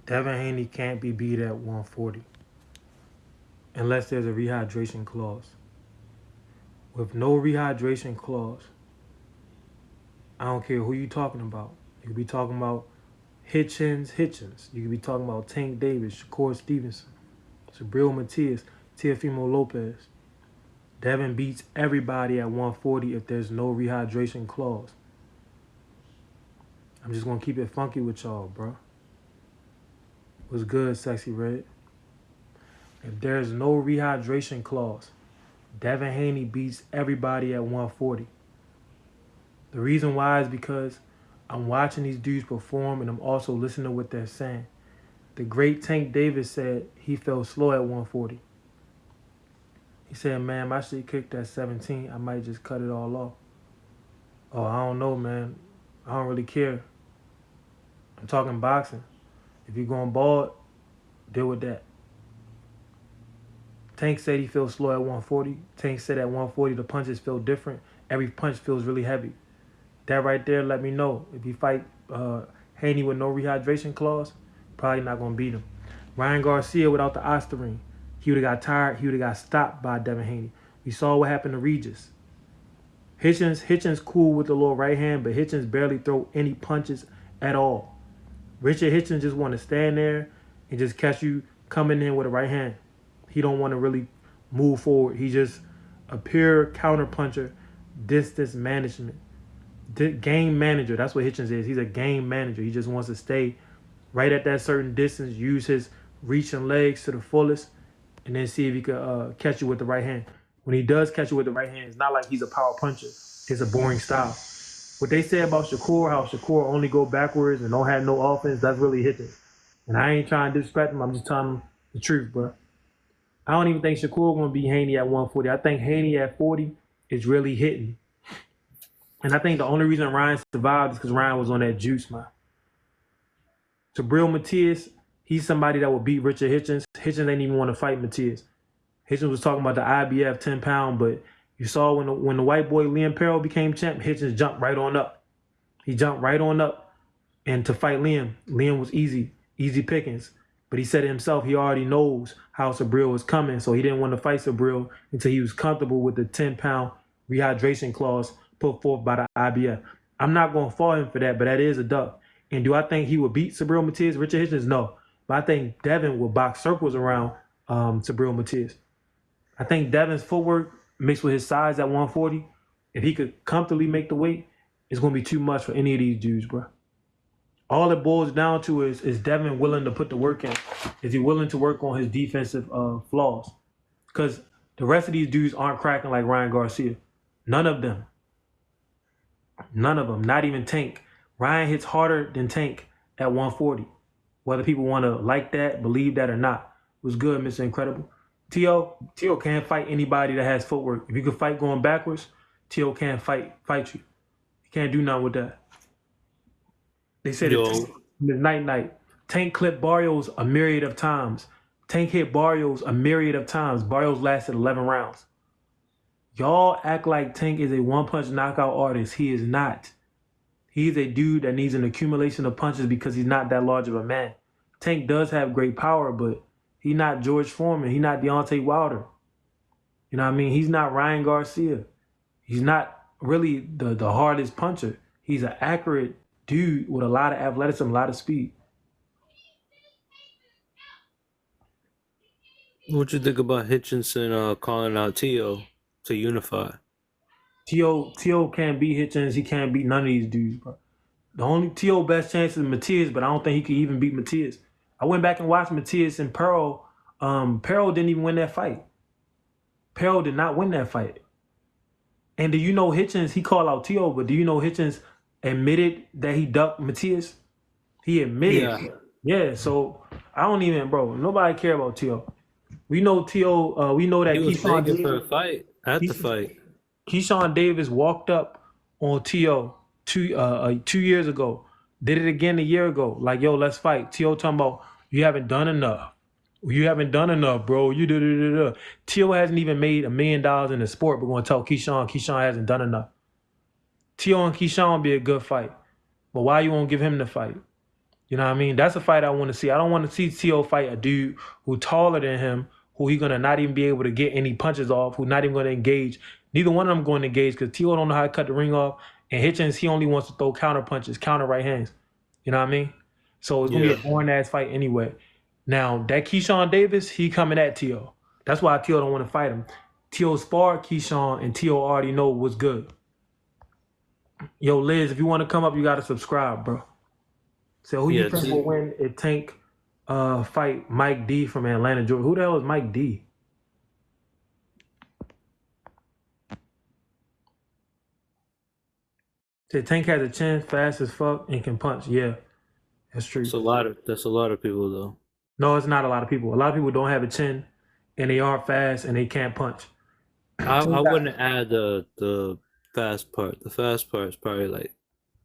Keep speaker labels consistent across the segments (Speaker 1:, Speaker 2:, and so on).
Speaker 1: Devin Haney can't be beat at 140 unless there's a rehydration clause. With no rehydration clause, I don't care who you talking about. You could be talking about Hitchens. You could be talking about Tank Davis, Shakur Stevenson, Sabril Matias, Teofimo Lopez. Devin beats everybody at 140 if there's no rehydration clause. I'm just gonna keep it funky with y'all, bro. What's good, Sexy Red? If there's no rehydration clause, Devin Haney beats everybody at 140. The reason why is because I'm watching these dudes perform and I'm also listening to what they're saying. The great Tank Davis said he felt slow at 140. He said, man, my shit kicked at 17. I might just cut it all off. Oh, I don't know, man. I don't really care. I'm talking boxing. If you're going bald, deal with that. Tank said he feels slow at 140. Tank said at 140 the punches feel different. Every punch feels really heavy. That right there let me know. If you fight Haney with no rehydration clause, probably not going to beat him. Ryan Garcia without the Osterine, he would have got tired. He would have got stopped by Devin Haney. We saw what happened to Regis. Hitchens cool with the little right hand, but Hitchens barely throw any punches at all. Richard Hitchens just want to stand there and just catch you coming in with a right hand. He don't want to really move forward. He just a pure counter puncher, distance management. Game manager, that's what Hitchens is. He's a game manager. He just wants to stay right at that certain distance, use his reach and legs to the fullest, and then see if he could catch you with the right hand. When he does catch you with the right hand, it's not like he's a power puncher. It's a boring style. What they say about Shakur, how Shakur only go backwards and don't have no offense, that's really Hitchens. And I ain't trying to disrespect him. I'm just telling him the truth, bro. I don't even think Shakur going to beat Haney at 140. I think Haney at 40 is really hitting. And I think the only reason Ryan survived is because Ryan was on that juice, man. Sabril Matias, he's somebody that will beat Richard Hitchens. Hitchens ain't even want to fight Matias. Hitchens was talking about the IBF 10-pound, but you saw when the white boy Liam Perrell became champ, Hitchens jumped right on up. He jumped right on up. And to fight Liam was easy pickings. But he said it himself, he already knows how Sabril was coming, so he didn't want to fight Sabril until he was comfortable with the 10-pound rehydration clause put forth by the IBF. I'm not going to fault him for that, but that is a duck. And do I think he would beat Sabril Matias? Richard Hitchens? No. But I think Devin will box circles around Sabril Matias. I think Devin's footwork mixed with his size at 140, if he could comfortably make the weight, it's going to be too much for any of these dudes, bro. All it boils down to is Devin willing to put the work in? Is he willing to work on his defensive flaws? Because the rest of these dudes aren't cracking like Ryan Garcia. None of them. None of them. Not even Tank. Ryan hits harder than Tank at 140. Whether people want to like that, believe that or not. It was good, Mr. Incredible. T.O. can't fight anybody that has footwork. If you can fight going backwards, T.O. can't fight you. He can't do nothing with that. They said it's night. Tank clipped Barrios a myriad of times. Tank hit Barrios a myriad of times. Barrios lasted 11 rounds. Y'all act like Tank is a one-punch knockout artist. He is not. He's a dude that needs an accumulation of punches because he's not that large of a man. Tank does have great power, but he's not George Foreman. He's not Deontay Wilder. You know what I mean? He's not Ryan Garcia. He's not really the hardest puncher. He's an accurate dude with a lot of athleticism, a lot of speed.
Speaker 2: What you think about Hitchinson calling out T.O. to unify?
Speaker 1: T.O. can't beat Hitchens. He can't beat none of these dudes, bro. The only T.O. best chance is Matias, but I don't think he could even beat Matias. I went back and watched Matias and Perrell. Perrell didn't even win that fight. Perrell did not win that fight. And do you know Hitchens, he called out T.O., but do you know Hitchens admitted that he ducked Matias? He admitted. Yeah, so I don't even, bro, nobody care about T.O. We know T.O., we know that
Speaker 2: he was begging for a fight at the fight.
Speaker 1: Keyshawn Davis walked up on T.O. 2 years ago. Did it again a year ago. Like, yo, let's fight. T.O. talking about, you haven't done enough. You haven't done enough, bro. You do. T.O. hasn't even made $1 million in the sport, but we're going to tell Keyshawn hasn't done enough. T.O. and Keyshawn would be a good fight. But why you won't give him the fight? You know what I mean? That's a fight I want to see. I don't want to see T.O. fight a dude who taller than him, who he gonna not even be able to get any punches off, who not even gonna engage. Neither one of them going to engage because T.O. don't know how to cut the ring off, and Hitchens he only wants to throw counter punches, counter right hands. You know what I mean? So it's gonna be
Speaker 2: Yeah.
Speaker 1: a boring ass fight anyway. Now that Keyshawn Davis, he coming at T.O. That's why T.O. don't want to fight him. T.O. sparred Keyshawn, and T.O. already know what's good. Yo, Liz, if you want to come up, you gotta subscribe, bro. So who you
Speaker 2: Yeah.
Speaker 1: think will win if Tank fight Mike D from Atlanta, Georgia? Who the hell is Mike D? Say Tank has a chin, fast as fuck, and can punch. Yeah, that's true.
Speaker 2: That's a lot of people though.
Speaker 1: No, it's not a lot of people. A lot of people don't have a chin, and they aren't fast, and they can't punch.
Speaker 2: I
Speaker 1: Tank got-
Speaker 2: wouldn't add the fast part. The fast part is probably like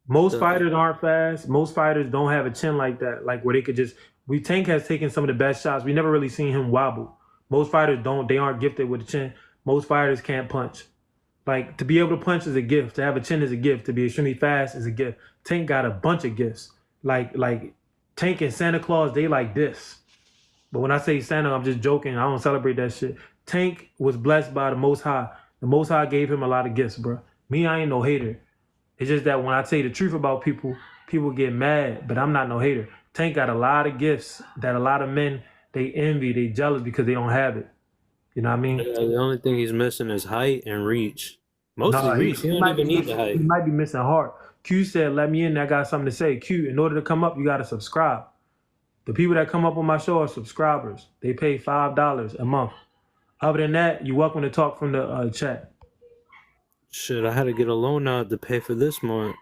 Speaker 1: Most
Speaker 2: the
Speaker 1: fighters aren't fast. Most fighters don't have a chin like that, like where they could just. Tank has taken some of the best shots. We never really seen him wobble. Most fighters don't. They aren't gifted with a chin. Most fighters can't punch. Like to be able to punch is a gift. To have a chin is a gift. To be extremely fast is a gift. Tank got a bunch of gifts. Like Tank and Santa Claus, they like this. But when I say Santa, I'm just joking. I don't celebrate that shit. Tank was blessed by the Most High. The Most High gave him a lot of gifts, bro. Me, I ain't no hater. It's just that when I say the truth about people, people get mad. But I'm not no hater. Tank got a lot of gifts that a lot of men they envy, they jealous because they don't have it. You know what I mean?
Speaker 2: the only thing he's missing is height and reach. Mostly
Speaker 1: No,
Speaker 2: reach. He don't even need the
Speaker 1: he
Speaker 2: height.
Speaker 1: might be missing heart. Q said, "Let me in. I got something to say." Q, in order to come up, you got to subscribe. The people that come up on my show are subscribers. They pay $5 a month. Other than that, you're welcome to talk from the chat.
Speaker 2: Shit, I had to get a loan out to pay for this month.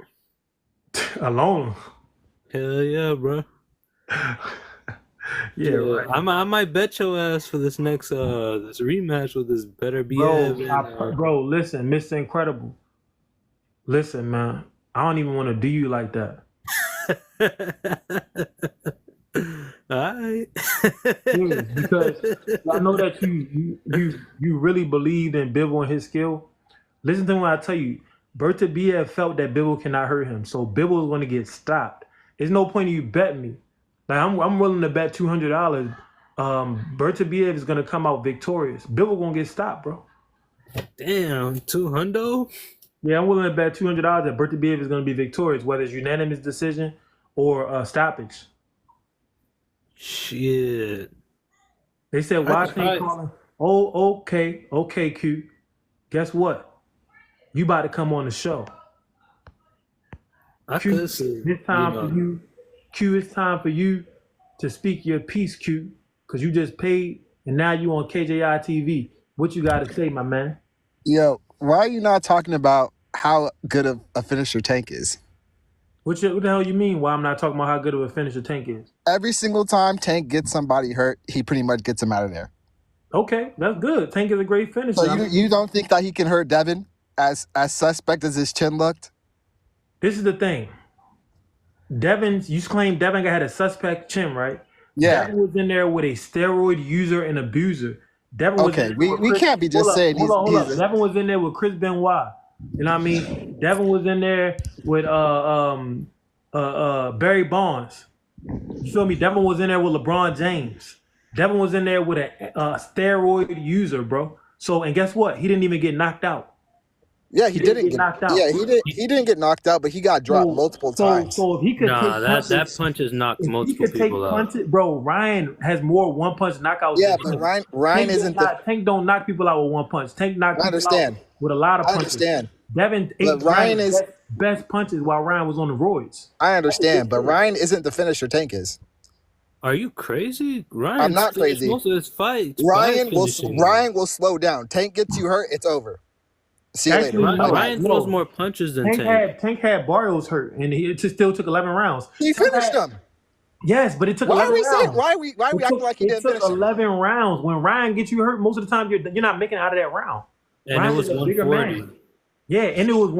Speaker 1: Alone.
Speaker 2: Hell yeah, bro.
Speaker 1: Yeah, right.
Speaker 2: I might bet your ass for this next this rematch with this better be
Speaker 1: Bro, listen, Mr. Incredible. Listen, man. I don't even want to do you like that.
Speaker 2: Alright.
Speaker 1: Because I know that you really believed in Bivol and his skill. Listen to what I tell you. Berta Biev felt that Bivol cannot hurt him, so Bivol is going to get stopped. There's no point in you betting me. Like I'm willing to bet $200. Berta Biev is going to come out victorious. Bivol going to get stopped, bro.
Speaker 2: Damn, 200?
Speaker 1: Yeah, I'm willing to bet $200 that Berta Biev is going to be victorious, whether it's unanimous decision or stoppage.
Speaker 2: Shit.
Speaker 1: They said, why can't calling? Oh, okay, Q. Guess what? You about to come on the show. Q, it's time for you. Q, it's time for you to speak your piece, Q, because you just paid and now you on KJI TV. What you got to say, my man?
Speaker 3: Yo, why are you not talking about how good of a finisher Tank is?
Speaker 1: What the hell you mean? Why I'm not talking about how good of a finisher Tank is?
Speaker 3: Every single time Tank gets somebody hurt, he pretty much gets him out of there.
Speaker 1: Okay, that's good. Tank is a great finisher.
Speaker 3: So you don't think that he can hurt Devin as suspect as his chin looked?
Speaker 1: This is the thing. You claim Devin had a suspect chin, right?
Speaker 3: Yeah.
Speaker 1: Devin was in there with a steroid user and abuser. Devin was
Speaker 3: okay, we can't be just saying he's
Speaker 1: Devin was in there with Chris Benoit. You know what I mean? Devin was in there with Barry Bonds. You feel me? Devin was in there with LeBron James. Devin was in there with a steroid user, bro. So, and guess what? He didn't even get knocked out.
Speaker 3: Yeah, he didn't get knocked out. Yeah, he didn't get knocked out, but he got dropped multiple times.
Speaker 1: So if he could
Speaker 2: that punch has knocked multiple people out.
Speaker 1: Bro, Ryan has more one punch knockouts.
Speaker 3: Yeah, but Ryan isn't
Speaker 1: Tank don't knock people out with one punch. Tank knock people out with a lot of punches.
Speaker 3: I understand.
Speaker 1: Devin ate Ryan's best punches while Ryan was on the roids.
Speaker 3: I understand, but Ryan isn't the finisher Tank is.
Speaker 2: Are you crazy? Ryan,
Speaker 3: I'm not crazy.
Speaker 2: Most of his fights.
Speaker 3: Ryan will slow down. Tank gets you hurt, it's over. See you later.
Speaker 2: Ryan throws more punches than Tank.
Speaker 1: Tank had Barrios hurt, and it still took 11 rounds.
Speaker 3: He finished them.
Speaker 1: Yes, but it took 11 rounds.
Speaker 3: Why are we acting like he didn't finish
Speaker 1: them? It took 11 rounds. When Ryan gets you hurt, most of the time you're not making it out of that round.
Speaker 2: And
Speaker 1: Ryan
Speaker 2: it was 140.
Speaker 1: Yeah, and it was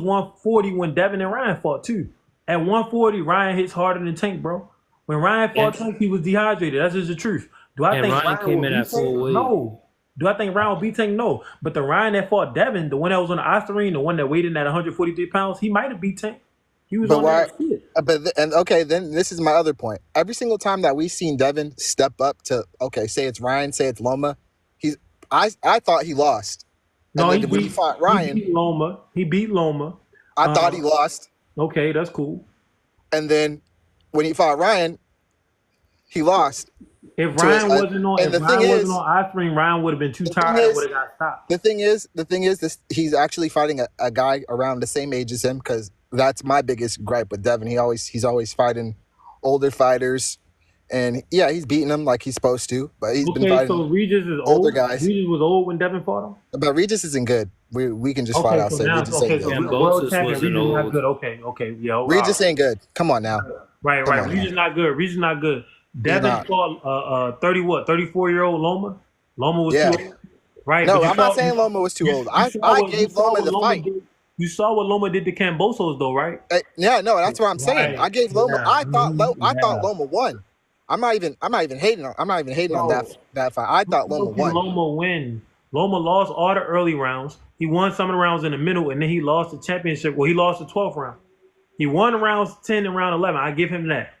Speaker 1: 140 when Devin and Ryan fought too. At 140, Ryan hits harder than Tank, bro. When Ryan fought Tank, he was dehydrated. That's just the truth. Do I think
Speaker 2: Ryan came in at full weight?
Speaker 1: No. Do I think Ryan will beat Tank? No. But the Ryan that fought Devin, the one that was on the Osterine, the one that weighed in at 143 pounds, he might have beat Tank. He was
Speaker 3: But
Speaker 1: on
Speaker 3: why?
Speaker 1: that shit.
Speaker 3: Okay, then this is my other point. Every single time that we've seen Devin step up to, okay, say it's Ryan, say it's Loma, I thought he lost, and
Speaker 1: No,
Speaker 3: then when he fought
Speaker 1: he
Speaker 3: Ryan,
Speaker 1: beat Loma. He beat Loma.
Speaker 3: I thought he lost,
Speaker 1: Okay, that's cool.
Speaker 3: and then when he fought Ryan, he lost.
Speaker 1: If Ryan wasn't on I-Stream, Ryan would have been too tired and would have got stopped.
Speaker 3: The thing is, this he's actually fighting a guy around the same age as him, because that's my biggest gripe with Devin. He's always fighting older fighters, and yeah, he's beating them like he's supposed to, but he's been fighting.
Speaker 1: So Regis is
Speaker 3: older
Speaker 1: old.
Speaker 3: Guys.
Speaker 1: Regis was old when Devin fought him.
Speaker 3: But Regis isn't good. We can just flat out say Regis ain't good.
Speaker 1: World champion Regis not good. Okay, yeah.
Speaker 3: Regis ain't good. Come on now.
Speaker 1: Right. Regis not good. Regis not good. Devin fought 34-year-old Loma. Loma was too old. Right.
Speaker 3: No, I'm not saying Loma was too old. I gave Loma the fight.
Speaker 1: You saw what Loma did to Cambosos, though, right?
Speaker 3: Yeah, no, that's what I'm saying. I gave Loma. I thought Loma won. I'm not even hating on. I'm not even hating on that fight. I thought Loma won.
Speaker 1: Loma win. Loma lost all the early rounds. He won some of the rounds in the middle, and then he lost the championship. Well, he lost the 12th round. He won rounds 10 and round 11. I give him that.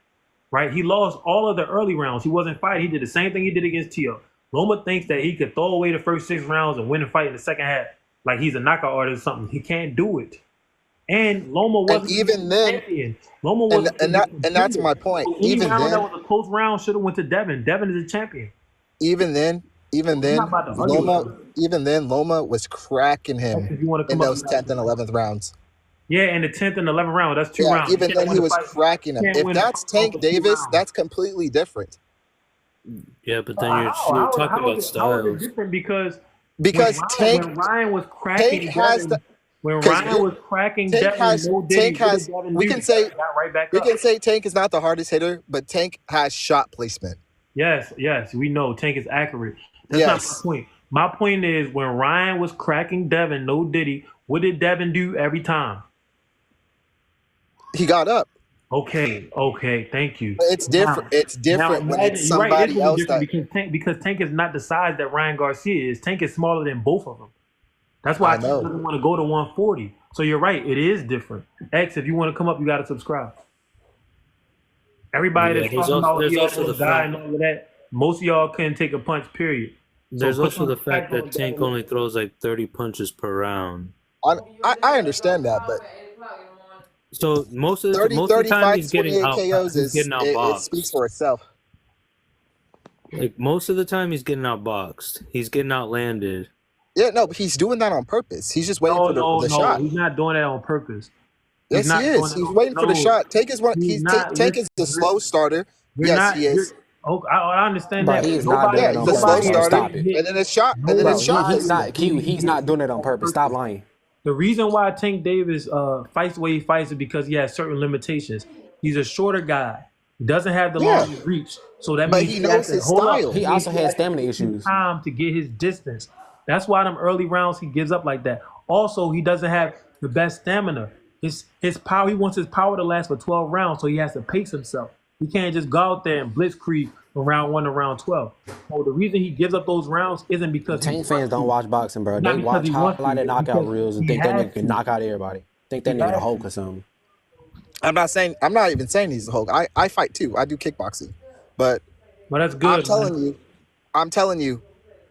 Speaker 1: Right? He lost all of the early rounds. He wasn't fighting. He did the same thing he did against Tio. Loma thinks that he could throw away the first 6 rounds and win a fight in the second half, like he's a knockout artist or something. He can't do it. And Loma wasn't
Speaker 3: and even then,
Speaker 1: champion. Loma was
Speaker 3: and that's my point.
Speaker 1: Any
Speaker 3: even
Speaker 1: round
Speaker 3: then,
Speaker 1: that was a close round should have went to Devin. Devin is a champion.
Speaker 3: Even then, Loma was cracking him in those 10th and 11th rounds.
Speaker 1: Yeah, in the 10th and 11th round, that's 2 rounds.
Speaker 3: Even then, he was cracking him. If that's Tank Davis, that's completely different.
Speaker 2: Yeah, but then you're talking about styles.
Speaker 1: Different because
Speaker 3: Tank,
Speaker 1: when Ryan was cracking
Speaker 3: Tank has the.
Speaker 1: When Ryan was cracking
Speaker 3: Tank has. We can say Tank is not the hardest hitter, but Tank has shot placement.
Speaker 1: Yes, we know Tank is accurate. That's not my point. My point is when Ryan was cracking Devin, no Diddy, what did Devin do every time?
Speaker 3: He got up.
Speaker 1: Okay, thank you.
Speaker 3: It's different. It's different when it's somebody else
Speaker 1: because Tank is not the size that Ryan Garcia is. Tank is smaller than both of them. That's why I doesn't want to go to 140. So you're right, it is different. X, if you want to come up, you got to subscribe. Everybody that's talking about the guy and all of that, most of y'all couldn't take a punch, period.
Speaker 2: There's also the fact that Tank only throws like 30 punches per round.
Speaker 3: I understand that, but
Speaker 2: so most of the time he's getting KOs.
Speaker 3: It speaks for itself.
Speaker 2: Like most of the time he's getting outboxed. He's getting outlanded.
Speaker 3: Yeah, no, but he's doing that on purpose. He's just waiting for the shot.
Speaker 1: He's not doing that on purpose.
Speaker 3: Yes, he is. He's waiting for the shot. Tank is Tank is the slow starter. Yes, he is.
Speaker 1: Oh, I understand
Speaker 4: that.
Speaker 1: He's
Speaker 4: not doing it on purpose.
Speaker 3: Slow starter, and then it's shot, and then it's shot.
Speaker 4: He's not doing it on purpose. Stop lying.
Speaker 1: The reason why Tank Davis fights the way he fights is because he has certain limitations. He's a shorter guy. He doesn't have the long reach, so that means
Speaker 3: he knows his style.
Speaker 4: He also has stamina issues.
Speaker 1: Time to get his distance. That's why them early rounds he gives up like that. Also, he doesn't have the best stamina. His power. He wants his power to last for 12 rounds, so he has to pace himself. He can't just go out there and blitzkrieg from round 1 to round 12. So the reason he gives up those rounds isn't because
Speaker 4: Tank fans don't watch boxing, bro. They watch highlighted knockout reels and think that nigga can knock out everybody. Think that nigga a Hulk or something.
Speaker 3: I'm not even saying he's a Hulk. I fight too. I do kickboxing, but
Speaker 1: that's good.
Speaker 3: I'm telling you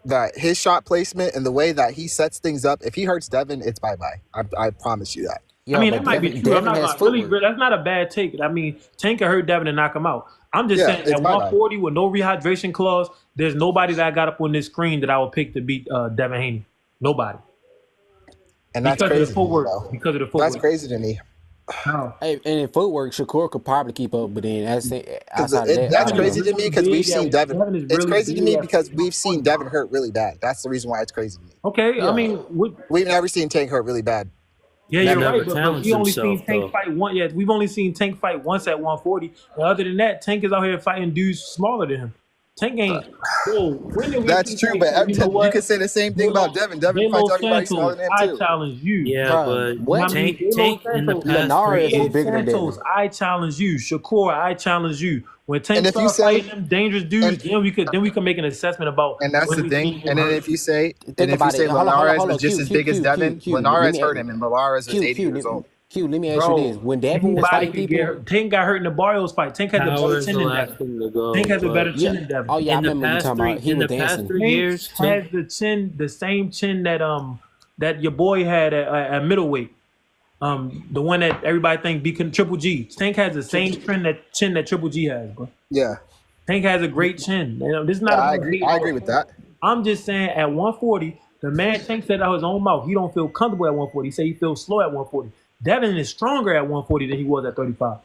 Speaker 3: that his shot placement and the way that he sets things up, if he hurts Devin, it's bye-bye. I promise you that.
Speaker 1: I mean, that might be true. That's not a bad take. I mean, Tank can hurt Devin and knock him out. I'm just saying at 140 with no rehydration clause, there's nobody that I got up on this screen that I would pick to beat Devin Haney. Nobody.
Speaker 3: And that's crazy.
Speaker 1: Because of the footwork.
Speaker 3: That's crazy to me.
Speaker 4: Hey, and in footwork, Shakur could probably keep up, but then
Speaker 3: that's crazy to me because we've seen Devin. It's crazy to me because we've seen Devin hurt really bad. That's the reason why it's crazy to me.
Speaker 1: Okay, I mean,
Speaker 3: we've never seen Tank hurt really bad.
Speaker 1: Yeah, you're right. But we only seen Tank fight one. Yeah, we've only seen Tank fight once at 140. And other than that, Tank is out here fighting dudes smaller than him. Tank ain't.
Speaker 3: That's true, but you can say the same thing about Devin. Devin fights everybody smaller than him too.
Speaker 1: I challenge you.
Speaker 2: Yeah, but Tank in the past
Speaker 4: is bigger than Devin.
Speaker 1: I challenge you. Shakur, I challenge you. When Tank starts fighting them dangerous dudes, then we can make an assessment about.
Speaker 3: And that's the thing. And then if you say Linares was just as big as Devin, Linares hurt him, and Linares is 80 years old.
Speaker 4: Hugh, let me ask you this:
Speaker 1: Bro,
Speaker 4: when Devin was
Speaker 1: anybody
Speaker 4: fighting
Speaker 1: could get
Speaker 4: people,
Speaker 1: hurt. Tank got hurt in the Barrios fight. Tank has a
Speaker 2: Power
Speaker 1: better
Speaker 2: is
Speaker 1: chin
Speaker 2: the
Speaker 1: than
Speaker 2: last
Speaker 1: Devin.
Speaker 2: thing to go.
Speaker 1: Tank has a
Speaker 2: But
Speaker 1: better
Speaker 4: yeah,
Speaker 1: chin than Devin.
Speaker 4: oh yeah, I remember you talking about he
Speaker 2: in
Speaker 4: was
Speaker 2: the past
Speaker 4: dancing.
Speaker 2: 3 years,
Speaker 1: Tank
Speaker 2: Tank
Speaker 1: has the chin, the same chin that your boy had at middleweight. The one that everybody think beat Triple G. Tank has the same chin that Triple G has, bro.
Speaker 3: Yeah,
Speaker 1: Tank has a great chin. You know, this is
Speaker 3: yeah,
Speaker 1: not
Speaker 3: I
Speaker 1: about
Speaker 3: agree.
Speaker 1: hating
Speaker 3: I
Speaker 1: on
Speaker 3: agree with
Speaker 1: Tank.
Speaker 3: that.
Speaker 1: I'm just saying at 140, the man Tank said out his own mouth he don't feel comfortable at 140. He said he feels slow at 140. Devin is stronger at 140 than he was at 35.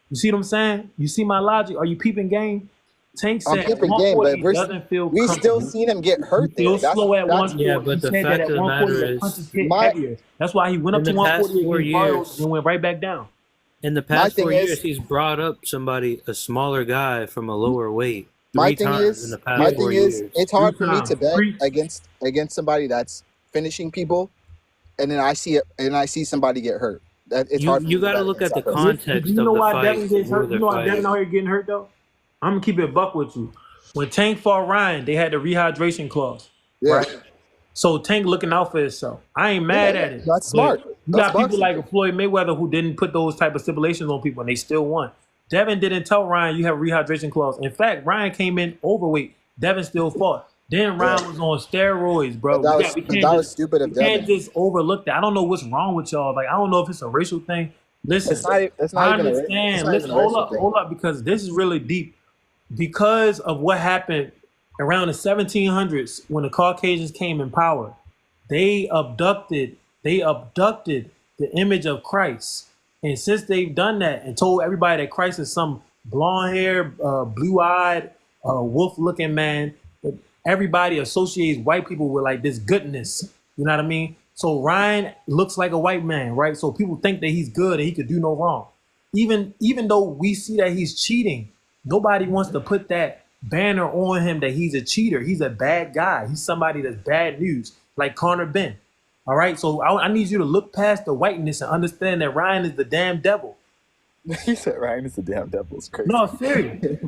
Speaker 1: You see what I'm saying? You see my logic? Are you peeping game? Tank
Speaker 3: I'm
Speaker 1: said at
Speaker 3: peeping game,
Speaker 1: 140
Speaker 3: but
Speaker 1: he doesn't feel
Speaker 3: we still
Speaker 1: comfortable.
Speaker 3: seen him get
Speaker 1: He
Speaker 3: hurt there.
Speaker 1: feels slow at
Speaker 3: That's
Speaker 1: 140.
Speaker 2: yeah,
Speaker 1: He
Speaker 2: but the
Speaker 1: said that
Speaker 2: fact
Speaker 1: at
Speaker 2: of the
Speaker 1: 140
Speaker 2: matter
Speaker 1: the
Speaker 2: is,
Speaker 1: punches hit
Speaker 3: my
Speaker 1: heavier. That's why he went up
Speaker 2: in
Speaker 1: to
Speaker 2: the past
Speaker 1: 140
Speaker 2: 4
Speaker 1: against Barrios
Speaker 2: years,
Speaker 1: and went right back down.
Speaker 2: in the
Speaker 3: my
Speaker 2: past
Speaker 3: thing
Speaker 2: 4 years,
Speaker 3: is
Speaker 2: he's brought up somebody, a smaller guy from a lower weight,
Speaker 3: my
Speaker 2: three
Speaker 3: thing
Speaker 2: times in
Speaker 3: is
Speaker 2: the past
Speaker 3: my
Speaker 1: Yeah,
Speaker 3: thing
Speaker 2: four
Speaker 3: is
Speaker 2: years.
Speaker 3: it's
Speaker 1: three
Speaker 3: hard for me
Speaker 1: times.
Speaker 3: to bet
Speaker 1: Three.
Speaker 3: against somebody that's finishing people, and then I see somebody get hurt. That it's hard for
Speaker 2: You
Speaker 3: me to
Speaker 2: got to
Speaker 3: bet
Speaker 2: look
Speaker 3: against
Speaker 2: at the
Speaker 3: that person.
Speaker 1: Do
Speaker 2: context
Speaker 1: you
Speaker 2: of
Speaker 1: know
Speaker 2: the
Speaker 1: why Devin
Speaker 2: fight and
Speaker 1: gets
Speaker 2: who
Speaker 1: hurt? You
Speaker 2: they're
Speaker 1: know why Devin
Speaker 2: fighting.
Speaker 1: out here getting hurt though? I'm gonna keep it a buck with you. When Tank fought Ryan, they had the rehydration clause,
Speaker 3: Yeah,
Speaker 1: right? So Tank looking out for himself. I ain't
Speaker 3: yeah,
Speaker 1: mad at it,
Speaker 3: that's
Speaker 1: but
Speaker 3: smart.
Speaker 1: you
Speaker 3: That's
Speaker 1: got people
Speaker 3: boxing.
Speaker 1: like Floyd Mayweather who didn't put those type of stipulations on people and they still won. Devin didn't tell Ryan you have a rehydration clause. In fact, Ryan came in overweight. Devin still fought. Then
Speaker 3: Yeah,
Speaker 1: Ryan was on steroids, bro.
Speaker 3: but
Speaker 1: We
Speaker 3: that
Speaker 1: can't
Speaker 3: was
Speaker 1: just
Speaker 3: stupid
Speaker 1: we
Speaker 3: of
Speaker 1: can't
Speaker 3: Devin.
Speaker 1: just overlook that. I don't know what's wrong with y'all. Like I don't know if it's a racial thing. Listen,
Speaker 3: It's not
Speaker 1: I
Speaker 3: even it's
Speaker 1: understand.
Speaker 3: not even
Speaker 1: Listen,
Speaker 3: a racial thing.
Speaker 1: hold up, because this is really deep. Because of what happened around the 1700s when the Caucasians came in power, they abducted the image of Christ. And since they've done that and told everybody that Christ is some blonde-haired, blue-eyed, wolf-looking man, everybody associates white people with like this goodness. You know what I mean? So Ryan looks like a white man, right? So people think that he's good and he could do no wrong. Even though we see that he's cheating, nobody wants to put that banner on him that he's a cheater. He's a bad guy. He's somebody that's bad news, like Connor Ben. All right, so I need you to look past the whiteness and understand that Ryan is the damn devil.
Speaker 3: He said Ryan is the damn devil. It's crazy.
Speaker 1: No, serious.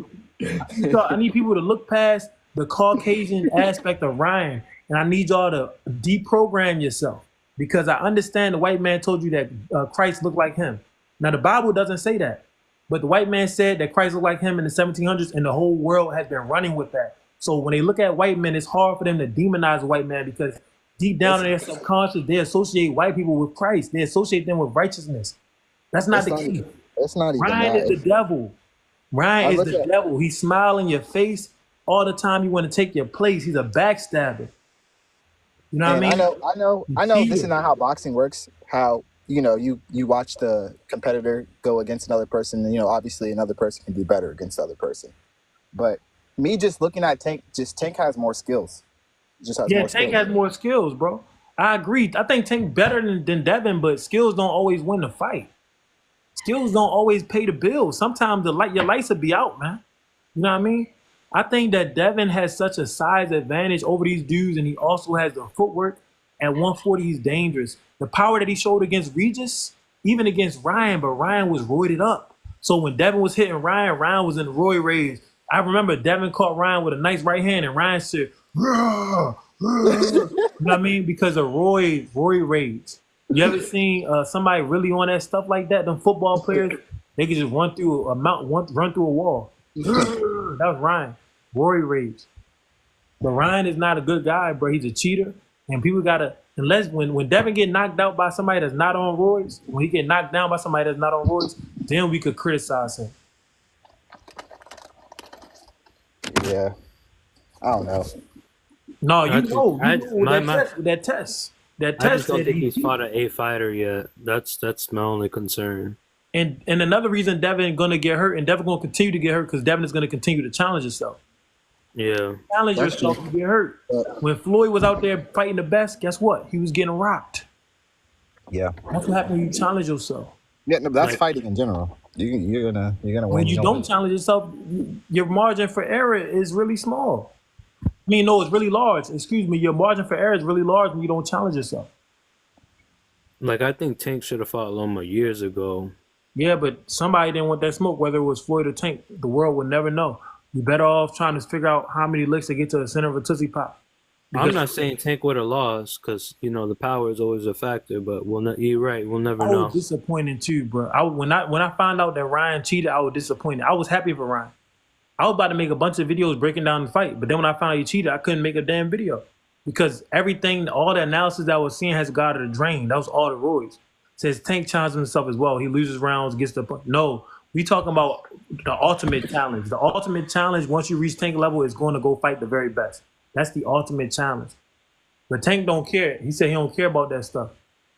Speaker 1: I need people to look past the Caucasian aspect of Ryan, and I need y'all to deprogram yourself because I understand the white man told you that Christ looked like him. Now the Bible doesn't say that, but the white man said that Christ looked like him in the 1700s, and the whole world has been running with that. So when they look at white men, it's hard for them to demonize a white man because deep down in their subconscious, they associate white people with Christ. They associate them with righteousness. That's not
Speaker 3: It's
Speaker 1: the
Speaker 3: not
Speaker 1: case.
Speaker 3: even. It's not even
Speaker 1: Ryan is
Speaker 3: that.
Speaker 1: the devil. Ryan
Speaker 3: I
Speaker 1: is
Speaker 3: look
Speaker 1: the
Speaker 3: at
Speaker 1: devil. He's smiling in your face all the time. You want to take your place. He's a backstabber. You know what
Speaker 3: and
Speaker 1: I mean?
Speaker 3: I know. This is
Speaker 1: Cheater.
Speaker 3: not how boxing works. How you watch the competitor go against another person, and obviously another person can do better against the other person. But me just looking at Tank, Tank has more skills. Just has
Speaker 1: Yeah,
Speaker 3: more
Speaker 1: Tank
Speaker 3: skills.
Speaker 1: has more skills, bro. I agree. I think Tank better than Devin, but skills don't always win the fight. Skills don't always pay the bills. Sometimes your lights will be out, man. You know what I mean? I think that Devin has such a size advantage over these dudes, and he also has the footwork. At 140, he's dangerous. The power that he showed against Regis, even against Ryan, but Ryan was roided up. So when Devin was hitting Ryan, Ryan was in Roy rage. I remember Devin caught Ryan with a nice right hand, and Ryan said, "Rah, rah." You know what I mean? Because of Roy rage. You ever seen somebody really on that stuff like that? Them football players, they could just run through a mountain, run through a wall. That was Ryan. Roy rage. But Ryan is not a good guy, bro. He's a cheater. And people gotta unless when Devin get knocked out by somebody that's not on roids, when he get knocked down by somebody that's not on roids, then we could criticize him.
Speaker 3: Yeah, I don't know.
Speaker 1: No,
Speaker 2: I
Speaker 1: you
Speaker 2: just,
Speaker 1: know,
Speaker 2: I
Speaker 1: with
Speaker 2: my,
Speaker 1: that
Speaker 2: my
Speaker 1: test, with that test. That
Speaker 2: I just
Speaker 1: test
Speaker 2: don't
Speaker 1: said
Speaker 2: think
Speaker 1: he
Speaker 2: he's
Speaker 1: cheated.
Speaker 2: fought an A fighter yet. That's my only concern.
Speaker 1: And another reason Devin gonna get hurt, and Devin gonna continue to get hurt because Devin is gonna continue to challenge himself.
Speaker 2: Yeah,
Speaker 1: Challenge
Speaker 3: That's
Speaker 1: yourself
Speaker 3: true.
Speaker 1: to get hurt. When Floyd was out there fighting the best, guess what? He was getting rocked.
Speaker 3: Yeah,
Speaker 1: That's what happens when you challenge yourself.
Speaker 3: yeah. No, that's
Speaker 2: like
Speaker 3: fighting in general. You're gonna
Speaker 1: When
Speaker 3: win.
Speaker 1: you don't challenge yourself, your margin for error is really small. I mean, no, it's really large. Excuse me. Your margin for error is really large when you don't challenge yourself.
Speaker 2: I think Tank should have fought Loma years ago.
Speaker 1: Yeah, but somebody didn't want that smoke, whether it was Floyd or Tank. The world would never know. You're better off trying to figure out how many licks to get to the center of a Tootsie Pop.
Speaker 2: I'm not saying Tank would have lost because the power is always a factor, but you're right. We'll never
Speaker 1: I
Speaker 2: know.
Speaker 1: was disappointed too, bro. When I found out that Ryan cheated, I was disappointed. I was happy for Ryan. I was about to make a bunch of videos breaking down the fight, but then when I found out he cheated, I couldn't make a damn video because everything, all the analysis that I was seeing has got to the drain. That was all the roids. Says Tank challenges himself as well. He loses rounds, gets the no. We talking about the ultimate challenge. The ultimate challenge, once you reach Tank level, is going to go fight the very best. That's the ultimate challenge. But Tank don't care. He said he don't care about that stuff,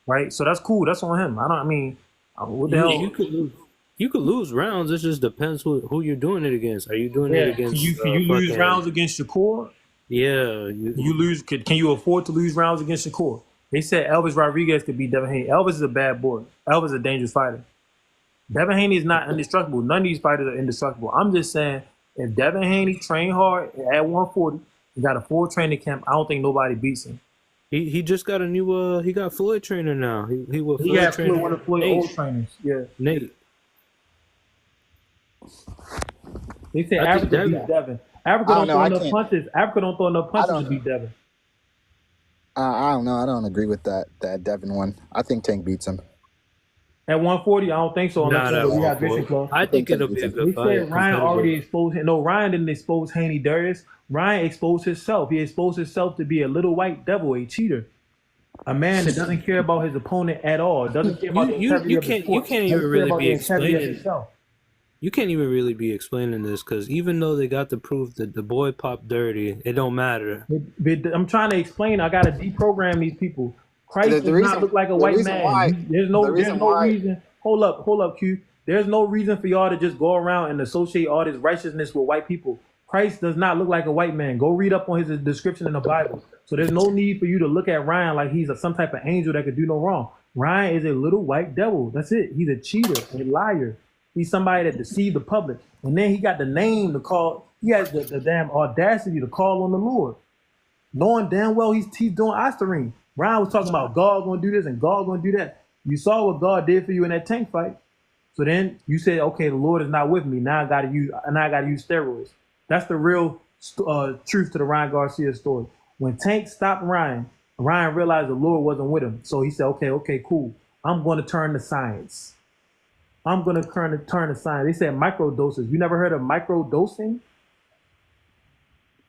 Speaker 1: right? So that's cool. That's on him. What the hell?
Speaker 2: You could lose rounds. It just depends who you're doing it against. Are you doing it against?
Speaker 1: Can you lose rounds against Shakur?
Speaker 2: Yeah.
Speaker 1: You lose. Can you afford to lose rounds against Shakur? They said Elvis Rodriguez could beat Devin Haney. Elvis is a bad boy. Elvis is a dangerous fighter. Devin Haney is not indestructible. None of these fighters are indestructible. I'm just saying, if Devin Haney trained hard at 140, he got a full training camp, I don't think nobody beats him.
Speaker 2: He just got a new he got Floyd trainer now. He
Speaker 1: got one of Floyd old trainers. Yeah.
Speaker 2: Nate.
Speaker 1: They say Africa beats Devin. Africa don't throw enough punches. Africa don't throw enough punches to beat Devin.
Speaker 3: I don't know. I don't agree with that Devin one. I think Tank beats him.
Speaker 1: At 140, I don't think so.
Speaker 2: I think it'll be a good fight.
Speaker 1: They said Ryan already exposed him. No, Ryan didn't expose Haney Darius. Ryan exposed himself. He exposed himself to be a little white devil, a cheater. A man that doesn't care about his opponent at all. Doesn't care about
Speaker 2: you can't even really be explaining. You can't even really be explaining this because even though they got the proof that the boy popped dirty, it don't matter.
Speaker 1: I'm trying to explain. I got to deprogram these people. Christ does not look like a white man. There's no reason. Hold up, Q. There's no reason for y'all to just go around and associate all this righteousness with white people. Christ does not look like a white man. Go read up on his description in the Bible. So there's no need for you to look at Ryan like he's some type of angel that could do no wrong. Ryan is a little white devil. That's it. He's a cheater, a liar. He's somebody that deceived the public. And then he got the name to call. He has the damn audacity to call on the Lord, knowing damn well he's doing Ostarine. Ryan was talking about God going to do this and God going to do that. You saw what God did for you in that Tank fight. So then you said, okay, the Lord is not with me. Now I got to use steroids. That's the real truth to the Ryan Garcia story. When Tank stopped Ryan realized the Lord wasn't with him. So he said, okay, cool. I'm going to turn to science. I'm going to turn to science. They said microdoses. You never heard of microdosing?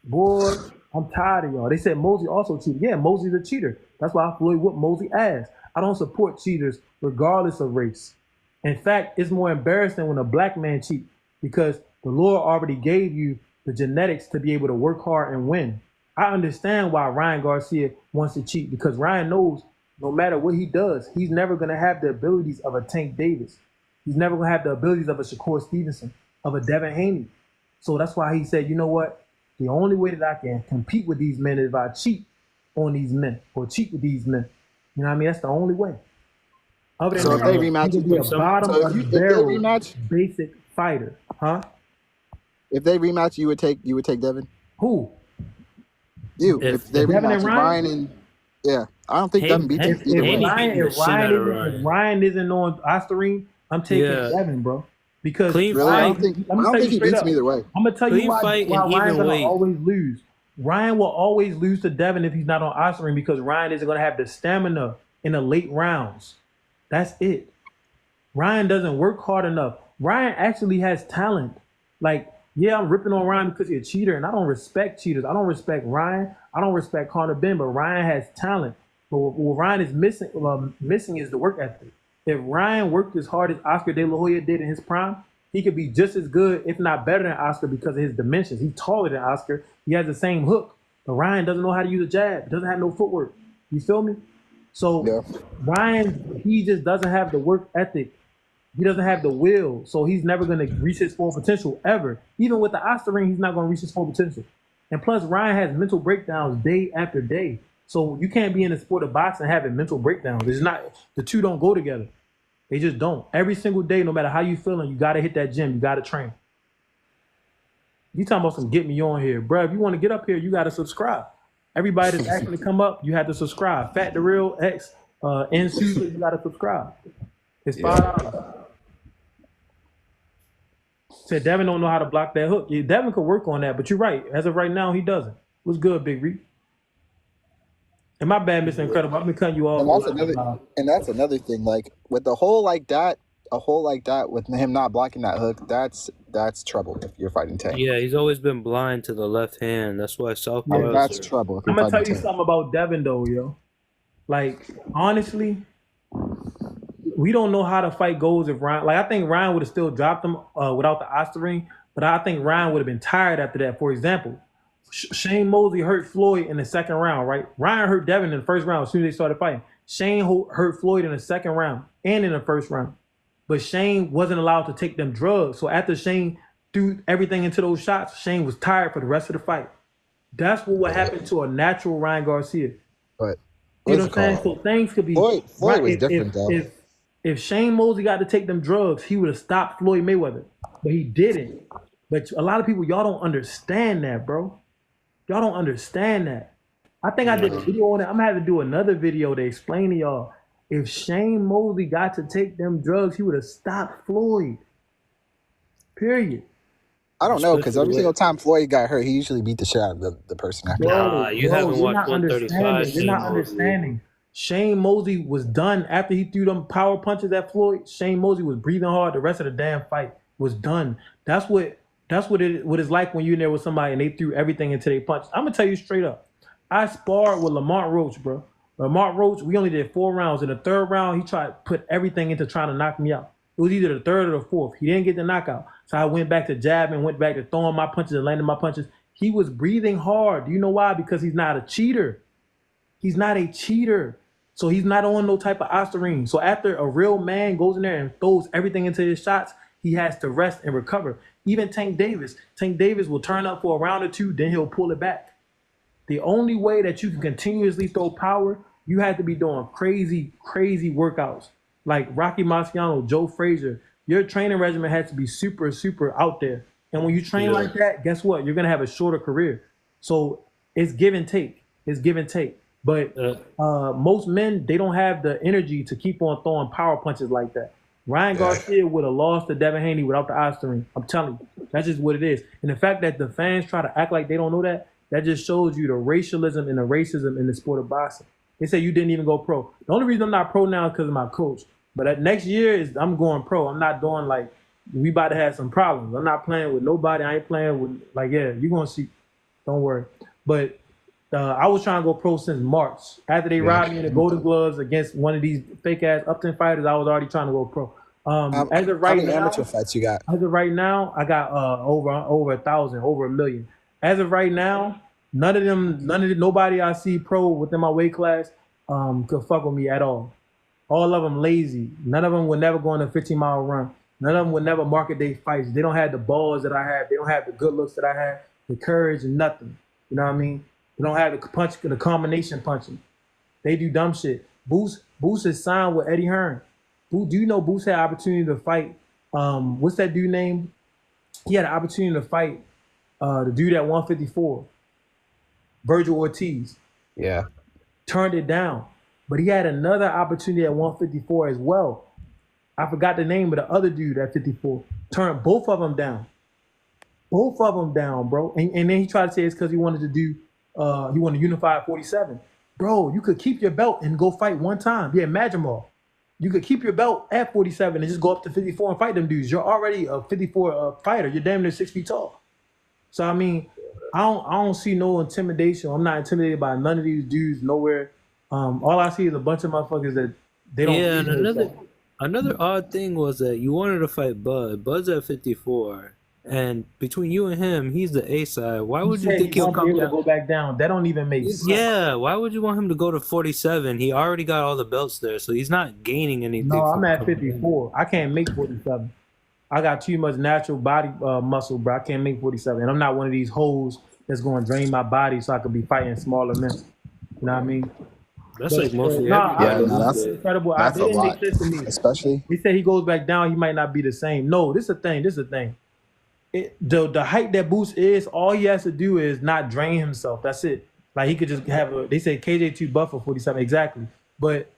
Speaker 1: Boy, I'm tired of y'all. They said Mosey also cheated. Yeah, Mosey's a cheater. That's why Floyd whooped Mosey ass. I don't support cheaters regardless of race. In fact, it's more embarrassing when a black man cheats because the Lord already gave you the genetics to be able to work hard and win. I understand why Ryan Garcia wants to cheat because Ryan knows no matter what he does, he's never going to have the abilities of a Tank Davis. He's never going to have the abilities of a Shakur Stevenson, of a Devin Haney. So that's why he said, you know what? The only way that I can compete with these men is if I cheat on these men or cheat with these men. You know what I mean? That's the only way.
Speaker 3: So if they rematch,
Speaker 1: basic fighter, huh?
Speaker 3: If they rematch, you would take Devin.
Speaker 1: Who?
Speaker 3: You. If they rematch, Ryan and yeah, I don't think Devin beats him.
Speaker 1: If Ryan isn't on Ostarine, I'm taking Devin, bro. Because
Speaker 3: I don't think he beats him either way.
Speaker 1: I'm gonna tell you why Ryan's gonna always lose. Ryan will always lose to Devin if he's not on Ostarine because Ryan isn't gonna have the stamina in the late rounds. That's it. Ryan doesn't work hard enough. Ryan actually has talent. Like, yeah, I'm ripping on Ryan because he's a cheater, and I don't respect cheaters. I don't respect Ryan. I don't respect Conor Ben, but Ryan has talent. But what Ryan is missing is the work ethic. If Ryan worked as hard as Oscar De La Hoya did in his prime, he could be just as good, if not better than Oscar because of his dimensions. He's taller than Oscar. He has the same hook. But Ryan doesn't know how to use a jab. Doesn't have no footwork. You feel me? So Ryan, he just doesn't have the work ethic. He doesn't have the will. So he's never going to reach his full potential ever. Even with the Ostarine, he's not going to reach his full potential. And plus, Ryan has mental breakdowns day after day. So you can't be in the sport of boxing having mental breakdowns. It's not, the two don't go together. They just don't. Every single day, no matter how you feeling, you got to hit that gym. You got to train. You talking about some get me on here. Bro, if you want to get up here, you got to subscribe. Everybody that's actually come up, you have to subscribe. Fat the Real X, NC, you got to subscribe. It's $5. Said Devin don't know how to block that hook. Yeah, Devin could work on that, but you're right. As of right now, he doesn't. What's good, Big Reek? And my bad, Mr. Incredible. I've been cutting you off.
Speaker 3: And that's another thing. Like with a hole like that with him not blocking that hook, that's trouble if you're fighting Tank.
Speaker 2: Yeah, he's always been blind to the left hand. That's why southpaw.
Speaker 3: Yeah, that's trouble.
Speaker 1: I'm gonna tell you something about Devin though, yo. Like honestly, we don't know how the fight goes if Ryan. Like I think Ryan would have still dropped him without the Osterring, but I think Ryan would have been tired after that. For example, Shane Mosley hurt Floyd in the second round, right? Ryan hurt Devin in the first round as soon as they started fighting. Shane hurt Floyd in the second round and in the first round. But Shane wasn't allowed to take them drugs. So after Shane threw everything into those shots, Shane was tired for the rest of the fight. That's what would happen to a natural Ryan Garcia.
Speaker 3: But
Speaker 1: you know what I'm saying? So things could be
Speaker 3: Floyd was different though.
Speaker 1: If Shane Mosley got to take them drugs, he would have stopped Floyd Mayweather. But he didn't. But a lot of people, y'all don't understand that, bro. Y'all don't understand that. I think I did a video on it. I'm gonna have to do another video to explain to y'all. If Shane Mosley got to take them drugs, he would have stopped Floyd. Period.
Speaker 3: I don't know, because every single time Floyd got hurt, he usually beat the shit out of the person after that.
Speaker 2: You haven't watched 135.
Speaker 1: You're not understanding. Shane Mosley was done after he threw them power punches at Floyd. Shane Mosley was breathing hard. The rest of the damn fight was done. That's what it's like when you're in there with somebody and they threw everything into their punch. I'm gonna tell you straight up. I sparred with Lamont Roach, bro. Lamont Roach, we only did 4 rounds. In the third round, he tried to put everything into trying to knock me out. It was either the third or the fourth. He didn't get the knockout. So I went back to jabbing, went back to throwing my punches and landing my punches. He was breathing hard. Do you know why? Because he's not a cheater. He's not a cheater. So he's not on no type of Osterine. So after a real man goes in there and throws everything into his shots, he has to rest and recover. Even Tank Davis will turn up for a round or two, then he'll pull it back. The only way that you can continuously throw power, you have to be doing crazy, crazy workouts. Like Rocky Marciano, Joe Frazier, your training regimen has to be super, super out there. And when you train like that, guess what? You're going to have a shorter career. So it's give and take. It's give and take. But most men, they don't have the energy to keep on throwing power punches like that. Ryan Garcia would have lost to Devin Haney without the Osterine. I'm telling you. That's just what it is. And the fact that the fans try to act like they don't know that, that just shows you the racialism and the racism in the sport of boxing. They say you didn't even go pro. The only reason I'm not pro now is because of my coach. But next year, I'm going pro. I'm not doing like, we about to have some problems. I'm not playing with nobody. I ain't playing with, like, yeah, you're going to see. Don't worry. But I was trying to go pro since March. After they robbed me in the Golden Gloves against one of these fake-ass Upton fighters, I was already trying to go pro. As of right now,
Speaker 3: amateur fights you got?
Speaker 1: As of right now, I got over 1,000, over 1 million. As of right now, nobody I see pro within my weight class could fuck with me at all. All of them lazy. None of them would never go on a 15-mile run. None of them would never market their fights. They don't have the balls that I have. They don't have the good looks that I have, the courage and nothing. You know what I mean? They don't have the combination punching. They do dumb shit. Boost is signed with Eddie Hearn. Do you know Boost had opportunity to fight? What's that dude name? He had an opportunity to fight the dude at 154, Virgil Ortiz.
Speaker 3: Yeah.
Speaker 1: Turned it down. But he had another opportunity at 154 as well. I forgot the name of the other dude at 54. Turned both of them down. Both of them down, bro. And then he tried to say it's because he wanted to do, he wanted to unify at 47. Bro, you could keep your belt and go fight one time. Yeah, imagine all. You could keep your belt at 47 and just go up to 54 and fight them dudes. You're already a 54 fighter. You're damn near 6 feet tall. So, I mean, I don't see no intimidation. I'm not intimidated by none of these dudes nowhere. All I see is a bunch of motherfuckers that they don't.
Speaker 2: Yeah, and another odd thing was that you wanted to fight Bud. Bud's at 54, and between you and him, he's the A side. Why would you think he'll come down?
Speaker 1: Go back down? That don't even make sense.
Speaker 2: Yeah, why would you want him to go to 47? He already got all the belts there, so he's not gaining anything.
Speaker 1: No, I'm at 54. I can't make 47. I got too much natural body muscle, bro. I can't make 47, and I'm not one of these hoes that's going to drain my body so I could be fighting smaller men. You know what I mean?
Speaker 2: That's like mostly
Speaker 3: that's
Speaker 1: incredible.
Speaker 3: That's
Speaker 1: a lot,
Speaker 3: to me. Especially
Speaker 1: he said he goes back down, he might not be the same. No, this is a thing. The height that Boost is, all he has to do is not drain himself. That's it. Like he could just have they say KJ too buff for 47 exactly. But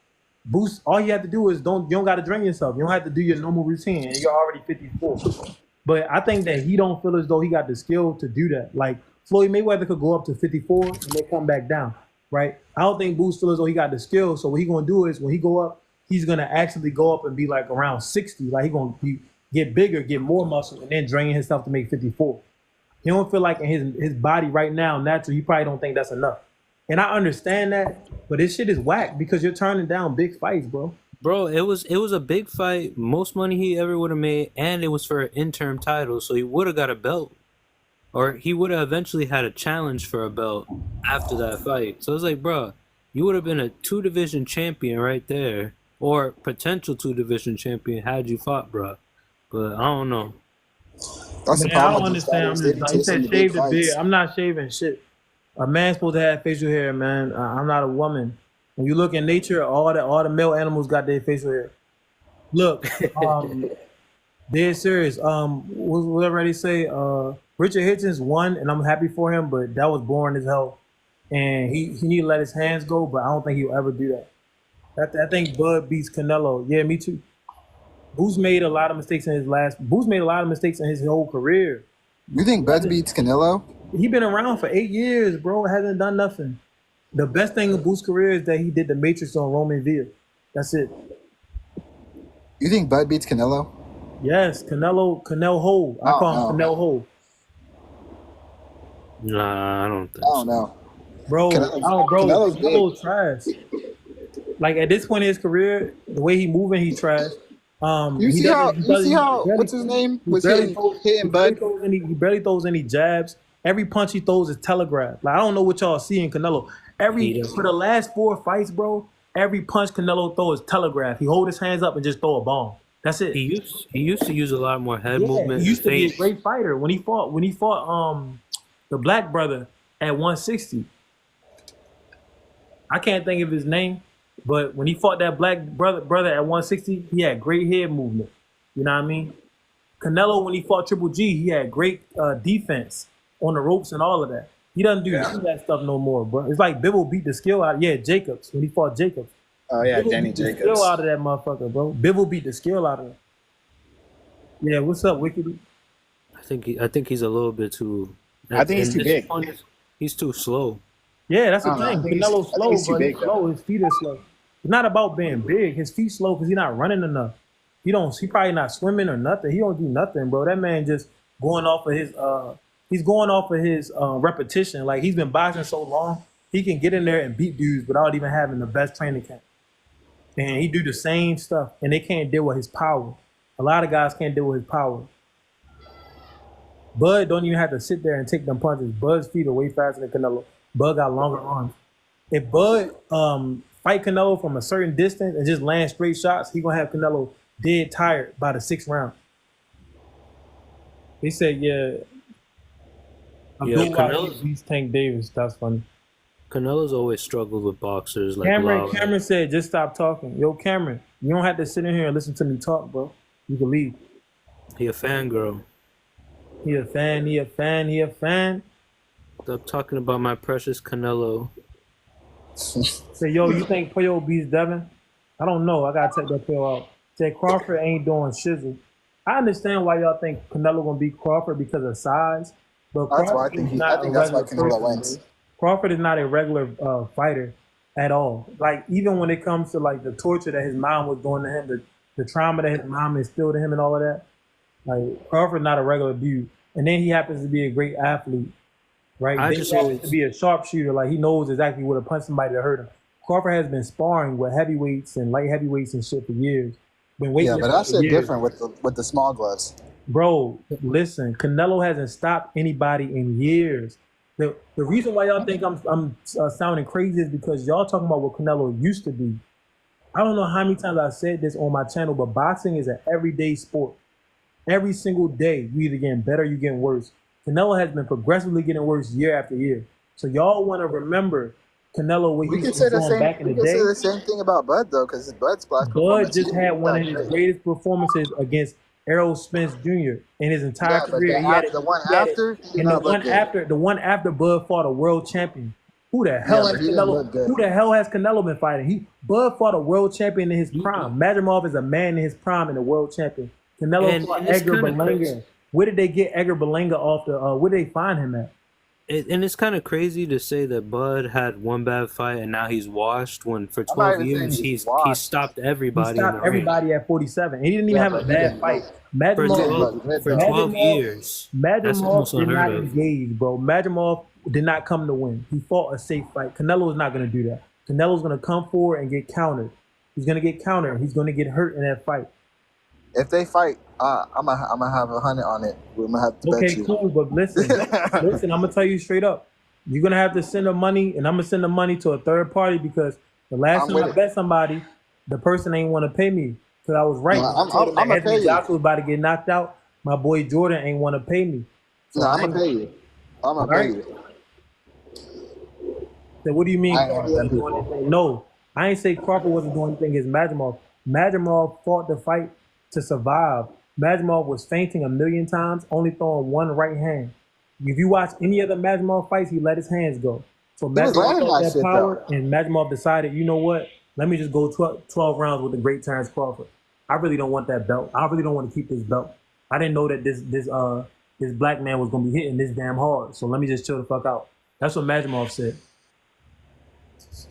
Speaker 1: Boost, all you have to do is you don't got to drain yourself. You don't have to do your normal routine, and you're already 54. But I think that he don't feel as though he got the skill to do that. Like Floyd Mayweather could go up to 54 and then come back down. right? I don't think Boots feels as though he got the skill. So what he gonna do is when he go up, he's gonna actually go up and be like around 60. Like he gonna get bigger, get more muscle, and then drain himself to make 54. He don't feel like in his body right now, naturally, he probably don't think that's enough. And I understand that, but this shit is whack because you're turning down big fights, bro.
Speaker 2: Bro, it was a big fight, most money he ever would have made, and it was for an interim title, so he would have got a belt. Or he would have eventually had a challenge for a belt after that fight. So it's like, bro, you would have been a 2-division champion right there. Or potential 2-division champion had you fought, bro. But I don't know.
Speaker 3: That's
Speaker 1: Man,
Speaker 3: the
Speaker 1: I
Speaker 3: problem.
Speaker 1: don't understand. He said shave the beard. I'm not shaving shit. A man's supposed to have facial hair, man. I'm not a woman. When you look in nature, all the male animals got their facial hair. Look, dead serious. Whatever they say, Richard Hitchens won, and I'm happy for him, but that was boring as hell. And he need to let his hands go, but I don't think he'll ever do that. I think Bud beats Canelo. Yeah, me too. Boots made a lot of mistakes in his whole career.
Speaker 3: You think Bud beats Canelo?
Speaker 1: He been around for 8 years, bro. Hasn't done nothing. The best thing in Boots' career is that he did the Matrix on Roman Villa. That's it.
Speaker 3: You think Bud beats Canelo?
Speaker 1: Yes, Canelo Ho. I call him Canelo Ho.
Speaker 2: Nah, I don't think
Speaker 3: I don't know.
Speaker 1: Bro, Canelo's trash. Like at this point in his career, the way he moving, he trash.
Speaker 3: You see how what's his name was hitting Bud?
Speaker 1: He barely throws any jabs. Every punch he throws is telegraphed. Like I don't know what y'all see in Canelo. For the last 4 fights, bro, every punch Canelo throws is telegraphed. He hold his hands up and just throw a bomb. That's it.
Speaker 2: He used to use a lot more head movement.
Speaker 1: He used to be a great fighter when he fought the black brother at 160. I can't think of his name, but when he fought that black brother at 160, he had great head movement. You know what I mean? Canelo, when he fought Triple G, he had great defense on the ropes and all of that. He doesn't do that stuff no more, bro. It's like Bivol beat the skill out. Yeah, Jacobs when he fought Jacobs.
Speaker 3: Oh yeah,
Speaker 1: Bivol
Speaker 3: Danny
Speaker 1: beat the
Speaker 3: Jacobs.
Speaker 1: skill out of that motherfucker, bro. Bivol beat the skill out of him. Yeah, what's up, Wicked?
Speaker 2: I think he's a little bit too.
Speaker 3: I think he's too big.
Speaker 2: He's too slow.
Speaker 1: Yeah, that's the thing. Canelo's slow,
Speaker 3: he's too
Speaker 1: but
Speaker 3: big,
Speaker 1: he's slow. His feet are slow. It's not about being big. His feet slow because he's not running enough. He probably not swimming or nothing. He don't do nothing, bro. That man just going off of his he's going off of his repetition. Like he's been boxing so long, he can get in there and beat dudes without even having the best training camp. And he do the same stuff, and they can't deal with his power. A lot of guys can't deal with his power. Bud don't even have to sit there and take them punches. Bud's feet are way faster than Canelo. Bud got longer arms. If Bud fight Canelo from a certain distance and just land straight shots, he gonna have Canelo dead tired by the 6th round. They said, Canelo beats Tank Davis. That's funny.
Speaker 2: Canelo's always struggled with boxers. Like
Speaker 1: Cameron said, just stop talking. Yo, Cameron, you don't have to sit in here and listen to me talk, bro. You can leave.
Speaker 2: He a fangirl.
Speaker 1: He a fan.
Speaker 2: Stop talking about my precious Canelo.
Speaker 1: Say, yo, you think Puyo beats Devin? I don't know. I gotta take that pill out. Say Crawford ain't doing shizzle. I understand why y'all think Canelo gonna beat Crawford because of size, but
Speaker 3: that's why I think that's why Canelo wins.
Speaker 1: Crawford is not a regular fighter at all. Like even when it comes to like the torture that his mom was doing to him, the trauma that his mom instilled in him, and all of that. Like Crawford not a regular dude, and then he happens to be a great athlete, right? He happens to be a sharpshooter. Like he knows exactly where to punch somebody to hurt him. Crawford has been sparring with heavyweights and light heavyweights and shit for years. Been waiting.
Speaker 3: Yeah, but that's different with the small gloves.
Speaker 1: Bro, listen, Canelo hasn't stopped anybody in years. The reason why y'all think I'm sounding crazy is because y'all talking about what Canelo used to be. I don't know how many times I've said this on my channel, but boxing is an everyday sport. Every single day, you either getting better, you getting worse. Canelo has been progressively getting worse year after year. So y'all want to remember Canelo what he was doing back in the day.
Speaker 3: We can say the same thing about Bud though, because Bud's last
Speaker 1: Bud just had one of his greatest performances against Errol Spence Jr. in his entire career. The one after Bud fought a world champion. Who the hell has Canelo been fighting? Bud fought a world champion in his prime. Madrimov is a man in his prime and a world champion. Canelo fought Edgar Berlanga. Where did they get Edgar Berlanga off the? Where did they find him at?
Speaker 2: And it's kind of crazy to say that Bud had one bad fight and now he's washed. When for
Speaker 3: I'm not
Speaker 2: 12
Speaker 3: even saying
Speaker 2: years
Speaker 3: he's
Speaker 2: he
Speaker 3: washed.
Speaker 2: stopped
Speaker 1: He
Speaker 2: everybody in the
Speaker 1: stopped
Speaker 2: ring.
Speaker 1: everybody at 47. He didn't even
Speaker 3: Yeah,
Speaker 1: have a
Speaker 3: but he
Speaker 1: bad
Speaker 3: didn't
Speaker 1: fight.
Speaker 2: For
Speaker 1: Madrimov,
Speaker 2: 12 for
Speaker 3: though.
Speaker 2: 12
Speaker 1: Madrimov,
Speaker 2: years. That's almost
Speaker 1: Madrimov did
Speaker 2: unheard
Speaker 1: not
Speaker 2: of.
Speaker 1: engage, bro. Madrimov did not come to win. He fought a safe fight. Canelo is not going to do that. Canelo's going to come forward and get countered. He's going to get countered. He's going to get hurt in that fight.
Speaker 3: If they fight, I'm gonna have 100 on it. We're gonna have to bet
Speaker 1: Okay,
Speaker 3: you.
Speaker 1: cool, but listen, I'm gonna tell you straight up. You're gonna have to send the money, and I'm gonna send the money to a third party because the last
Speaker 3: I'm
Speaker 1: time
Speaker 3: with
Speaker 1: I
Speaker 3: it.
Speaker 1: bet somebody, the person ain't want to pay me because I was right.
Speaker 3: No,
Speaker 1: I told him that
Speaker 3: I'm gonna
Speaker 1: Anthony
Speaker 3: pay you.
Speaker 1: Joshua was about to get knocked out. My boy Jordan ain't want to pay me. So
Speaker 3: No,
Speaker 1: I
Speaker 3: I'm
Speaker 1: ain't-
Speaker 3: gonna pay you. I'm gonna pay you.
Speaker 1: So what do you mean
Speaker 3: I ain't
Speaker 1: Crawford
Speaker 3: one of
Speaker 1: wasn't
Speaker 3: them
Speaker 1: doing
Speaker 3: people.
Speaker 1: anything? No, I ain't say Crawford wasn't doing anything against Madrimov. Madrimov fought the fight to survive. Madrimov was fainting a million times, only throwing one right hand. If you watch any other Madrimov fights, he let his hands go. So
Speaker 3: He was
Speaker 1: Madrimov
Speaker 3: landing
Speaker 1: felt
Speaker 3: that
Speaker 1: that
Speaker 3: shit
Speaker 1: power,
Speaker 3: though.
Speaker 1: and Madrimov decided, you know what? Let me just go 12 rounds with the great Terrence Crawford. I really don't want that belt. I really don't want to keep this belt. I didn't know that this black man was gonna be hitting this damn hard. So let me just chill the fuck out. That's what Madrimov said.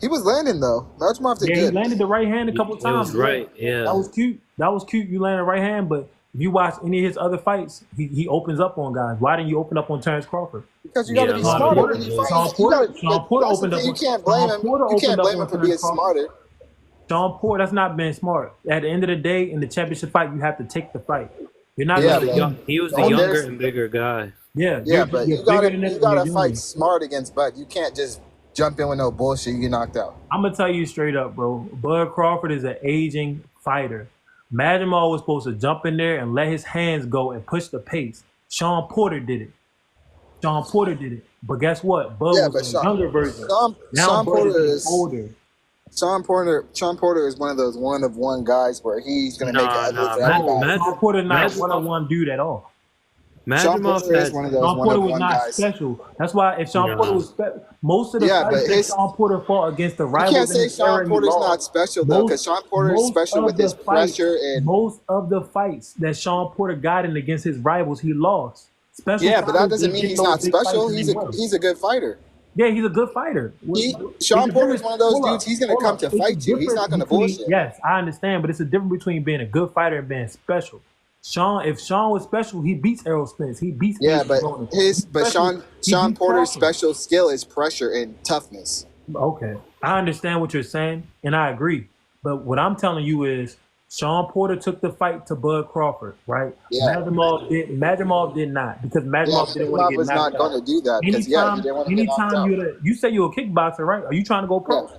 Speaker 3: He was landing though. Madrimov did
Speaker 1: Yeah, he
Speaker 3: good.
Speaker 1: landed the right hand a couple
Speaker 2: It was
Speaker 1: times.
Speaker 2: right,
Speaker 1: Yeah.
Speaker 2: yeah.
Speaker 1: That was cute. That was cute. You landed right hand, but if you watch any of his other fights, he opens up on guys. Why didn't you open up on Terrence Crawford?
Speaker 3: Because you got to
Speaker 2: Yeah, a
Speaker 3: be
Speaker 2: lot of
Speaker 3: smarter
Speaker 2: people
Speaker 3: when you
Speaker 2: did.
Speaker 3: fight. You got to.
Speaker 1: Sean
Speaker 3: But
Speaker 1: Porter
Speaker 3: that's the
Speaker 1: opened up
Speaker 3: thing. You
Speaker 1: on
Speaker 3: can't blame
Speaker 1: Sean
Speaker 3: him.
Speaker 1: Porter
Speaker 3: You
Speaker 1: opened
Speaker 3: can't
Speaker 1: up
Speaker 3: blame
Speaker 1: on
Speaker 3: him for
Speaker 1: Terrence
Speaker 3: being
Speaker 1: Crawford.
Speaker 3: smarter.
Speaker 1: Sean Porter, that's not being smart. At the end of the day, in the championship fight, you have to take the fight. You're not
Speaker 3: Yeah,
Speaker 1: gonna
Speaker 3: but
Speaker 2: He was the
Speaker 3: when
Speaker 2: younger
Speaker 3: there's
Speaker 2: and bigger guy.
Speaker 1: yeah,
Speaker 3: yeah, but
Speaker 1: you're bigger than that
Speaker 3: you
Speaker 1: and you're
Speaker 3: gotta fight
Speaker 1: younger.
Speaker 3: smart against Bud. You can't just jump in with no bullshit. You get knocked out.
Speaker 1: I'm gonna tell you straight up, bro. Bud Crawford is an aging fighter. Madrimov was supposed to jump in there and let his hands go and push the pace. Sean Porter did it. Sean Porter did it. But guess what? Bud
Speaker 3: Yeah,
Speaker 1: was
Speaker 3: but
Speaker 1: a younger version. Now
Speaker 3: Sean
Speaker 1: Bud is
Speaker 3: Porter
Speaker 1: getting
Speaker 3: is
Speaker 1: older.
Speaker 3: Sean Porter is one of those one of one guys where he's gonna make it
Speaker 2: Nah,
Speaker 3: ugly
Speaker 2: nah.
Speaker 3: for everybody.
Speaker 1: Sean Porter not one on
Speaker 2: Madrimov,
Speaker 1: one dude at all.
Speaker 3: Sean
Speaker 2: Madrimov
Speaker 3: Porter is
Speaker 2: had
Speaker 3: one of those
Speaker 1: Sean
Speaker 3: one
Speaker 1: Porter
Speaker 3: of
Speaker 1: was
Speaker 3: one
Speaker 1: not
Speaker 3: guys.
Speaker 1: special. That's why if Sean Porter
Speaker 2: nah.
Speaker 1: was most of the
Speaker 3: Yeah,
Speaker 1: fights
Speaker 3: but
Speaker 1: that Sean Porter fought against the
Speaker 3: you can't
Speaker 1: rivals in
Speaker 3: say
Speaker 1: his era,
Speaker 3: Sean
Speaker 1: he
Speaker 3: Porter's not
Speaker 1: lost.
Speaker 3: special though, because
Speaker 1: Most
Speaker 3: Sean Porter is
Speaker 1: most
Speaker 3: special
Speaker 1: of
Speaker 3: with
Speaker 1: the
Speaker 3: his
Speaker 1: fights,
Speaker 3: pressure and
Speaker 1: most of the fights that Sean Porter got in against his rivals, he lost. Special
Speaker 3: yeah, but that
Speaker 1: fighters
Speaker 3: doesn't
Speaker 1: just
Speaker 3: mean
Speaker 1: get
Speaker 3: he's
Speaker 1: those
Speaker 3: not
Speaker 1: big fights
Speaker 3: special.
Speaker 1: and they win.
Speaker 3: He's a good fighter.
Speaker 1: Yeah, he's a good fighter. It's
Speaker 3: Sean
Speaker 1: a
Speaker 3: Porter is
Speaker 1: difference.
Speaker 3: one of those
Speaker 1: Hold
Speaker 3: dudes.
Speaker 1: up,
Speaker 3: He's gonna
Speaker 1: hold
Speaker 3: come
Speaker 1: up.
Speaker 3: to
Speaker 1: It's a
Speaker 3: fight you. He's
Speaker 1: difference
Speaker 3: not gonna
Speaker 1: between
Speaker 3: bullshit.
Speaker 1: yes, I understand, but it's a difference between being a good fighter and being special. If Sean was special, he beats Errol Spence. He beats
Speaker 3: Yeah,
Speaker 1: Adrian
Speaker 3: but
Speaker 1: Broner. He's special. He
Speaker 3: Sean
Speaker 1: beats
Speaker 3: Porter's
Speaker 1: Crawford.
Speaker 3: special skill is pressure and toughness.
Speaker 1: Okay, I understand what you're saying, and I agree. But what I'm telling you is, Sean Porter took the fight to Bud Crawford, right?
Speaker 3: Yeah,
Speaker 1: Madrimov did not because
Speaker 3: yeah.
Speaker 1: Madrimov didn't want to
Speaker 3: Madrimov
Speaker 1: get
Speaker 3: was
Speaker 1: knocked
Speaker 3: not going
Speaker 1: out.
Speaker 3: to do that because he didn't want to get knocked
Speaker 1: Anytime
Speaker 3: out.
Speaker 1: you say you're a kickboxer, right? Are you trying to go
Speaker 3: Yeah,
Speaker 1: pro?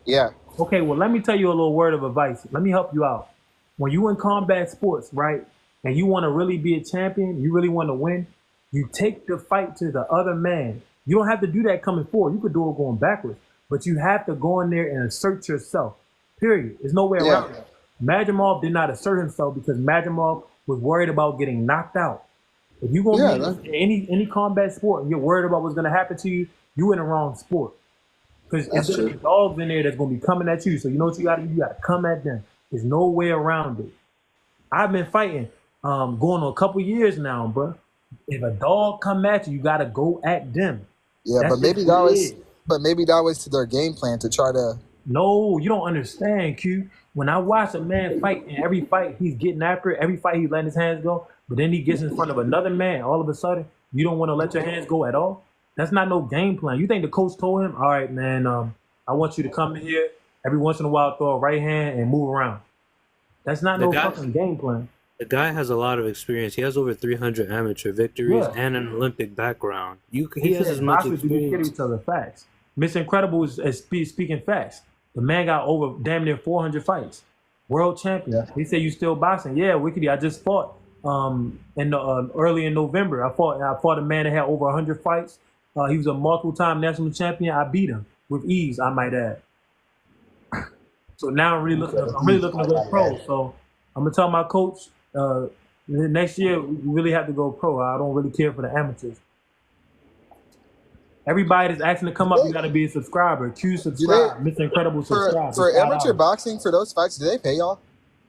Speaker 3: yeah.
Speaker 1: Okay, well, let me tell you a little word of advice. Let me help you out. When you in combat sports, right, and you want to really be a champion, you really want to win, you take the fight to the other man. You don't have to do that coming forward. You could do it going backwards, but you have to go in there and assert yourself. Period. There's no way
Speaker 3: Yeah.
Speaker 1: around it. Madrimov did not assert himself because Madrimov was worried about getting knocked out. If you're gonna be in any combat sport and you're worried about what's gonna happen to you, you in the wrong sport. Because
Speaker 3: That's
Speaker 1: there's
Speaker 3: true.
Speaker 1: dogs in there that's gonna be coming at you. So you know what you gotta do? You gotta come at them. There's no way around it. I've been fighting, going on a couple years now, bro. If a dog come at you, you gotta go at them.
Speaker 3: Yeah,
Speaker 1: That's
Speaker 3: but maybe
Speaker 1: just what it is.
Speaker 3: that was to their game plan to try to.
Speaker 1: No, you don't understand, Q. When I watch a man fight, and every fight he's getting after it, every fight he's letting his hands go, but then he gets in front of another man, all of a sudden, you don't want to let your hands go at all? That's not no game plan. You think the coach told him, all right, man, I want you to come in here every once in a while, throw a right hand and move around. That's not
Speaker 2: The
Speaker 1: no
Speaker 2: guy,
Speaker 1: fucking game plan.
Speaker 2: the guy has a lot of experience. He has over 300 amateur victories
Speaker 1: Yeah.
Speaker 2: and an Olympic background. He
Speaker 1: He
Speaker 2: has as
Speaker 1: said
Speaker 2: much
Speaker 1: boxers do be kidding
Speaker 2: experience.
Speaker 1: each other. Facts. Miss Incredible is speaking facts. The man got over damn near 400 fights. World champion.
Speaker 3: Yeah.
Speaker 1: He said you still boxing. Yeah, Wickedy. I just fought in the early in November. I fought a man that had over 100 fights. He was a multiple-time national champion. I beat him with ease, I might add. So now I'm really looking to go pro. So I'm gonna tell my coach next year we really have to go pro. I don't really care for the amateurs. Everybody that's asking to come up, you got to be a subscriber. Q subscribe. Mr. Incredible subscribe.
Speaker 3: For
Speaker 1: It's
Speaker 3: amateur
Speaker 1: $5.
Speaker 3: boxing for those fights? Do they pay y'all?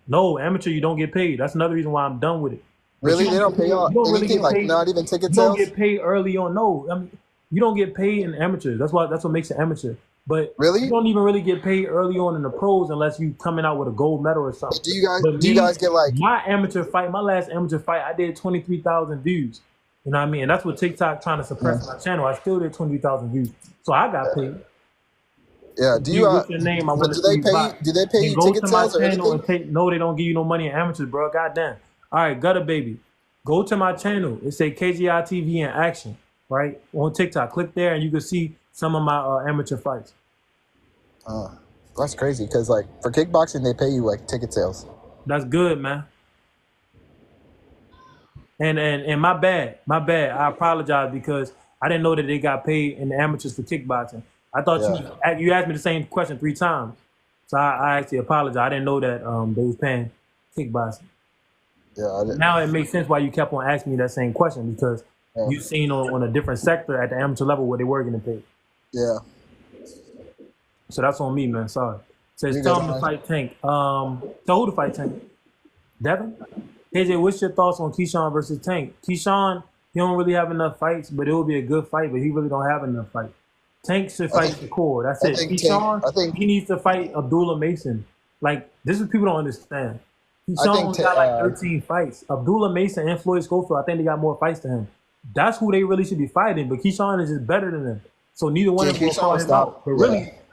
Speaker 1: No, amateur, you don't get paid. That's another reason why I'm done with it.
Speaker 3: Really, they don't pay y'all
Speaker 1: You don't really
Speaker 3: anything,
Speaker 1: get
Speaker 3: like
Speaker 1: paid.
Speaker 3: not even ticket
Speaker 1: You don't
Speaker 3: sales.
Speaker 1: get paid early on. No, I mean, You don't get paid in amateurs. That's what makes it amateur. But you
Speaker 3: Really?
Speaker 1: don't even really get paid early on in the pros unless you coming out with a gold medal or something.
Speaker 3: Do you guys
Speaker 1: But
Speaker 3: do you guys get like
Speaker 1: my last amateur fight, I did 23,000 views. You know what I mean? And that's what TikTok trying to suppress my channel. I still did 20,000 views, so I got paid.
Speaker 3: yeah? Do you
Speaker 1: What's your name? I want to
Speaker 3: do
Speaker 1: see
Speaker 3: they
Speaker 1: you
Speaker 3: pay you?
Speaker 1: box.
Speaker 3: Do they pay
Speaker 1: Then
Speaker 3: you
Speaker 1: go
Speaker 3: ticket
Speaker 1: to my
Speaker 3: sales or
Speaker 1: channel
Speaker 3: anything?
Speaker 1: and take. No, they don't give you no money in amateurs, bro. Goddamn. All right, Gutter Baby. Go to my channel. It say KGI TV in action, right on TikTok. Click there and you can see some of my amateur fights.
Speaker 3: That's crazy because like for kickboxing they pay you like ticket sales.
Speaker 1: That's good, man. And my bad. I apologize because I didn't know that they got paid in the amateurs for kickboxing. I thought you asked me the same question 3 times, so I actually apologize. I didn't know that they was paying kickboxing.
Speaker 3: Yeah,
Speaker 1: Now it makes sense why you kept on asking me that same question because you seen on a different sector at the amateur level where they were getting paid.
Speaker 3: yeah.
Speaker 1: So that's on me, man. Sorry. Says tell him to fight Tank. Tell who to fight Tank? Devin? KJ, what's your thoughts on Keyshawn versus Tank? Keyshawn, he don't really have enough fights, but it will be a good fight, but he really don't have enough fights. Tank should fight Shakur. That's it. Keyshawn, he needs to fight Abdullah Mason. Like, this is people don't understand. Keyshawn only got like 13 fights. Abdullah Mason and Floyd Schofield, I think they got more fights than him. That's who they really should be fighting, but Keyshawn is just better than them. So neither one of them will call him out. But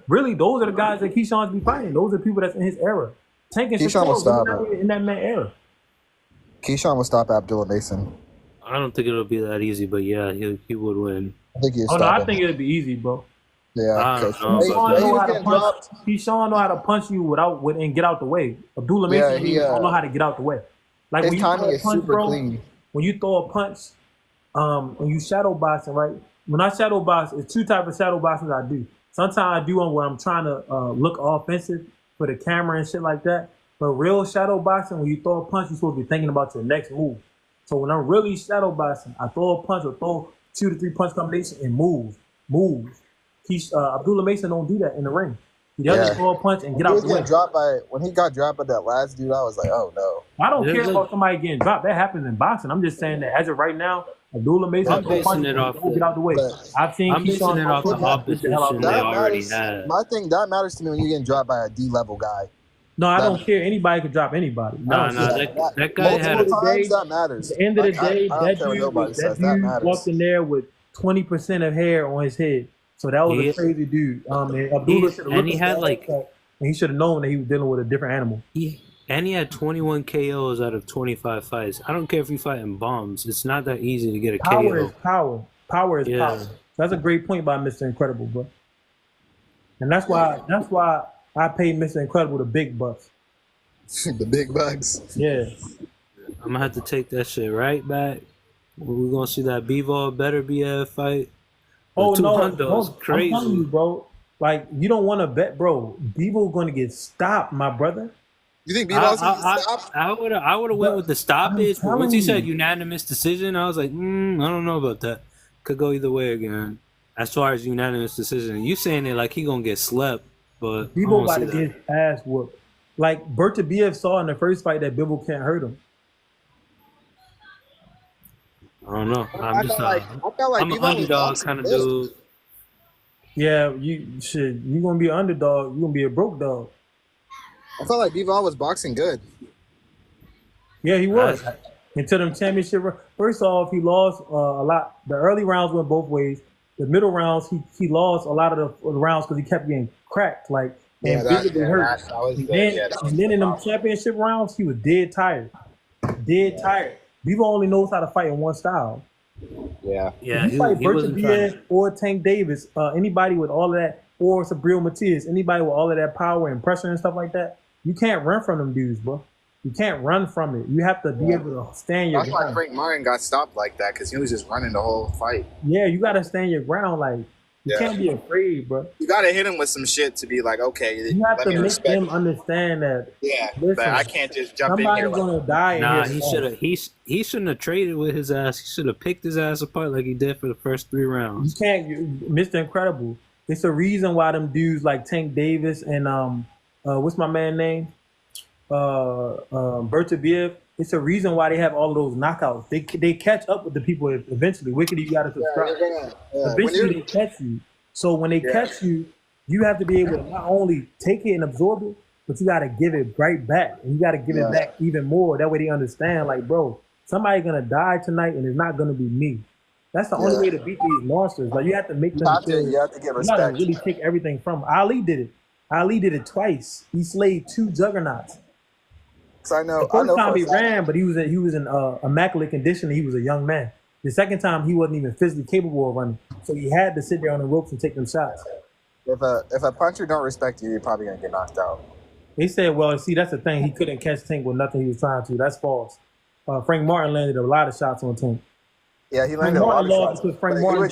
Speaker 1: really, those are the guys that Keyshawn's be fighting. Those are people that's in his era. Tank and Shakur are not even in that man era.
Speaker 3: Keyshawn will stop Abdullah Mason.
Speaker 2: I don't think it'll be that easy, but yeah, he would win.
Speaker 3: I think he'll
Speaker 1: I think it'd be easy, bro.
Speaker 3: Yeah,
Speaker 1: Keyshawn know how to punch you and get out the way. Abdullah Mason don't know how to get out the way. Like when you throw a punch, bro, when you throw a punch, when you shadow boxing, right? When I shadow box, it's 2 types of shadow boxing I do. Sometimes I do one where I'm trying to look offensive for the camera and shit like that. But real shadow boxing, when you throw a punch, you're supposed to be thinking about your next move. So when I'm really shadow boxing, I throw a punch or throw 2 to 3 punch combination and move. Abdullah Mason don't do that in the ring. He doesn't throw a punch and get out the way.
Speaker 3: When he got dropped by that last dude, I was like, oh no.
Speaker 1: I don't care about somebody getting dropped. That happens in boxing. I'm just saying that as of right now, Abdullah Mason
Speaker 2: I'm basing it off
Speaker 1: get out the way.
Speaker 2: I'm basing it off the opposition they already had.
Speaker 3: My thing that matters to me when you're getting dropped by a D level guy.
Speaker 1: No, I don't care. Anybody could drop anybody.
Speaker 2: That guy had
Speaker 3: a times that matters.
Speaker 1: At the end of the day, that dude walked in there with 20% of hair on his head. So that was a crazy dude. And
Speaker 2: he had like,
Speaker 1: and he should have known that he was dealing with a different animal.
Speaker 2: And he had 21 KOs out of 25 fights. I don't care if you fight in bombs. It's not that easy to get a
Speaker 1: KO.
Speaker 2: KO.
Speaker 1: Power is power. That's a great point by Mr. Incredible, bro. And that's why I paid Mr. Incredible the big bucks.
Speaker 3: The big bucks.
Speaker 1: Yeah.
Speaker 2: I'm gonna have to take that shit right back. We're gonna see that Bivol better be a fight.
Speaker 1: Oh no, crazy. I'm telling you, bro. Like you don't want to bet, bro. Bivol going to get stopped, my brother.
Speaker 3: You think Bivol's going to get stopped?
Speaker 2: I would have went with the stoppage, but once he said unanimous decision, I was like, I don't know about that. Could go either way again. As far as unanimous decision, you saying it like he gonna get slept, but
Speaker 1: Bivol about to get his ass whooped. Like Bertabiev saw in the first fight that Bivol can't hurt him.
Speaker 2: I don't know. I'm an underdog kind of dude.
Speaker 1: Yeah, you're gonna be an underdog. You're gonna be a broke dog.
Speaker 3: I felt like Bivol was boxing good.
Speaker 1: Yeah, he was. Until them championship. First off, he lost a lot. The early rounds went both ways. The middle rounds, he lost a lot of the rounds because he kept getting cracked, like and visibly hurt. And then in them championship rounds, he was dead tired. Bivol only knows how to fight in one style.
Speaker 2: Yeah.
Speaker 1: If you fight Bertabiev or Tank Davis, anybody with all of that, or Sabril Matias, anybody with all of that power and pressure and stuff like that, you can't run from them dudes, bro. You can't run from it. You have to be able to stand your ground.
Speaker 3: That's why Frank Martin got stopped like that, because he was just running the whole fight.
Speaker 1: Yeah, you got to stand your ground. Like, you can't be afraid, bro.
Speaker 3: You got to hit him with some shit to be like, okay.
Speaker 1: You have to make them understand that.
Speaker 3: Yeah, listen, I can't just jump in here.
Speaker 1: Somebody's going to die in here.
Speaker 2: He shouldn't have traded with his ass. He should have picked his ass apart like he did for the first 3 rounds.
Speaker 1: You can't, Mr. Incredible. It's a reason why them dudes like Tank Davis and what's my man name? Bertabiev, It's a reason why they have all of those knockouts. They catch up with the people eventually. Wicked, you got to subscribe. Eventually, they catch you. So when they catch you, you have to be able to not only take it and absorb it, but you got to give it right back, and you got to give it back even more. That way, they understand, like, bro, somebody's gonna die tonight, and it's not gonna be me. That's the only way to beat these monsters. Like, you have to make them feel.
Speaker 3: You have to give
Speaker 1: You gotta
Speaker 3: respect.
Speaker 1: really take everything from them. Ali did it. Ali did it twice. He slayed 2 juggernauts.
Speaker 3: I know.
Speaker 1: The first time he ran, but he was in immaculate condition. He was a young man. The second time, he wasn't even physically capable of running, so he had to sit there on the ropes and take them shots.
Speaker 3: If a puncher don't respect you, you're probably gonna get knocked out.
Speaker 1: They said, well, see, that's the thing. He couldn't catch Tank with nothing he was trying to. That's false. Frank Martin landed a lot of shots on Tank.
Speaker 3: Yeah, he landed a lot of shots.
Speaker 1: Because Frank Martin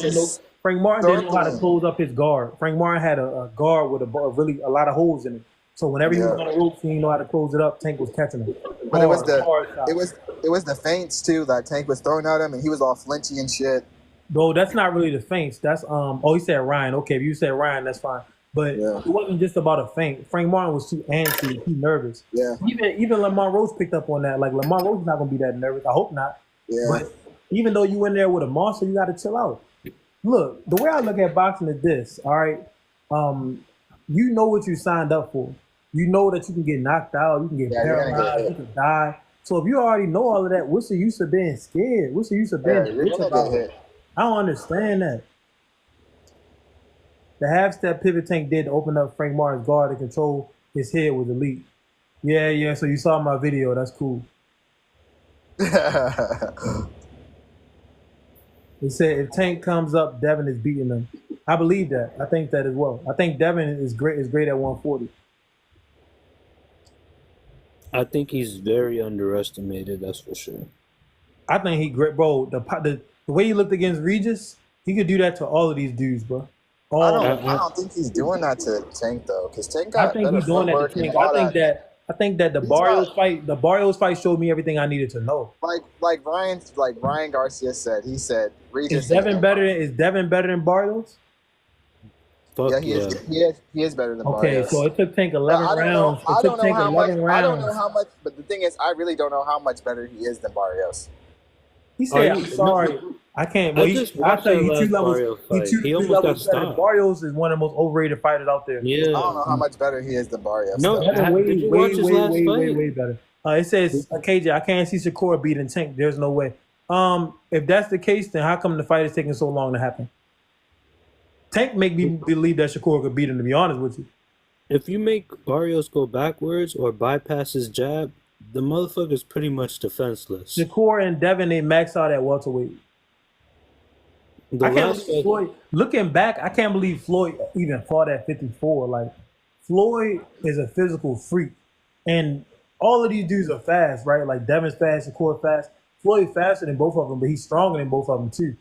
Speaker 1: didn't know how to close up his guard. Frank Martin had a guard with a lot of holes in it. So whenever he was on the ropes, he didn't know how to close it up. Tank was catching him.
Speaker 3: But it was the feints too that Tank was throwing at him, and he was all flinchy and shit.
Speaker 1: Bro, that's not really the feints. That's he said Ryan. Okay, if you said Ryan, that's fine. But it wasn't just about a feint. Frank Martin was too antsy, too nervous.
Speaker 3: Yeah.
Speaker 1: Even Lamar Rose picked up on that. Like, Lamar Rose is not gonna be that nervous. I hope not.
Speaker 3: Yeah.
Speaker 1: But even though you in there with a monster, you gotta chill out. Look, the way I look at boxing is this, all right? You know what you signed up for. You know that you can get knocked out, you can get paralyzed, you can die. So if you already know all of that, what's the use of being scared? What's the use of being bitch about it? I don't understand that. The half-step pivot Tank did to open up Frank Martin's guard to control his head was elite. Yeah, so you saw my video. That's cool. They said if Tank comes up, Devin is beating him. I believe that. I think that as well. I think Devin is great at 140.
Speaker 2: I think he's very underestimated, that's for sure.
Speaker 1: I think he great, bro. The way he looked against Regis, he could do that to all of these dudes, bro.
Speaker 3: I don't think he's doing that to Tank though, because Tank got.
Speaker 1: I think he's doing that to Tank. I think that the Barrios fight showed me everything I needed to know.
Speaker 3: Like Ryan Garcia said, he said,
Speaker 1: Is Devin better than Barrios?
Speaker 3: Yeah, he is better than Barrios.
Speaker 1: Okay, so it took Tank 11 rounds.
Speaker 3: I don't know how much, but the thing is, I really don't know how much better he is than Barrios.
Speaker 1: He said, "I'm sorry, I can't." Well, I'll tell you, he 2 levels. He almost got stopped. Barrios is one of the most overrated fighters out there.
Speaker 2: Yeah,
Speaker 3: I don't know how much better he is than Barrios.
Speaker 2: No,
Speaker 1: way better. It says, KJ, I can't see Shakur beating Tank. There's no way. If that's the case, then how come the fight is taking so long to happen? Tank make me believe that Shakur could beat him, to be honest with you.
Speaker 2: If you make Barrios go backwards or bypass his jab, the motherfucker's pretty much defenseless.
Speaker 1: Shakur and Devin, they max out at welterweight. Looking back, I can't believe Floyd even fought at 54. Like, Floyd is a physical freak. And all of these dudes are fast, right? Like, Devin's fast, Shakur fast. Floyd faster than both of them, but he's stronger than both of them, too.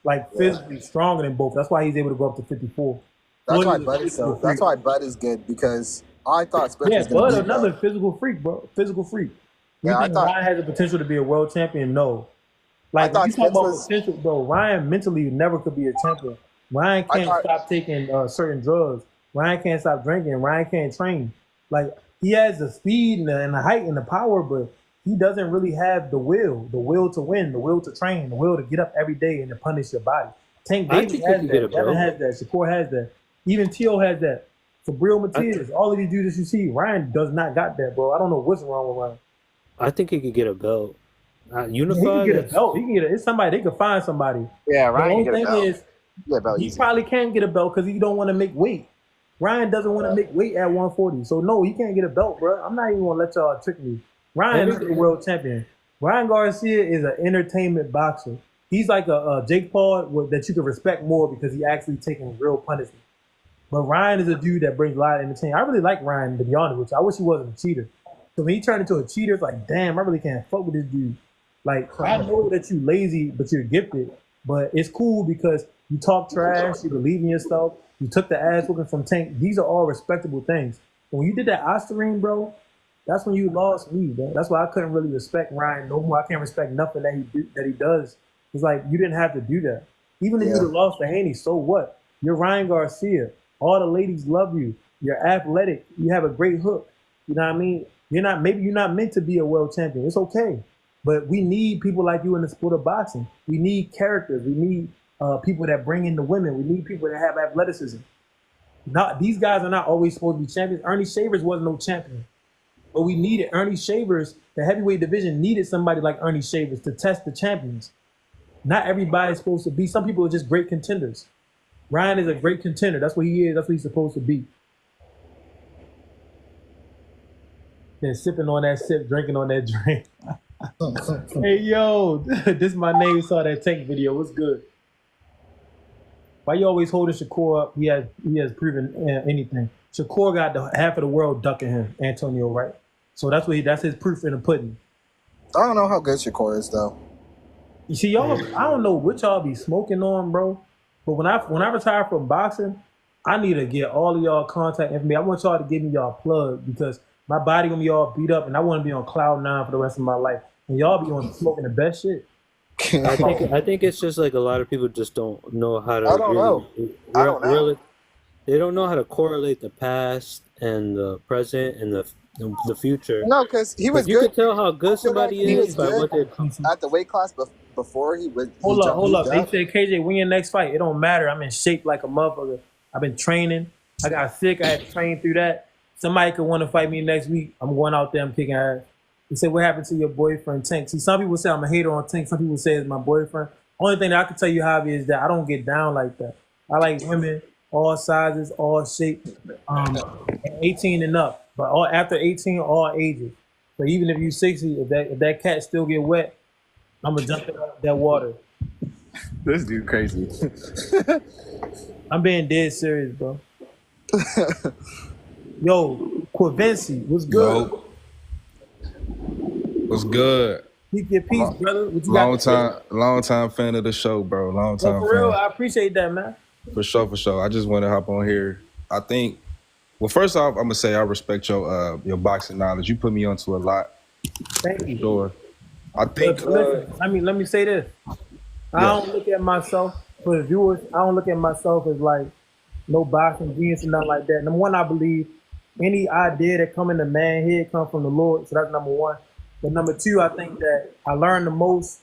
Speaker 1: Like, physically stronger than both. That's why he's able to go up to 54.
Speaker 3: That's why Bud is good, because I thought Spence was
Speaker 1: Bud another physical freak, bro. Physical freak. You think Ryan has the potential to be a world champion? No. Like, you talk about potential, bro. Ryan mentally never could be a champion. Ryan can't stop taking certain drugs. Ryan can't stop drinking. Ryan can't train. Like, he has the speed and the height and the power, but he doesn't really have the will to win, the will to train, the will to get up every day and to punish your body. Tank Davis has that. Devin has that. Shakur has that. Even Teo has that. Fabril Matias, all of these dudes that you see, Ryan does not got that, bro. I don't know what's wrong with Ryan.
Speaker 2: I think he could get a belt. Unified.
Speaker 1: He can get a belt. He can get it. It's somebody. They could find somebody.
Speaker 3: Yeah, Ryan.
Speaker 1: The only thing is, he probably can't get a belt because he don't want to make weight. Ryan doesn't want to make weight at 140, so no, he can't get a belt, bro. I'm not even gonna let y'all trick me. Ryan is the world champion. Ryan Garcia is an entertainment boxer. He's like a Jake Paul that you can respect more because he actually taking real punishment. But Ryan is a dude that brings a lot of entertainment. I really like Ryan, to be honest with you. I wish he wasn't a cheater. So when he turned into a cheater, it's like, damn, I really can't fuck with this dude. Like, I know that you lazy, but you're gifted. But it's cool because you talk trash, you believe in yourself, you took the ass whooping from Tank. These are all respectable things. When you did that Osterine, bro, that's when you lost me, bro. That's why I couldn't really respect Ryan no more. I can't respect nothing that he does. It's like, you didn't have to do that. Even if you'd have lost to Haney, so what? You're Ryan Garcia. All the ladies love you. You're athletic. You have a great hook. You know what I mean? Maybe you're not meant to be a world champion. It's okay. But we need people like you in the sport of boxing. We need characters. We need people that bring in the women. We need people that have athleticism. Not these guys are not always supposed to be champions. Ernie Shavers wasn't no champion, but we needed Ernie Shavers. The heavyweight division needed somebody like Ernie Shavers to test the champions. Not everybody is supposed to be. Some people are just great contenders. Ryan is a great contender. That's what he is. That's what he's supposed to be. Then sipping on that sip, drinking on that drink. Hey, yo, this is my name. Saw that Tank video. What's good? Why you always holding Shakur up? He has proven anything. Shakur got half of the world ducking him, Antonio, right? So that's his proof in the pudding.
Speaker 3: I don't know how good Shakur is though.
Speaker 1: You see, y'all, I don't know what y'all be smoking on, bro. But when I retire from boxing, I need to get all of y'all contact information. I want y'all to give me y'all plug because my body gonna be all beat up, and I want to be on cloud 9 for the rest of my life. And y'all be on smoking the best shit.
Speaker 2: I think it's just like a lot of people just don't know how to.
Speaker 3: I don't know.
Speaker 2: They don't know how to correlate the past and the present and the future.
Speaker 3: No, because he was
Speaker 2: you
Speaker 3: good.
Speaker 2: You can tell how good somebody is by what they're
Speaker 3: at the weight class before he was.
Speaker 1: Hold up. They said, KJ, win your next fight. It don't matter. I'm in shape like a motherfucker. I've been training. I got sick. I had to train through that. Somebody could want to fight me next week. I'm going out there. I'm kicking ass. He said, what happened to your boyfriend, Tank? See, some people say I'm a hater on Tank. Some people say it's my boyfriend. Only thing that I can tell you, Javi, is that I don't get down like that. I like women, all sizes, all shapes, 18 and up. But after 18, all ages. So even if you're 60, if that cat still get wet, I'm going to jump in that water.
Speaker 3: This dude crazy.
Speaker 1: I'm being dead serious, bro. Yo, Quavinci, what's good?
Speaker 5: Yo. What's good?
Speaker 1: Keep your peace, brother. What you
Speaker 5: long time fan of the show, bro. Long time
Speaker 1: for real,
Speaker 5: fan.
Speaker 1: I appreciate that, man.
Speaker 5: For sure. I just want to hop on here. I think, well, first off, I'm gonna say I respect your boxing knowledge. You put me onto a lot.
Speaker 1: Thank you.
Speaker 5: Sure. I think.
Speaker 1: Listen, let me say this. I don't look at myself for the viewers. I don't look at myself as like no boxing genius or nothing like that. Number one, I believe any idea that come in the man head come from the Lord. So that's number one. But number two, I think that I learned the most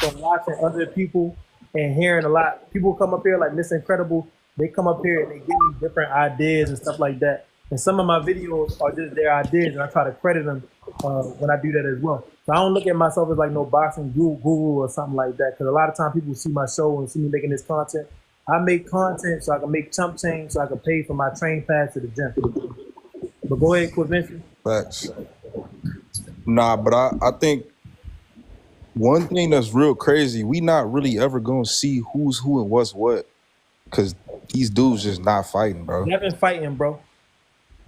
Speaker 1: from watching other people and hearing a lot. People come up here like Miss Incredible. They come up here and they give me different ideas and stuff like that. And some of my videos are just their ideas, and I try to credit them when I do that as well. So I don't look at myself as like no boxing guru or something like that. Because a lot of times people see my show and see me making this content. I make content so I can make chump change so I can pay for my train pass to the gym. But go ahead, Quavinci.
Speaker 5: Facts. Nah, but I think one thing that's real crazy, we not really ever gonna see who's who and what's what, because these dudes just not fighting, bro.
Speaker 1: Devin fighting, bro.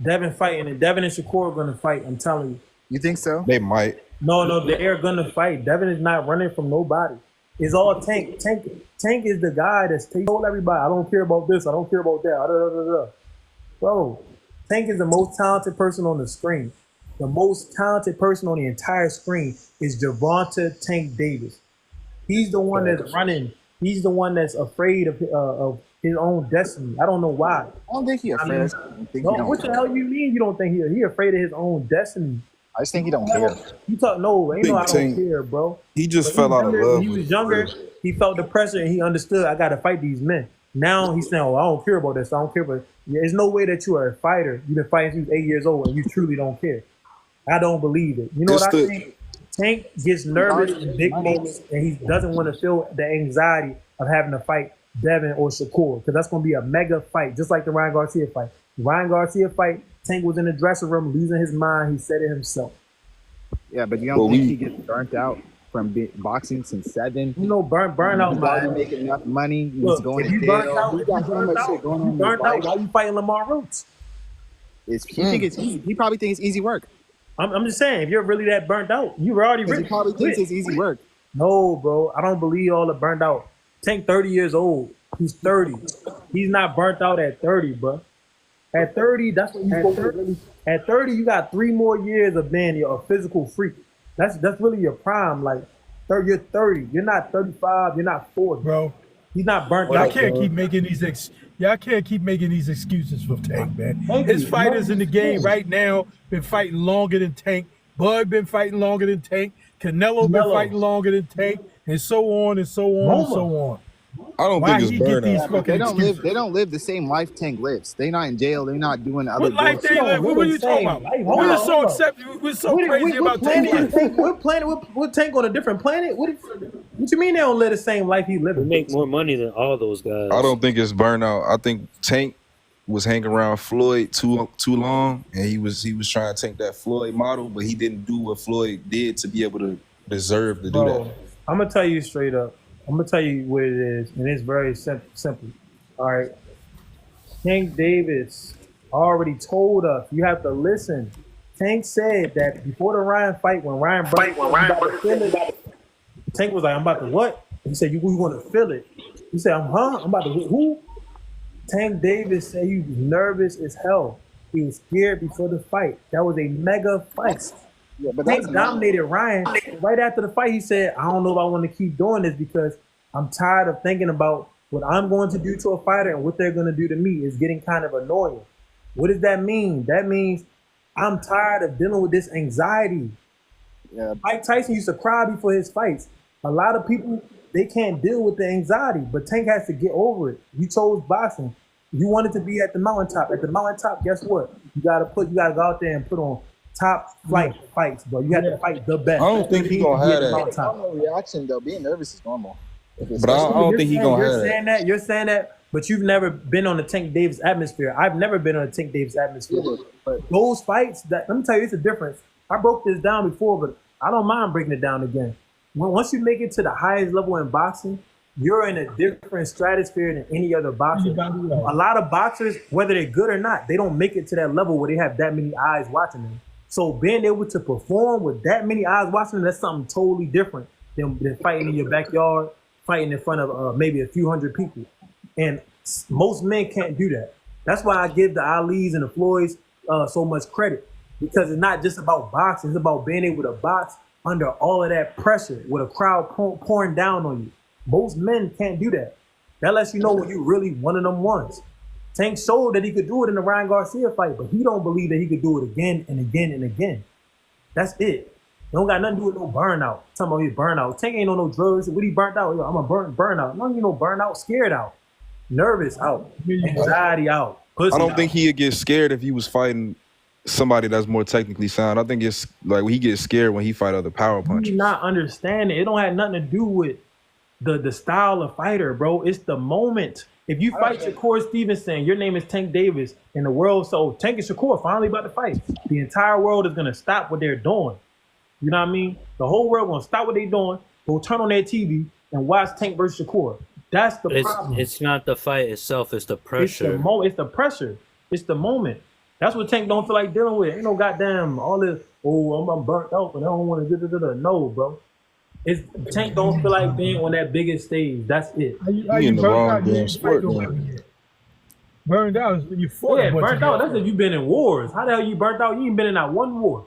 Speaker 1: Devin fighting, and Devin and Shakur are gonna fight. I'm telling you.
Speaker 3: You think so?
Speaker 5: They might.
Speaker 1: No, they're gonna fight. Devin is not running from nobody. It's all Tank. Tank is the guy that's told everybody, I don't care about this, I don't care about that. Bro, Tank is the most talented person on the screen. The most talented person on the entire screen is Gervonta Tank Davis. He's the one that's running. He's the one that's afraid of his own destiny. I don't know why.
Speaker 3: I don't think he's afraid.
Speaker 1: What the hell you mean you don't think he afraid of his own destiny?
Speaker 3: I just think he don't care.
Speaker 1: You talk I don't care, bro.
Speaker 5: He just fell out of love.
Speaker 1: When he was younger, he felt the pressure and he understood I gotta fight these men. Now he's saying, I don't care about this. I don't care about there's no way that you are a fighter. You've been fighting since 8 years old and you truly don't care. I don't believe it. You know what I think? Tank gets nervous in big moments and he doesn't want to feel the anxiety of having to fight Devin or Shakur because that's going to be a mega fight, just like the Ryan Garcia fight. The Ryan Garcia fight, Tank was in the dressing room losing his mind. He said it himself.
Speaker 6: Yeah, but you don't think he gets burnt out from boxing since 7?
Speaker 1: You know, burn out.
Speaker 6: He doesn't make enough money. He's going to jail. He got so much shit going on.
Speaker 1: Burnt out. Why you fighting Lamar Roots?
Speaker 6: He think it's easy. He probably thinks it's easy work.
Speaker 1: I'm just saying, if you're really that burnt out, you're already rich.
Speaker 6: He probably thinks it's easy work.
Speaker 1: No, bro. I don't believe all the burnt out. Tank 30 years old. He's 30. He's not burnt out at 30, bro. At 30, that's what you're supposed to really. At 30, you got 3 more years of being a physical freak. That's really your prime. Like, you're 30. You're not 35. You're not 40.
Speaker 7: Bro.
Speaker 1: He's not burnt out.
Speaker 7: Y'all can't keep making these excuses for Tank, man. His fighters in the game right now been fighting longer than Tank. Bud been fighting longer than Tank. Canelo been fighting longer than Tank, and so on and so on and so on.
Speaker 5: I don't
Speaker 7: Why
Speaker 5: think
Speaker 7: he
Speaker 5: it's
Speaker 7: get these
Speaker 5: burnout.
Speaker 7: fucking excuses?
Speaker 6: They don't live the same life Tank lives. They not in jail. They not doing other
Speaker 7: What life
Speaker 6: bullshit.
Speaker 7: they live? What are you talking about? We're so accepting. We're so crazy about Tank's life.
Speaker 1: What planet? What Tank on a different planet? What you mean they don't live the same life he
Speaker 2: They
Speaker 1: living?
Speaker 2: make more money than all those guys.
Speaker 5: I don't think it's burnout. I think Tank was hanging around Floyd too long, and he was trying to take that Floyd model, but he didn't do what Floyd did to be able to deserve to do that.
Speaker 1: I'm gonna tell you straight up. I'm gonna tell you what it is, and it's very simple. All right, Tank Davis already told us. You have to listen. Tank said that before the Ryan fight, when Ryan feel it, Tank was like, "I'm about to what?" He said, "You want to feel it?" He said, I'm about to who?" Tank Davis said he was nervous as hell. He was scared before the fight. That was a mega fight.
Speaker 6: Yeah, but
Speaker 1: Tank dominated Ryan. Right after the fight, he said, "I don't know if I want to keep doing this because I'm tired of thinking about what I'm going to do to a fighter and what they're going to do to me. Is getting kind of annoying." What does that mean? That means I'm tired of dealing with this anxiety.
Speaker 6: Yeah.
Speaker 1: Mike Tyson used to cry before his fights. A lot of people, they can't deal with the anxiety, but Tank has to get over it. You chose boxing. You wanted to be at the mountaintop. At the mountaintop, guess what? You gotta go out there and put on top flight fights, bro. You have to fight the best.
Speaker 5: I don't think he's gonna have that.
Speaker 6: Normal reaction though. Being nervous is normal.
Speaker 5: But I don't think he's gonna have that.
Speaker 1: You're saying that, but you've never been on the Tank Davis atmosphere. I've never been on a Tank Davis atmosphere. But those fights, let me tell you, it's a difference. I broke this down before, but I don't mind breaking it down again. Once you make it to the highest level in boxing, you're in a different stratosphere than any other boxer. A lot of boxers, whether they're good or not, they don't make it to that level where they have that many eyes watching them. So being able to perform with that many eyes watching them, that's something totally different than fighting in your backyard, fighting in front of maybe a few hundred people. And most men can't do that. That's why I give the Alis and the Floyds so much credit, because it's not just about boxing. It's about being able to box under all of that pressure with a crowd pouring down on you. Most men can't do that. That lets you know when you really one of them ones. Tank showed that he could do it in the Ryan Garcia fight, but he don't believe that he could do it again and again and again. That's it. It don't got nothing to do with no burnout. Talking about his burnout. Tank ain't on no drugs. What he burnt out? I'm a burnout. No, you know, burnout, scared out, nervous out, anxiety out.
Speaker 5: I don't think he'd get scared if he was fighting somebody that's more technically sound. I think it's like he gets scared when he fight other power punchers.
Speaker 1: You not understanding. It don't have nothing to do with the style of fighter, bro. It's the moment. If you fight Shakur Stevenson, your name is Tank Davis, and the world, so Tank and Shakur finally about to fight. The entire world is gonna stop what they're doing. You know what I mean? The whole world gonna stop what they're doing, go turn on their TV and watch Tank versus Shakur. That's the problem.
Speaker 2: It's not the fight itself, it's the pressure.
Speaker 1: It's the pressure. It's the moment. That's what Tank don't feel like dealing with. Ain't no goddamn all this, I'm burnt out and I don't want to no, bro. Tank don't feel like being on that biggest stage. That's it.
Speaker 7: Are you burned out? You sport, burned out is when you fought.
Speaker 1: Yeah, burnt out. That's if you've been in wars. How the hell you burnt out? You ain't been in that one war.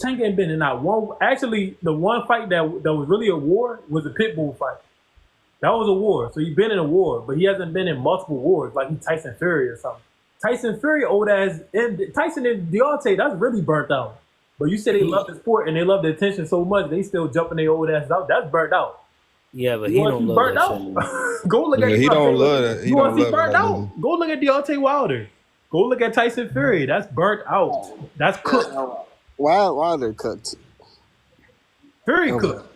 Speaker 1: Tank ain't been in that one. Actually, the one fight that was really a war was the Pitbull fight. That was a war. So he's been in a war, but he hasn't been in multiple wars like he's Tyson Fury or something. Tyson Fury, old ass, and Tyson and Deontay, that's really burnt out. But you said they love the sport and they love the attention so much, they still jumping their old ass out. That's burnt out.
Speaker 2: Yeah, but he don't love
Speaker 1: burnt
Speaker 2: that
Speaker 1: out. Go look at
Speaker 5: he don't love that.
Speaker 1: You want to see burnt out? Go look at Deontay Wilder. Go look at Tyson Fury. That's burnt out. That's cooked.
Speaker 3: Wilder cooked.
Speaker 1: Fury cooked.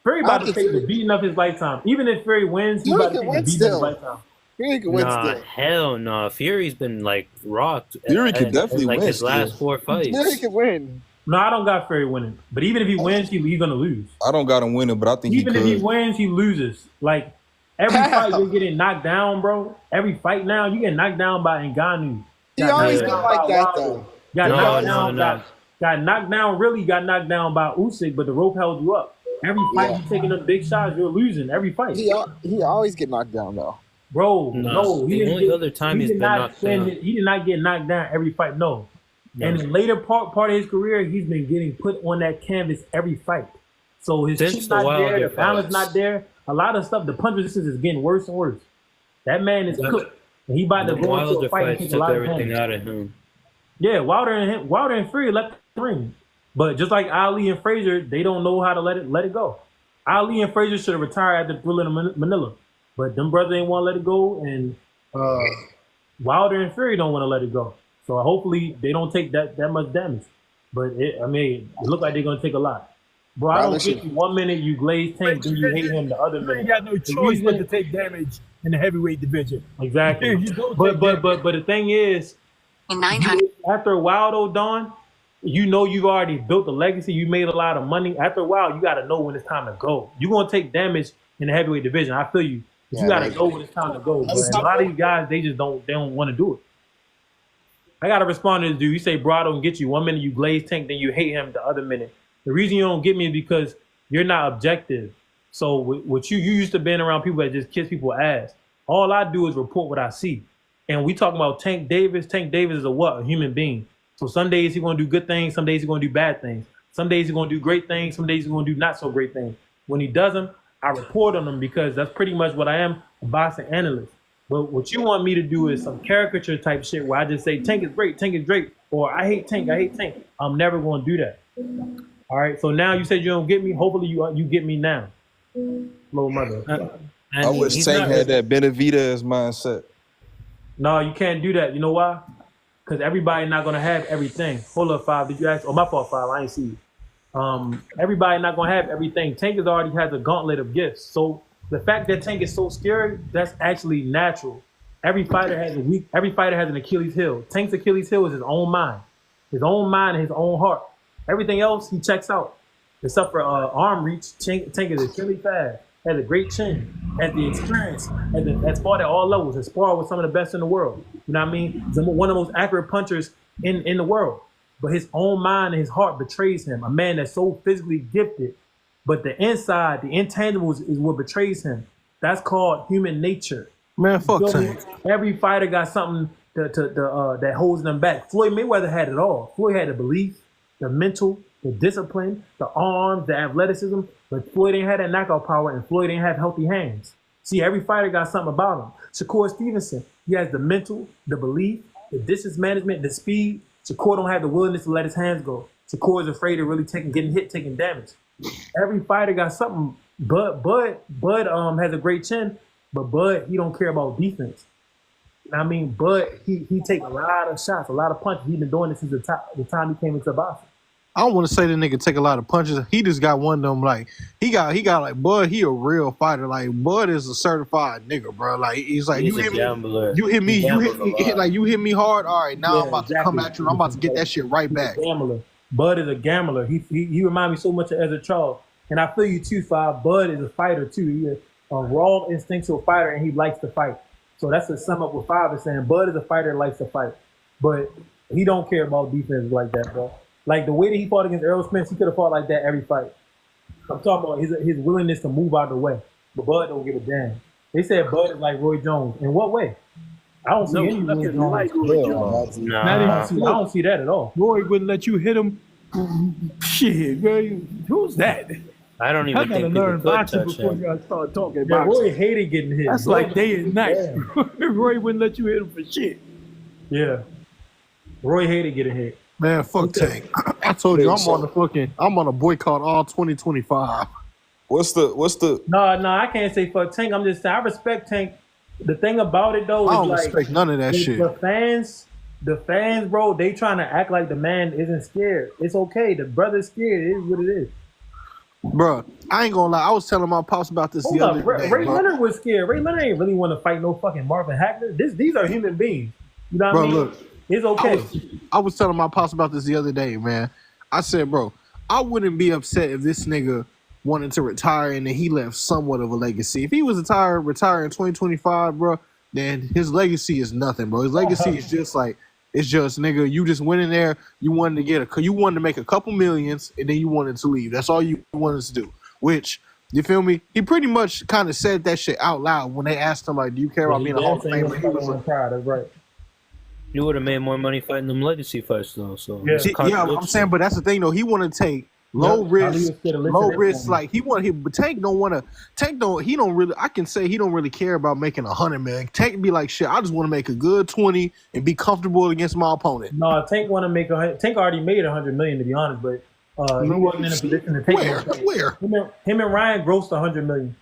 Speaker 1: Fury about to take the beating of his lifetime. Even if Fury wins, he's about to take the beating of his lifetime.
Speaker 3: Fury can win still.
Speaker 2: Hell no. Fury's been like rocked.
Speaker 5: Fury could definitely
Speaker 2: like
Speaker 5: win.
Speaker 2: His last 4 fights.
Speaker 3: Fury can win.
Speaker 1: No, I don't got Fury winning. But even if he wins, he's gonna lose.
Speaker 5: I don't got him winning, but I think
Speaker 1: even if he wins, he loses. Like every fight you're getting knocked down, bro. Every fight now you get knocked down by Ngannou.
Speaker 3: He always been like that though.
Speaker 1: Got knocked down. Really got knocked down by Usyk, but the rope held you up. Every fight you taking them big shots, you're losing. Every fight.
Speaker 3: He always get knocked down though.
Speaker 1: Bro, no.
Speaker 2: The only other time he's been knocked down.
Speaker 1: He did not get knocked down every fight. No. And in the later part of his career, he's been getting put on that canvas every fight. So his chin's not there, the balance not there. A lot of stuff, the punch resistance is getting worse and worse. That man is cooked. And he about to go into a fight and take a lot of
Speaker 2: everything out of him.
Speaker 1: Yeah, Wilder and Fury left the ring. But just like Ali and Frazier, they don't know how to let it go. Ali and Frazier should have retired after Thriller in Manila, but them brothers ain't want to let it go, and Wilder and Fury don't want to let it go. So hopefully they don't take that much damage. But it looks like they're gonna take a lot. Bro, I don't get you. 1 minute you glaze Tank, then you hate him the other minute.
Speaker 7: You got no choice but to take damage in the heavyweight division.
Speaker 1: Exactly. But the thing is, after a while though, Don, you know you've already built a legacy. You made a lot of money. After a while, you got to know when it's time to go. You're gonna take damage in the heavyweight division. I feel you. But you got to know when it's time to go. But a lot of these guys, they don't want to do it. I gotta respond to this dude. You say, bro, I don't get you. 1 minute you glaze Tank, then you hate him the other minute. The reason you don't get me is because you're not objective. So what you used to being around people that just kiss people's ass. All I do is report what I see. And we talking about Tank Davis. Tank Davis is a human being. So some days he's gonna do good things, some days he's gonna do bad things. Some days he's gonna do great things, some days he's gonna do not so great things. When he does them, I report on them because that's pretty much what I am, a boxing analyst. But what you want me to do is some caricature type shit where I just say Tank is great, or I hate Tank. I'm never going to do that. All right. So now you said you don't get me. Hopefully you get me now, little mother.
Speaker 5: I wish Tank had that Benavidez mindset.
Speaker 1: No, you can't do that. You know why? Because everybody not going to have everything. Hold up, Five. Did you ask? Oh, my fault, Five. I ain't see you. Everybody not going to have everything. Tank already has a gauntlet of gifts. So the fact that Tank is so scary, that's actually natural. Every fighter has an Achilles heel. Tank's Achilles heel is his own mind and his own heart. Everything else he checks out, except for arm reach. Tank is extremely fast, has a great chin, has the experience, has fought at all levels, has sparred with some of the best in the world. You know what I mean? He's one of the most accurate punchers in the world. But his own mind and his heart betrays him. A man that's so physically gifted, but the inside, the intangibles is what betrays him. That's called human nature.
Speaker 8: Man, fuck Tank.
Speaker 1: Every fighter got something that holds them back. Floyd Mayweather had it all. Floyd had the belief, the mental, the discipline, the arms, the athleticism, but Floyd didn't have that knockout power, and Floyd didn't have healthy hands. See, every fighter got something about him. Shakur Stevenson, he has the mental, the belief, the distance management, the speed. Shakur don't have the willingness to let his hands go. Shakur is afraid of really getting hit, taking damage. Every fighter got something. Bud has a great chin, but Bud, he don't care about defense. I mean, Bud, he take a lot of shots, a lot of punches. He's been doing this since the time he came into boxing.
Speaker 8: I don't want to say the nigga take a lot of punches. He just got one of them. Like he got like Bud. He a real fighter. Like Bud is a certified nigga, bro. Like he's like you hit me, you hit me, like you hit me hard. All right, now I'm about to come at you. I'm about to get that shit right back.
Speaker 1: Gambler. Bud is a gambler. He reminds me so much of Ezra Charles, and I feel you too, Five. Bud is a fighter too. He's a raw, instinctual fighter, and he likes to fight. So that's to sum up what Five is saying. Bud is a fighter that likes to fight, but he don't care about defense like that, bro. Like the way that he fought against Errol Spence, he could have fought like that every fight. I'm talking about his willingness to move out of the way. But Bud don't give a damn. They said Bud is like Roy Jones. In what way? I don't see any Roy Jones.
Speaker 7: Like Roy Jones.
Speaker 1: I don't see that at all.
Speaker 7: Roy wouldn't let you hit him. Shit, man. Who's that?
Speaker 2: I don't even think people could touch him.
Speaker 7: Before y'all start talking
Speaker 1: Yeah,
Speaker 7: about
Speaker 1: Roy hated getting hit.
Speaker 7: That's like day and night. Roy wouldn't let you hit him for shit.
Speaker 1: Yeah. Roy hated getting hit.
Speaker 8: Man, fuck Tank. I told you I'm on a boycott all 2025.
Speaker 5: What's the
Speaker 1: No, I can't say fuck Tank. I'm just saying I respect Tank. The thing about it though is
Speaker 8: I don't
Speaker 1: like
Speaker 8: respect none of that shit.
Speaker 1: The fans, bro, they trying to act like the man isn't scared. It's okay. The brother's scared. It is what it is.
Speaker 8: Bro, I ain't gonna lie. I was telling my pops about this the other day.
Speaker 1: Ray Leonard was scared. Ray Leonard ain't really want to fight no fucking Marvin Hagler. These are human beings. You know what I mean? Look, it's okay.
Speaker 8: I was telling my pops about this the other day, man. I said, bro, I wouldn't be upset if this nigga wanted to retire and then he left somewhat of a legacy. If he was retire in 2025, bro, then his legacy is nothing, bro. His legacy is just like, it's just, nigga, you just went in there, you wanted to make a couple millions, and then you wanted to leave. That's all you wanted to do. Which, you feel me? He pretty much kind of said that shit out loud when they asked him, like, do you care about being a Hall of Famer? He was like,
Speaker 1: that's right.
Speaker 2: You would have made more money fighting them legacy fights, though. So
Speaker 8: yeah, I'm saying, but that's the thing, though. He want to take low risk. Like he Tank don't want to. Tank don't. He don't really. I can say he don't really care about making 100 million. Tank be like, shit. I just want to make a good 20 and be comfortable against my opponent.
Speaker 1: No, Tank want to make Tank already made 100 million, to be honest. But He wasn't in a position to take
Speaker 8: Where?
Speaker 1: Him and Ryan grossed $100 million.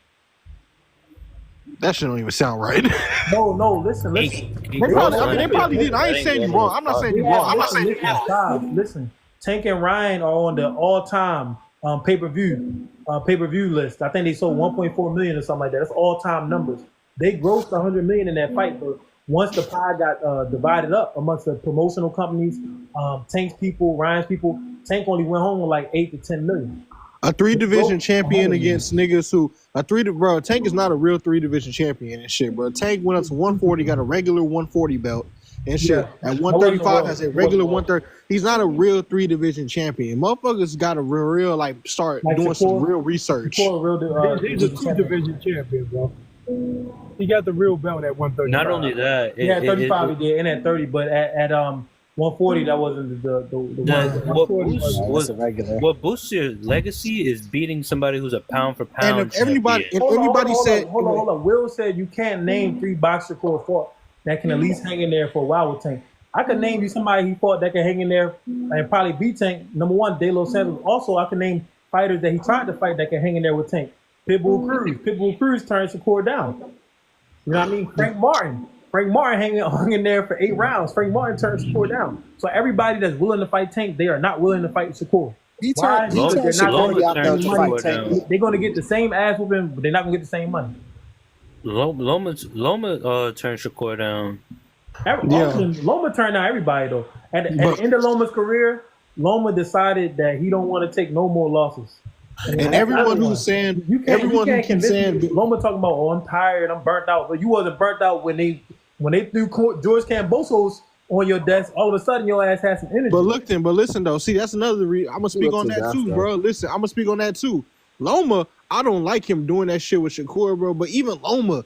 Speaker 8: That shit don't even sound right.
Speaker 1: No, listen.
Speaker 8: They probably did. I ain't saying you wrong. I'm not saying you wrong.
Speaker 1: Listen. Tank and Ryan are on the all-time pay-per-view list. I think they sold 1.4 million or something like that. That's all-time numbers. They grossed 100 million in that fight, but once the pie got divided up amongst the promotional companies, Tank's people, Ryan's people, Tank only went home with like 8 to 10 million.
Speaker 8: A 3-division champion against niggas who bro. Tank is not a real 3-division champion and shit, bro. Tank went up to 140, got a regular 140 belt and shit. Yeah. At 135 has a regular 130. He's not a real 3-division champion. Motherfuckers got to real start doing some real research.
Speaker 7: He's a 2-division champion, bro. He got the real belt at 135.
Speaker 2: Not only that,
Speaker 1: at 35 he did, and at 30, but at 140 that wasn't the
Speaker 2: what boosts your legacy is beating somebody who's a pound for pound.
Speaker 8: And everybody said,
Speaker 1: hold on. Will said you can't name 3 boxers Shakur fought that can at least hang in there for a while with Tank. I could name you somebody he fought that can hang in there and probably beat Tank. Number one, De Los Santos. Also, I can name fighters that he tried to fight that can hang in there with Tank. Pitbull Cruz turned Shakur down. You know what I mean? Frank Martin hung in there for 8 rounds. Frank Martin turned Shakur down. So everybody that's willing to fight Tank, they are not willing to fight Shakur. Why? Because they're not going to fight Tank. They're going to get the same ass whooping, but they're not going to get the same money.
Speaker 2: Loma turned Shakur down.
Speaker 1: Loma turned down everybody though. At the end of Loma's career, Loma decided that he don't want to take no more losses.
Speaker 8: And everyone who's saying, everyone who's saying,
Speaker 1: Loma talking about, I'm tired, I'm burnt out. But you wasn't burnt out when they threw George Kambosos on your desk. All of a sudden, your ass has some energy.
Speaker 8: But listen though. See, that's another reason. I'm gonna speak on that too, bro. Listen, I'm gonna speak on that too. Loma, I don't like him doing that shit with Shakur, bro. But even Loma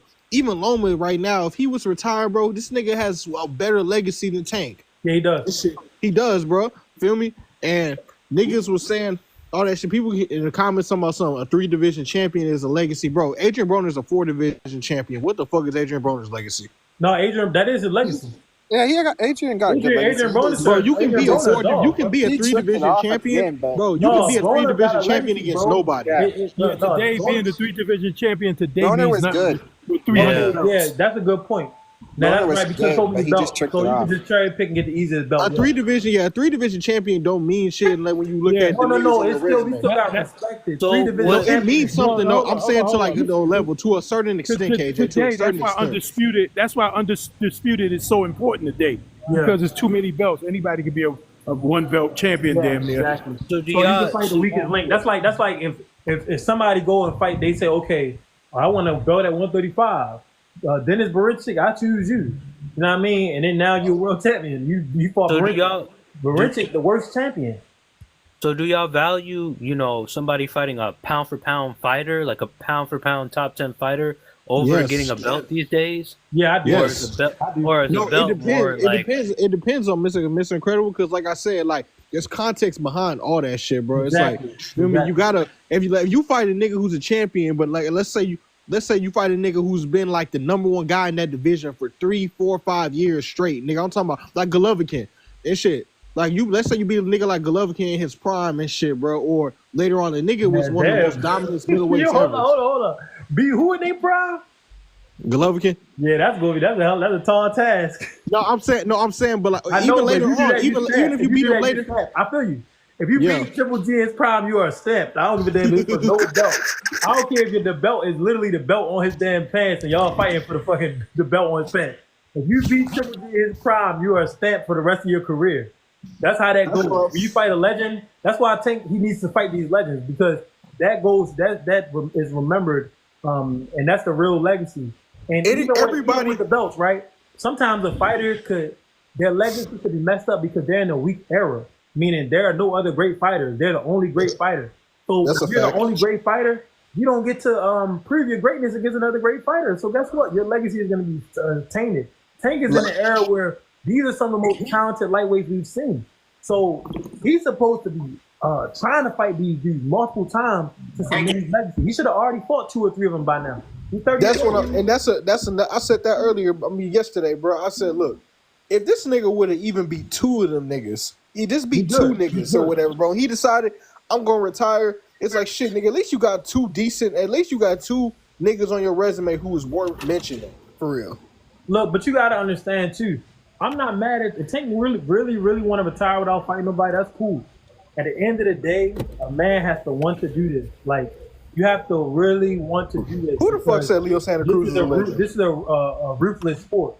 Speaker 8: right now, if he was retired, bro, this nigga has a better legacy than Tank.
Speaker 1: Yeah, he does.
Speaker 8: He does, bro. Feel me? And niggas was saying all that shit. People in the comments talking about a 3-division champion is a legacy, bro. Adrian Broner's a 4-division champion. What the fuck is Adrian Broner's legacy?
Speaker 1: No, that is his legacy.
Speaker 3: Yeah, Adrian got good legacy.
Speaker 8: Bro, you can be a 3-division champion, bro. You can be a 3-division champion against nobody.
Speaker 7: Today being the 3-division champion today
Speaker 3: Broner was good.
Speaker 1: Yeah, that's a good point. Now that's right, because so many belts, so you can just cherry pick and get the easiest belt.
Speaker 8: A 3-division champion don't mean shit like when you look at
Speaker 1: it's still got respected.
Speaker 8: It means something though. I'm saying to like the level to a certain extent, KJ.
Speaker 7: Today, that's why undisputed is so important today because there's too many belts. Anybody can be a 1-belt champion damn near.
Speaker 1: Exactly. So you can fight the weakest link. That's like if somebody go and fight, they say, okay, I want a belt at 135. Dennis Barincic, I choose you. You know what I mean? And then now you're world champion. You fought Barincic, the worst champion.
Speaker 2: So do y'all value, somebody fighting a pound for pound fighter, like a pound for pound top 10 fighter, over getting a belt these days?
Speaker 1: Yeah, I do.
Speaker 8: Yes. It depends on Mr. Incredible, because like I said, like there's context behind all that shit, bro. It's like you gotta if you fight a nigga who's a champion, but like let's say you fight a nigga who's been like the number 1 guy in that division for 3, 4, 5 years straight. Nigga, I'm talking about like Golovkin and shit. Like let's say you beat a nigga like Golovkin in his prime and shit, bro. Or later on, the nigga was one of the most dominant middleweights ever.
Speaker 1: Hold on. Be who in their prime?
Speaker 8: Golovkin.
Speaker 1: Yeah, that's a tall task.
Speaker 8: No, I'm saying, but like even later on, even if you beat him later,
Speaker 1: I feel you. If you beat Triple G in his prime, you are stamped. I don't give a damn if it's no belt. I don't care if the belt is literally the belt on his damn pants and y'all fighting for the belt on his pants. If you beat Triple G in his prime, you are stamped for the rest of your career. That's how that goes. When you fight a legend, that's why I think he needs to fight these legends, because that is remembered, and that's the real legacy. And everybody with the belts, right? Sometimes a fighter their legacy could be messed up because they're in a weak era. Meaning there are no other great fighters. They're the only great fighter. So if you're the only great fighter, you don't get to prove your greatness against another great fighter. So guess what? Your legacy is going to be tainted. Tank is in an era where these are some of the most talented lightweights we've seen. So he's supposed to be trying to fight these multiple times to cement his legacy. He should have already fought 2 or 3 of them by now.
Speaker 8: That's what I said that earlier. Yesterday, bro. I said, look, if this nigga would have even beat 2 of them niggas. He just beat 2 niggas or whatever, bro. He decided, I'm gonna retire. It's like shit, nigga. At least you got two niggas on your resume who is worth mentioning for real.
Speaker 1: Look, but you gotta understand too. I'm not mad at if Tank really want to retire without fighting nobody. That's cool. At the end of the day, a man has to want to do this. Like you have to really want to do this.
Speaker 8: Who the fuck said Leo Santa Cruz is a legend?
Speaker 1: This is a ruthless sport.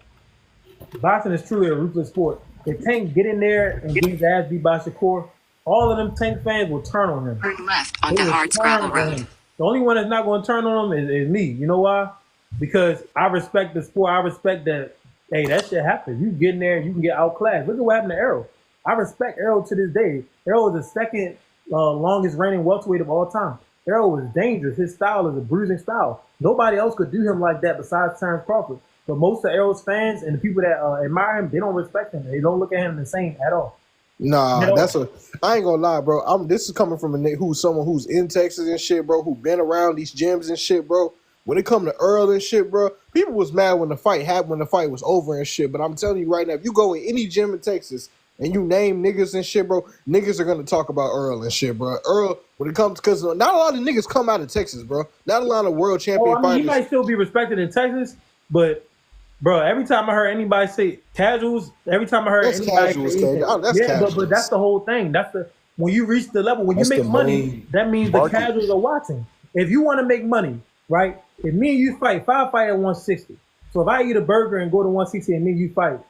Speaker 1: Boxing is truly a ruthless sport. If Tank get in there and get his ass beat by Shakur, all of them Tank fans will turn on him.
Speaker 9: Turn left onto hard gravel road.
Speaker 1: The only one that's not going to turn on him is me. You know why? Because I respect the sport. I respect that. Hey, that shit happens. You get in there, you can get outclassed. Look at what happened to Errol. I respect Errol to this day. Errol is the second longest reigning welterweight of all time. Errol was dangerous. His style is a bruising style. Nobody else could do him like that besides Terrence Crawford. But most of Errol's fans and the people that admire him, they don't respect him. They don't look at him the same at all.
Speaker 8: Nah, I ain't gonna lie, bro. This is coming from a nigga someone who's in Texas and shit, bro, who been around these gyms and shit, bro. When it come to Earl and shit, bro, people was mad when the fight happened, when the fight was over and shit. But I'm telling you right now, if you go in any gym in Texas and you name niggas and shit, bro, niggas are gonna talk about Earl and shit, bro. Earl, when it comes, because not a lot of niggas come out of Texas, bro. Not a lot of world champion fighters.
Speaker 1: He might still be respected in Texas, but bro, every time I heard anybody say casuals, every time I heard
Speaker 8: that's
Speaker 1: anybody
Speaker 8: casuals,
Speaker 1: say
Speaker 8: that's casuals.
Speaker 1: But that's the whole thing. That's the when you reach the level when you make money, that means the casuals are watching. If you want to make money, right? If me and you fight, if I fight at 160, so if I eat a burger and go to 160 and me and you fight,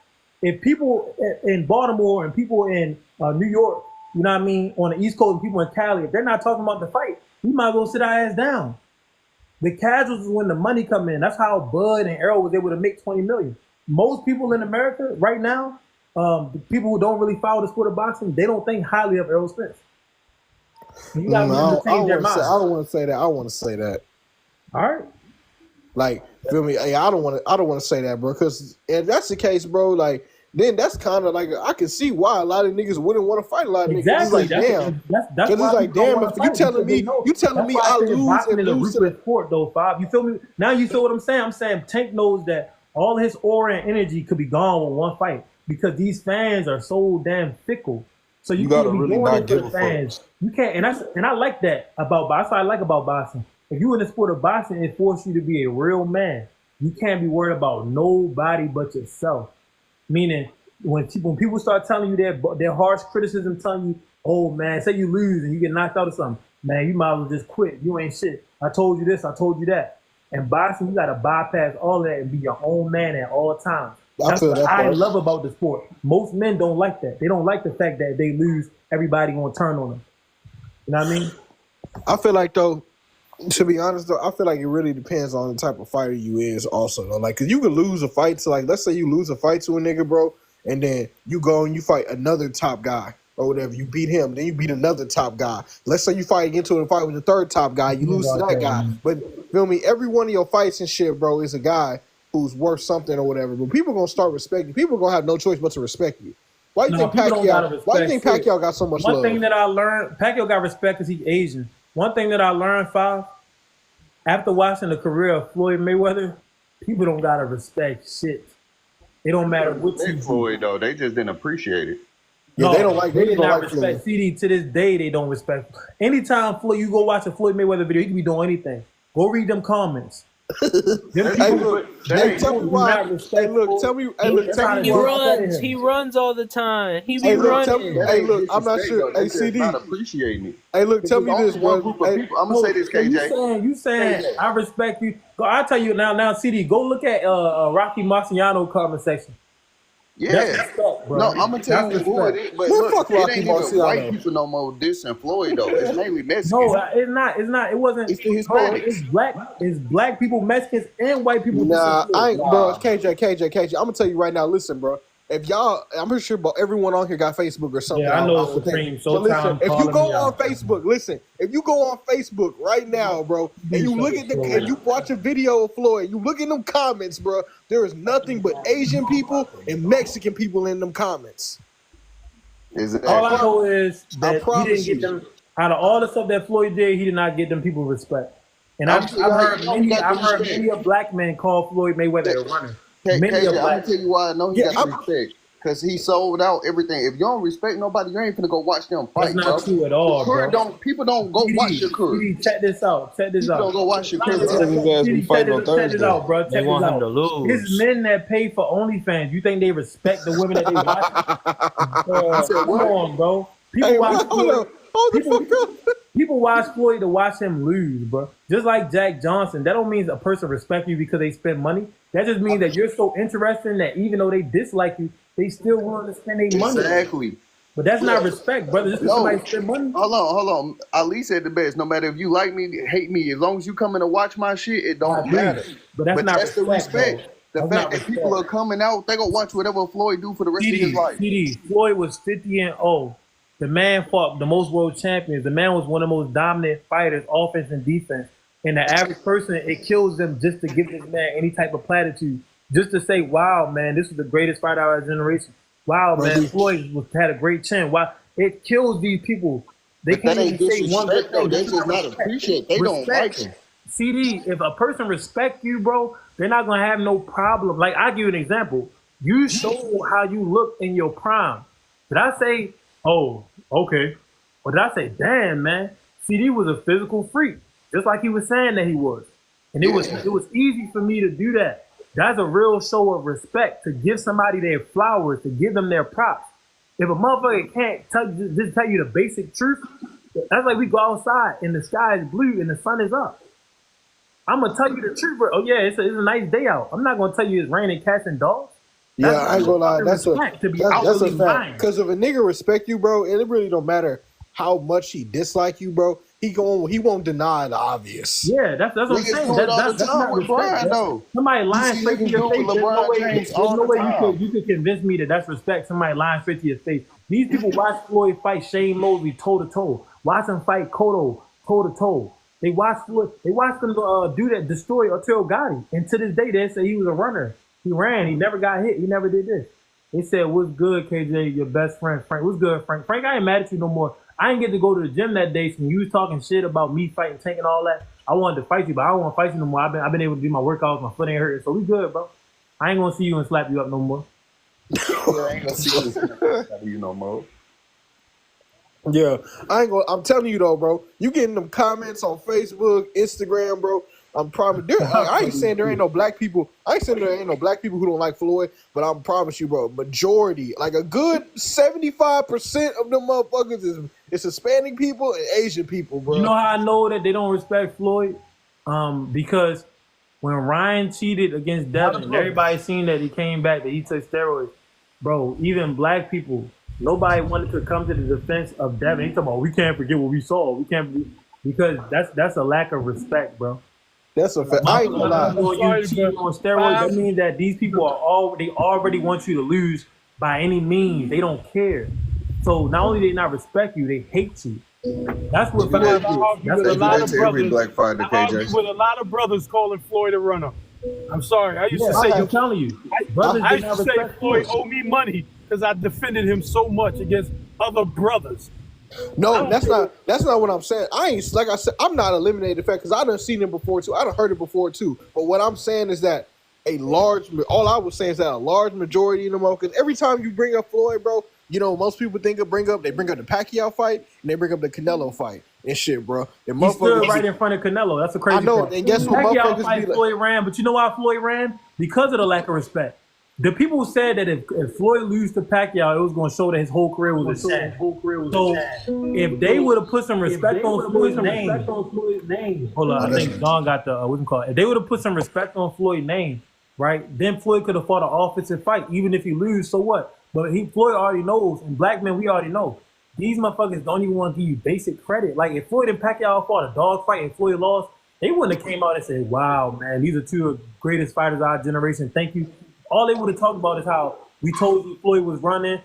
Speaker 1: if people in Baltimore and people in New York, you know what I mean, on the East Coast, and people in Cali, if they're not talking about the fight, we might as well sit our ass down. The casuals is when the money come in. That's how Bud and Errol was able to make $20 million. Most people in America right now, the people who don't really follow the sport of boxing, they don't think highly of Errol Spence. You gotta change their mind.
Speaker 8: I don't want to say that. I want to say that.
Speaker 1: All right.
Speaker 8: Like, feel me? Hey, I don't want to say that, bro. Because if that's the case, bro, like, then that's kind of like I can see why a lot of niggas wouldn't want to fight a lot of niggas. It's like, damn. Because it's like, damn, if you telling me I lose and lose to the
Speaker 1: sport, though, Bob. You feel me? Now you feel what I'm saying? I'm saying Tank knows that all his aura and energy could be gone with one fight because these fans are so damn fickle. So you gotta really not give a fans. You can't, and I like that about boxing. That's what I like about boxing. If you in the sport of boxing, it forces you to be a real man. You can't be worried about nobody but yourself. Meaning, when people start telling you their harsh criticism, telling you, oh man, say you lose and you get knocked out or something, man, you might as well just quit. You ain't shit. I told you this, I told you that. And boxing, you gotta bypass all that and be your own man at all times. That's what I love about the sport. Most men don't like that. They don't like the fact that they lose, everybody gonna turn on them. You know what I mean?
Speaker 8: I feel like, though, to be honest, though, I feel like it really depends on the type of fighter you is also, though. Like, because you could lose a fight to, like, let's say you lose a fight to a nigga, bro, and then you go and you fight another top guy or whatever. You beat him, then you beat another top guy. Let's say you fight into a fight with the third top guy, you lose to that guy. But, feel me, every one of your fights and shit, bro, is a guy who's worth something or whatever. But people going to start respecting you. People going to have no choice but to respect you. Why do you think Pacquiao got so much love?
Speaker 1: One thing that I learned, Pacquiao got respect because he's Asian. One thing that I learned, after watching the career of Floyd Mayweather, people don't gotta respect shit. It don't matter what you do.
Speaker 10: Floyd though, they just didn't appreciate it.
Speaker 8: Yeah, no, they did not
Speaker 1: respect CD to this day. They don't respect. Anytime you go watch a Floyd Mayweather video, he can be doing anything. Go read them comments.
Speaker 8: Tell me why.
Speaker 2: He runs all the time. He be running.
Speaker 8: I'm not sure. Hey, CD.
Speaker 10: Not appreciating it.
Speaker 8: Hey, look, tell me this one.
Speaker 10: I'm gonna say this, KJ.
Speaker 1: You saying I respect you. I tell you now, CD. Go look at Rocky Marciano comment section.
Speaker 10: Yeah, respect, no, I'm gonna tell you what it is, but look, it ain't even white people no more dissing Floyd though. It's mainly Mexicans.
Speaker 1: No, it's not. It's not. It wasn't.
Speaker 10: It's the Hispanics.
Speaker 1: It's black people, Mexicans, and white people.
Speaker 8: Nah, I ain't, bro. KJ. I'm gonna tell you right now. Listen, bro. If y'all, I'm pretty sure everyone on here got Facebook or something.
Speaker 1: Yeah, I know Supreme. So
Speaker 8: listen, if you go on Facebook, if you go on Facebook right now, bro, and you look at and you watch a video of Floyd, you look in them comments, bro, there is nothing but Asian people and Mexican people in them comments.
Speaker 1: All I know is that he didn't get them out of all the stuff that Floyd did. He did not get them people respect. And I've heard many a black man call Floyd Mayweather a runner.
Speaker 10: I'm gonna tell you why I know he got respect. Because he sold out everything. If you don't respect nobody, you ain't finna go watch them fight,
Speaker 1: That's not true at all, bro.
Speaker 10: People don't go watch your career.
Speaker 1: Check this out.
Speaker 10: People don't go watch your career.
Speaker 1: Check this out, bro.
Speaker 2: They want him to lose.
Speaker 1: It's men that pay for OnlyFans. You think they respect the women that they watch? Come on, bro. People watch Floyd. People watch Floyd to watch him lose, bro. Just like Jack Johnson. That don't mean a person respect you because they spend money. That just means that you're so interesting that even though they dislike you, they still willing to spend their money.
Speaker 10: Exactly.
Speaker 1: But that's not respect, brother. Just because somebody spend money.
Speaker 10: Hold on. Ali said the best. No matter if you like me, hate me, as long as you come in to watch my shit, it don't matter.
Speaker 1: But that's not
Speaker 10: the respect. The fact that people are coming out, they gonna watch whatever Floyd do for the rest of his life.
Speaker 1: Floyd was 50-0. The man fought the most world champions. The man was one of the most dominant fighters, offense and defense. And the average person, it kills them just to give this man any type of platitude. Just to say, wow, man, this is the greatest fighter of our generation. Wow, man, Floyd had a great chin. Wow, it kills these people. They can't even say one good thing.
Speaker 10: They just not appreciate. They don't like him.
Speaker 1: CD, if a person respect you, bro, they're not gonna have no problem. Like, I'll give you an example. You show how you look in your prime. Did I say, oh, okay? Or did I say, damn, man, CD was a physical freak, just like he was saying that he was. And it was easy for me to do that. That's a real show of respect, to give somebody their flowers, to give them their props. If a motherfucker can't just tell you the basic truth, that's like we go outside and the sky is blue and the sun is up. I'm gonna tell you the truth, bro. Oh yeah, it's a nice day out. I'm not gonna tell you it's raining cats and dogs.
Speaker 8: Yeah, I ain't gonna lie. That's a fact. Because if a nigga respect you, bro, and it really don't matter how much he dislike you, bro. He won't deny the obvious.
Speaker 1: Yeah, that's what I'm saying. That's not respect. Somebody lying straight to your face. There's no way you could convince me that that's respect. Somebody lying straight to your face. These people watch Floyd fight Shane Mosley toe to toe. Watch him fight Cotto toe to toe. They watched Floyd. They watched him do that, destroy Arturo Gotti. And to this day, they say he was a runner. He ran. He never got hit. He never did this. They said, "What's good, KJ? Your best friend, Frank. What's good, Frank? Frank, I ain't mad at you no more. I didn't get to go to the gym that day, so when you was talking shit about me fighting Tank and all that, I wanted to fight you, but I don't want to fight you no more. I've been able to do my workouts, my foot ain't hurting, so we good, bro. I ain't gonna see you and slap you up no more."
Speaker 10: I ain't gonna see you no more.
Speaker 8: Yeah, I'm telling you though, bro. You getting them comments on Facebook, Instagram, bro. I'm promise. I ain't saying there ain't no black people. I ain't saying there ain't no black people who don't like Floyd, but I promise you, bro, majority, like a good 75% of them motherfuckers is Hispanic people and Asian people, bro.
Speaker 1: You know how I know that they don't respect Floyd? Because when Ryan cheated against Devin, everybody seen that he came back, that he took steroids. Bro, even black people, nobody wanted to come to the defense of Devin. He talking about, we can't forget what we saw. We can't because that's a lack of respect, bro.
Speaker 8: That's a fact. I ain't gonna lie.
Speaker 1: You cheat on steroids, that means that these people they already want you to lose by any means. They don't care. So not only they not respect you, they hate you. That's what
Speaker 7: I argue with a lot of brothers calling Floyd a runner. I'm sorry. I used to say,
Speaker 1: I'm telling you,
Speaker 7: I used to say Floyd owe me money because I defended him so much against other brothers.
Speaker 8: No, that's not what I'm saying. Like I said, I'm not eliminating the fact because I done seen him before too. I done heard it before too. But what I'm saying is that all I was saying is that a large majority of them, because every time you bring up Floyd, bro, you know, most people bring up the Pacquiao fight and they bring up the Canelo fight and shit, bro. And
Speaker 1: he stood right in front of Canelo. That's a crazy.
Speaker 8: I know.
Speaker 1: Part.
Speaker 8: And guess what?
Speaker 1: Pacquiao fight Floyd ran, but you know why Floyd ran? Because of the lack of respect. The people said that if Floyd lose to Pacquiao, it was going to show that his whole career was a sham. So if they would have put some respect on Floyd's name, hold on, I think Don got the what we can call it. If they would have put some respect on Floyd's name, right? Then Floyd could have fought an offensive fight, even if he lose. So what? But Floyd already knows, and black men, we already know. These motherfuckers don't even want to give you basic credit. Like if Floyd and Pacquiao fought a dog fight and Floyd lost, they wouldn't have came out and said, "Wow, man, these are two of the greatest fighters of our generation. Thank you." All they would have talked about is how we told you Floyd was running.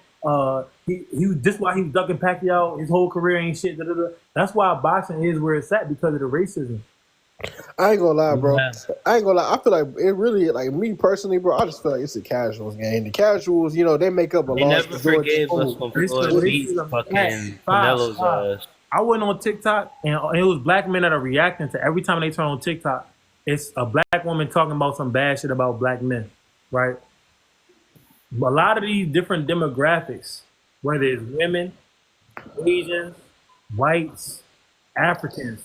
Speaker 1: He was just why he was ducking Pacquiao. His whole career ain't shit. Da, da, da. That's why boxing is where it's at, because of the racism.
Speaker 8: I ain't gonna lie, bro. I ain't gonna lie. I feel like it really, like me personally, bro. I just feel like it's a casuals game. The casuals, you know, they make up a
Speaker 2: large.
Speaker 8: They
Speaker 2: never forgave us when Floyd beat fucking Canelo's ass.
Speaker 1: I went on TikTok and it was black men that are reacting to every time they turn on TikTok. It's a black woman talking about some bad shit about black men. Right. a lot of these different demographics, whether it's women, Asians, whites, Africans,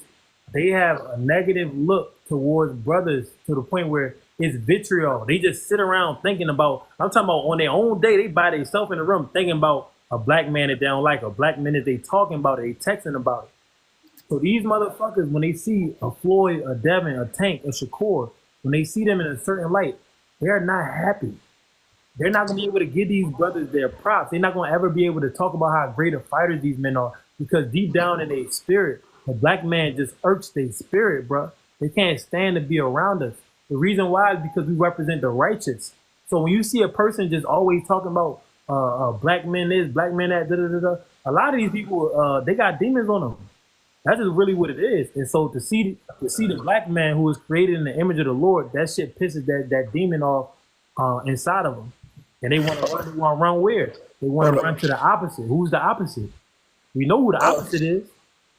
Speaker 1: they have a negative look towards brothers to the point where it's vitriol. They just sit around thinking about, I'm talking about on their own day, they by themselves in the room thinking about a black man that they don't like, a black man that they talking about it, they texting about it. So these motherfuckers, when they see a Floyd, a Devin, a Tank, a Shakur, when they see them in a certain light, they are not happy. They're not going to be able to give these brothers their props. They're not going to ever be able to talk about how great of fighters these men are, because deep down in their spirit, the black man just irks their spirit, bro. They can't stand to be around us. The reason why is because we represent the righteous. So when you see a person just always talking about black men this, black men that, a lot of these people, they got demons on them. That's just really what it is. And so to see the black man who was created in the image of the Lord, that shit pisses that demon off inside of them. And they want to run where? They want to run to the opposite. Who's the opposite? We know who the opposite is.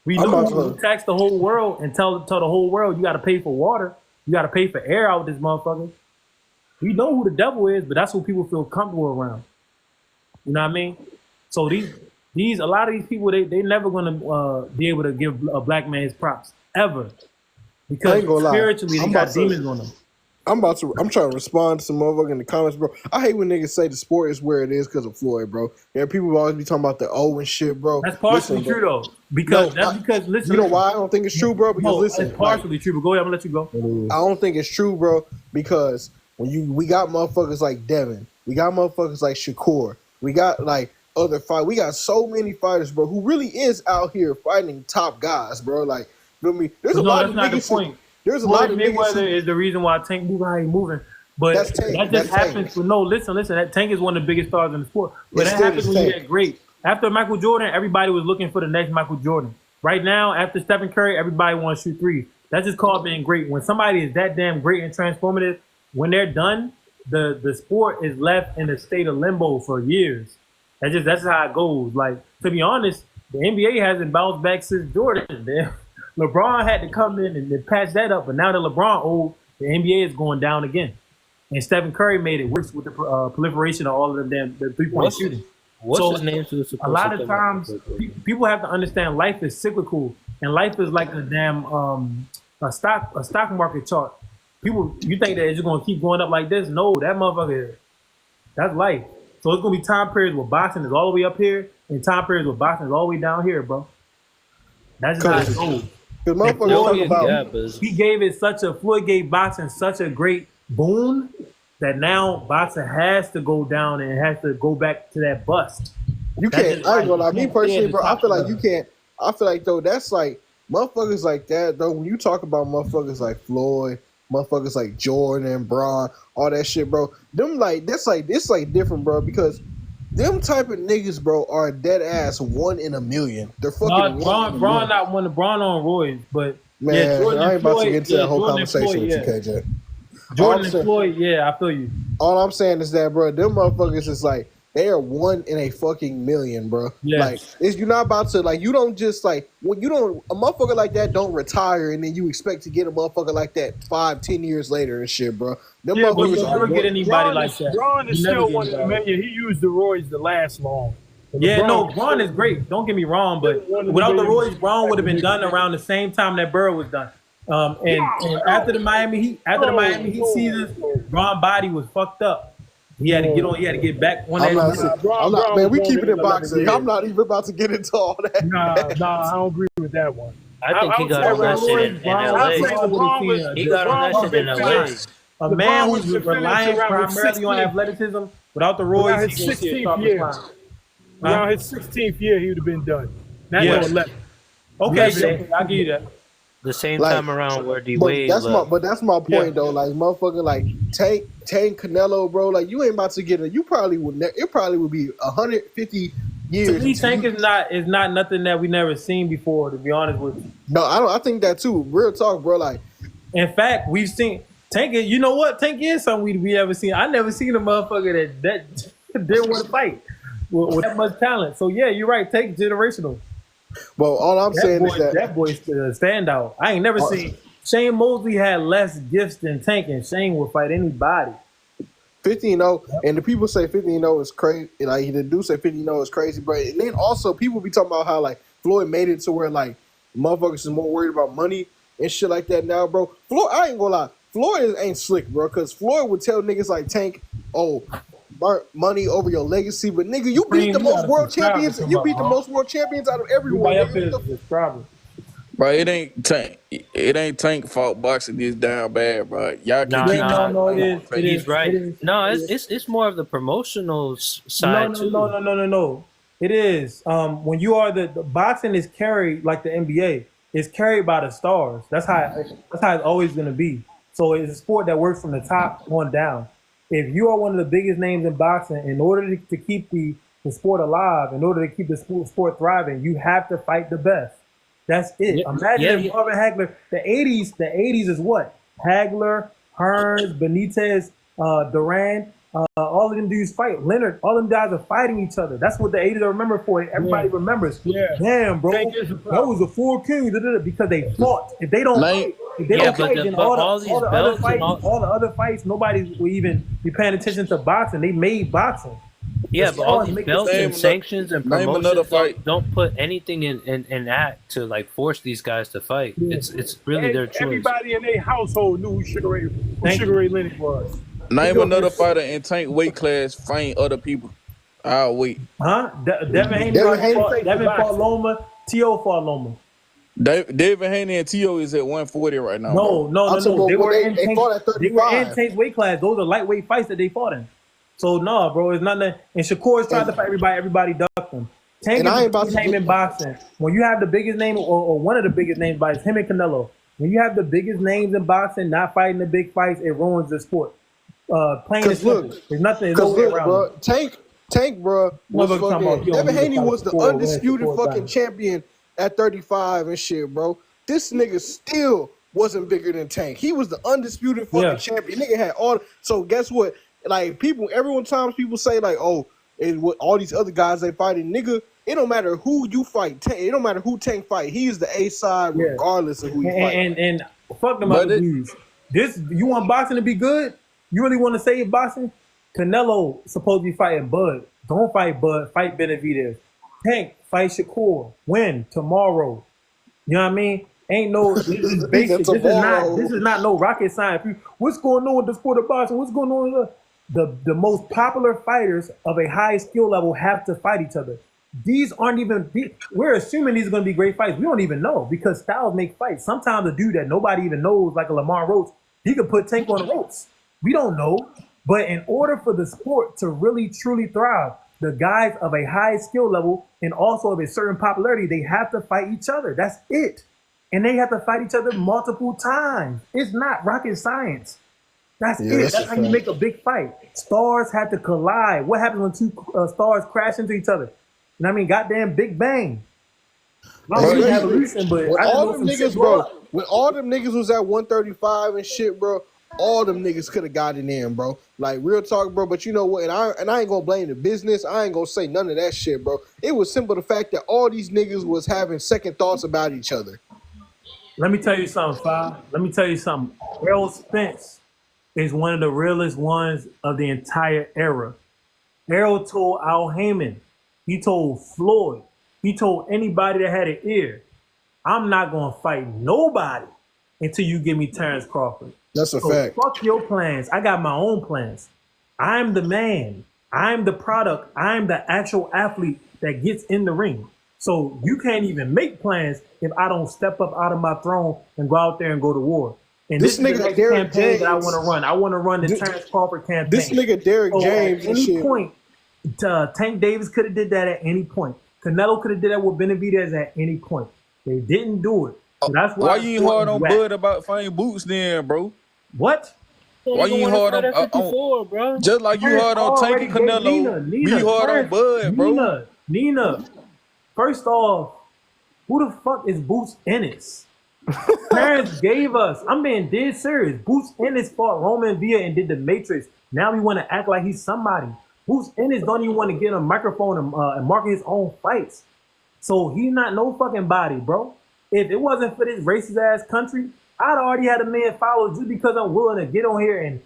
Speaker 1: We know who tax the whole world and tell the whole world you got to pay for water. You got to pay for air out with this motherfucker. We know who the devil is, but that's who people feel comfortable around. You know what I mean? So a lot of these people, they never gonna be able to give a black man his props ever, because spiritually they got demons on them.
Speaker 8: I'm trying to respond to some motherfucker in the comments, bro. I hate when niggas say the sport is where it is because of Floyd, bro. Yeah, people always be talking about the O and shit, bro.
Speaker 1: That's partially true though, because listen.
Speaker 8: You know why I don't think it's true, bro? Because listen,
Speaker 1: it's partially true. But go ahead, I'm gonna let you go.
Speaker 8: I don't think it's true, bro, because we got motherfuckers like Devin, we got motherfuckers like Shakur, we got like other fight. We got so many fighters, bro, who really is out here fighting top guys, bro. Like, you know what I mean? There's a lot of niggas. There's a lot of
Speaker 1: Mayweather is the reason why Tank moving how he moving. But that just happens for listen, that Tank is one of the biggest stars in the sport. But that happens when you get great. After Michael Jordan, everybody was looking for the next Michael Jordan. Right now, after Stephen Curry, everybody wants to shoot threes. That's just called being great. When somebody is that damn great and transformative, when they're done, the sport is left in a state of limbo for years. That's how it goes. Like, to be honest, the NBA hasn't bounced back since Jordan. LeBron had to come in and patch that up, but now that LeBron old, the NBA is going down again. And Stephen Curry made it worse with the proliferation of all of them, the three-point shooting.
Speaker 2: What's his name?
Speaker 1: A lot of times, people have to understand life is cyclical, and life is like a damn a stock market chart. People, you think that it's just gonna keep going up like this? No, that motherfucker, that's life. So it's gonna be time periods where boxing is all the way up here, and time periods where boxing is all the way down here, bro. That's just how it goes. Floyd gave boxing such a great boon that now boxing has to go down and has to go back to that bust.
Speaker 8: You can't. I ain't gonna lie. Me personally, bro, I feel like you can't. I feel like though that's like motherfuckers like that though. When you talk about motherfuckers like Floyd, motherfuckers like Jordan, Braun, all that shit, bro. Them like it's like different, bro, because them type of niggas, bro, are dead ass 1 in a million. They're fucking
Speaker 1: Braun not one. Braun on roids, but
Speaker 8: man,
Speaker 1: yeah, Jordan
Speaker 8: I ain't about to get into that whole
Speaker 1: Jordan
Speaker 8: conversation
Speaker 1: Floyd,
Speaker 8: with you, KJ.
Speaker 1: Jordan and Floyd, yeah, I feel you.
Speaker 8: All I'm saying is that, bro, them motherfuckers is like they are 1 in a fucking million, bro.
Speaker 1: Yes.
Speaker 8: Like, you're not about to like. You don't just like when you don't a motherfucker like that don't retire and then you expect to get a motherfucker like that 5-10 years later and shit, bro. Them
Speaker 1: but you never get anybody like that.
Speaker 7: Braun is still 1 in a million. He used the roids to last long.
Speaker 1: Braun is great. Don't get me wrong, but without the roids, Braun would have been done around the same time that Burrow was done. And after the Miami Heat season, Braun's body was fucked up. He had to get on. He had to get back on that.
Speaker 8: Man, we keep it in boxing. I'm not even about to get into all that.
Speaker 7: Nah, I don't agree with that one.
Speaker 2: I think he got on that shit in LA. He got on that shit in LA.
Speaker 1: A man who's relying primarily on athleticism without the roids, he
Speaker 7: his 16th year. Around his 16th year, he would have been done. Not 11.
Speaker 1: Okay, I'll give you that.
Speaker 2: The same time around where D-Wade
Speaker 8: that's my point though. Like motherfucker, like Tank Canelo, bro. Like you ain't about to get it. You probably would. It probably would be 150 years.
Speaker 1: To me, Tank is not nothing that we never seen before. To be honest with you.
Speaker 8: No, I think that too. Real talk, bro. Like,
Speaker 1: in fact, we've seen Tank. You know what? Tank is something we never seen. I never seen a motherfucker that didn't want to fight with that much talent. So yeah, you're right. Tank generational.
Speaker 8: Well, all I'm saying is
Speaker 1: that boy's a standout. I ain't never seen Shane Mosley had less gifts than Tank, and Shane would fight anybody.
Speaker 8: 50-0, and the people say 50-0 is crazy. Like the dude say 50-0 is crazy, bro. And then also people be talking about how like Floyd made it to where like motherfuckers is more worried about money and shit like that now, bro. Floyd, I ain't gonna lie, Floyd ain't slick, bro. Because Floyd would tell niggas like Tank, "Oh, money over your legacy," but nigga, you beat the most world champions. You beat the most world champions out of everyone.
Speaker 5: Bro, it ain't Tank fault boxing is down bad, bro. Y'all keep
Speaker 2: He's right. No, it's more of the promotional side too.
Speaker 1: No. It is. When you are the boxing is carried like the NBA. It's carried by the stars. That's how it's always going to be. So it's a sport that works from the top on down. If you are one of the biggest names in boxing, in order to keep the sport alive, in order to keep the sport thriving, you have to fight the best. That's it. Imagine if Marvin Hagler, the 80s is what? Hagler, Hearns, Benitez, Duran, all of them dudes fight. Leonard, all them guys are fighting each other. That's what the 80s are remembered for. Everybody remembers. Yeah. Damn, bro. That was the four kings because they fought. If they don't fight, then all the other fights, nobody will even be paying attention to boxing. They made boxing.
Speaker 2: Yeah, but all these belts and sanctions and promotions don't put anything in act to like force these guys to fight. It's really their choice.
Speaker 7: Everybody in their household knew who Sugar Ray Leonard was.
Speaker 5: Name another fighter in Tank weight class fighting other people. I'll wait.
Speaker 1: Huh? Devin Haney fought Loma. T.O. fought Loma.
Speaker 5: Devin Haney and T.O. is at 140 right now.
Speaker 1: No. They were in Tank's weight class. Those are lightweight fights that they fought in. So no, bro, it's nothing. And Shakur's tried to fight everybody. Everybody ducked him. Tank is the biggest name in boxing. When you have the biggest name, or one of the biggest names, by him and Canelo. When you have the biggest names in boxing, not fighting the big fights, it ruins the sport. Plain and simple. There's nothing. No way around
Speaker 8: bro. Tank, bro. Devin Haney was the undisputed fucking champion at 35 and shit, bro. This nigga still wasn't bigger than Tank. He was the undisputed fucking champion. Nigga had all. So guess what? Like people say like, oh, all these other guys they fighting, nigga. It don't matter who you fight. It don't matter who Tank fight. He is the A side regardless of who you fight.
Speaker 1: And fuck them other dudes. You want boxing to be good? You really want to save boxing? Canelo supposed to be fighting Bud. Don't fight Bud. Fight Benavidez. Tank fight Shakur. Win tomorrow. You know what I mean? Ain't no. This is basic. This is not no rocket science. What's going on with the sport of boxing? What's going on? The most popular fighters of a high skill level have to fight each other. These aren't even. We're assuming these are going to be great fights. We don't even know because styles make fights. Sometimes a dude that nobody even knows, like a Lamar Rhodes, he could put Tank on the ropes. We don't know. But in order for the sport to really truly thrive, the guys of a high skill level and also of a certain popularity, they have to fight each other. That's it. And they have to fight each other multiple times. It's not rocket science. That's it. That's how you make a big fight. Stars have to collide. What happens when two stars crash into each other? You know what I mean? Goddamn Big Bang.
Speaker 8: When all them niggas was at 135 and shit, bro, all them niggas could have gotten in, bro. Like real talk, bro. But you know what? And I ain't gonna blame the business. I ain't gonna say none of that shit, bro. It was simple the fact that all these niggas was having second thoughts about each other.
Speaker 1: Let me tell you something, Fi. Let me tell you something. Errol Spence is one of the realest ones of the entire era. Errol told Al Heyman, he told Floyd, he told anybody that had an ear, I'm not gonna fight nobody until you give me Terrence Crawford.
Speaker 8: That's a fact.
Speaker 1: Fuck your plans. I got my own plans. I'm the man. I'm the product. I'm the actual athlete that gets in the ring. So you can't even make plans if I don't step up out of my throne and go out there and go to war. And this nigga is the campaign James, that I want to run. I want to run the Terrence Crawford campaign.
Speaker 8: This nigga Derek James.
Speaker 1: At any point, Tank Davis could have did that at any point. Canelo could have did that with Benavidez at any point. They didn't do it. So that's why
Speaker 5: you ain't hard on Bud about fighting Boots then, bro?
Speaker 1: What?
Speaker 5: Why you ain't hard on
Speaker 2: bro?
Speaker 5: Just like you hard on Tank and Canelo, be hard on Bud, bro.
Speaker 1: Nina. First off, who the fuck is Boots Ennis? Parents gave us. I'm being dead serious. Boots Ennis fought Roman Villa and did the Matrix. Now we want to act like he's somebody. Boots Ennis don't even want to get a microphone and market his own fights. So he's not no fucking body, bro. If it wasn't for this racist ass country, I'd already had 1 million followers just because I'm willing to get on here and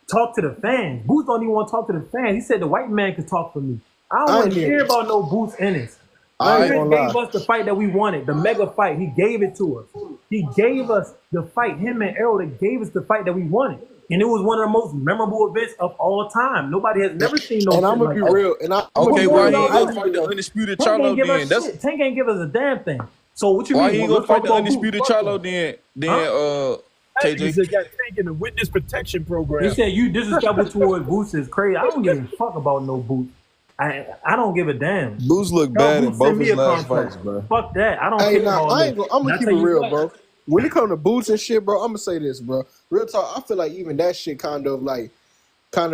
Speaker 1: talk to the fans. Boots don't even want to talk to the fans. He said the white man can talk for me. I don't want to hear about no Boots Ennis. He gave us the fight that we wanted, the mega fight. He gave it to us. He gave us the fight. Him and Errol, they gave us the fight that we wanted. And it was one of the most memorable events of all time. Nobody has never seen no.
Speaker 8: And I'm gonna be real. And
Speaker 5: okay, why he ain't gonna fight the undisputed Charlo then?
Speaker 1: Tank ain't give us a damn thing. So what you
Speaker 5: why
Speaker 1: mean?
Speaker 5: Why he gonna fight the undisputed Charlo then? KJ
Speaker 7: He got taken the witness protection program.
Speaker 1: He said you disrespectful towards Boots is crazy. I don't give a fuck about no Boots. I don't give a damn.
Speaker 5: Boots look bad in both his last fights, bro.
Speaker 1: Fuck that. I don't care about
Speaker 8: I'm gonna keep it real, bro. When it comes to Boots and shit, bro, I'm gonna say this, bro. Real talk, I feel like even that shit kind of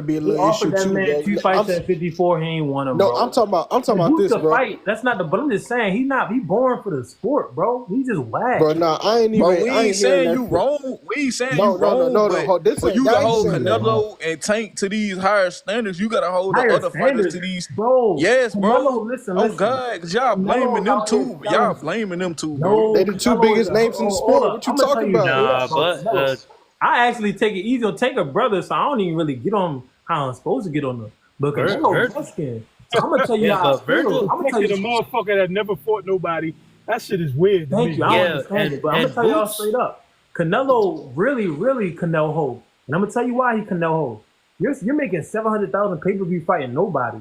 Speaker 8: be a little issue
Speaker 1: that
Speaker 8: too,
Speaker 1: man
Speaker 8: bro.
Speaker 1: 2 fights at 54, he ain't won them.
Speaker 8: No,
Speaker 1: bro.
Speaker 8: I'm talking about this, bro.
Speaker 1: Fight. That's not the. But I'm just saying, he born for the sport, bro. He just whack.
Speaker 8: Bro, nah, I ain't even.
Speaker 5: Bro, we ain't saying you wrong. We ain't saying you wrong. No. But you gotta hold Canelo and Tank to these higher standards. You gotta hold the other fighters to these.
Speaker 1: Bro,
Speaker 5: yes, bro.
Speaker 1: Canelo, listen.
Speaker 5: Oh God, cause y'all blaming them too. Y'all blaming them too, bro.
Speaker 8: They the two biggest names in the sport. What you talking about?
Speaker 2: Nah, but
Speaker 1: I actually take it easy on Tank a brother, so I don't even really get on how I'm supposed to get on the. But Canelo skin. So I'm gonna tell you how I feel. I'm gonna tell you
Speaker 7: the motherfucker that never fought nobody. That shit is weird.
Speaker 1: Thank you. I don't understand it, but I'm gonna tell y'all straight up. Canelo really Canelo hold, and I'm gonna tell you why he Canelo hold. You're making 700,000 pay-per-view fighting nobody.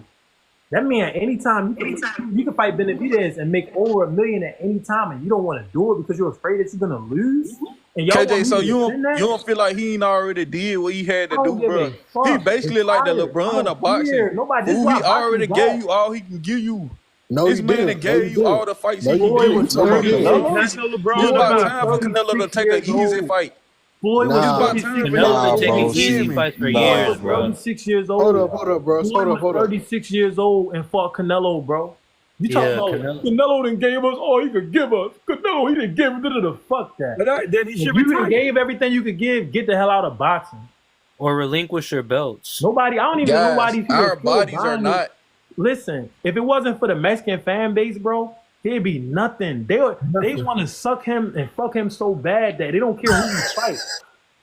Speaker 1: That means at any time you can fight Benavidez and make over $1 million at any time, and you don't want to do it because you're afraid that you're gonna lose. And
Speaker 5: KJ, so you don't feel like he ain't already did what he had to do, bro? He basically like the LeBron of boxing. Who he already gave you all he can give you.
Speaker 8: No,
Speaker 5: this man that gave you all the fights he can give you. It's about time for Canelo to take an easy fight.
Speaker 1: Floyd was about time.
Speaker 2: Canelo been taking easy fights for years, bro.
Speaker 1: 36 years old.
Speaker 8: Hold up, bro. Hold up.
Speaker 1: 36 years old and fought Canelo, bro. You talking about Canelo didn't give us all he could give us. Canelo, he didn't give the fuck that.
Speaker 7: But then he should
Speaker 1: retire. You gave everything you could give. Get the hell out of boxing.
Speaker 2: Or relinquish your belts.
Speaker 1: Nobody. I don't even know why these people.
Speaker 5: Our bodies are not.
Speaker 1: Listen, if it wasn't for the Mexican fan base, bro, it'd be nothing. They want to suck him and fuck him so bad that they don't care who he fight.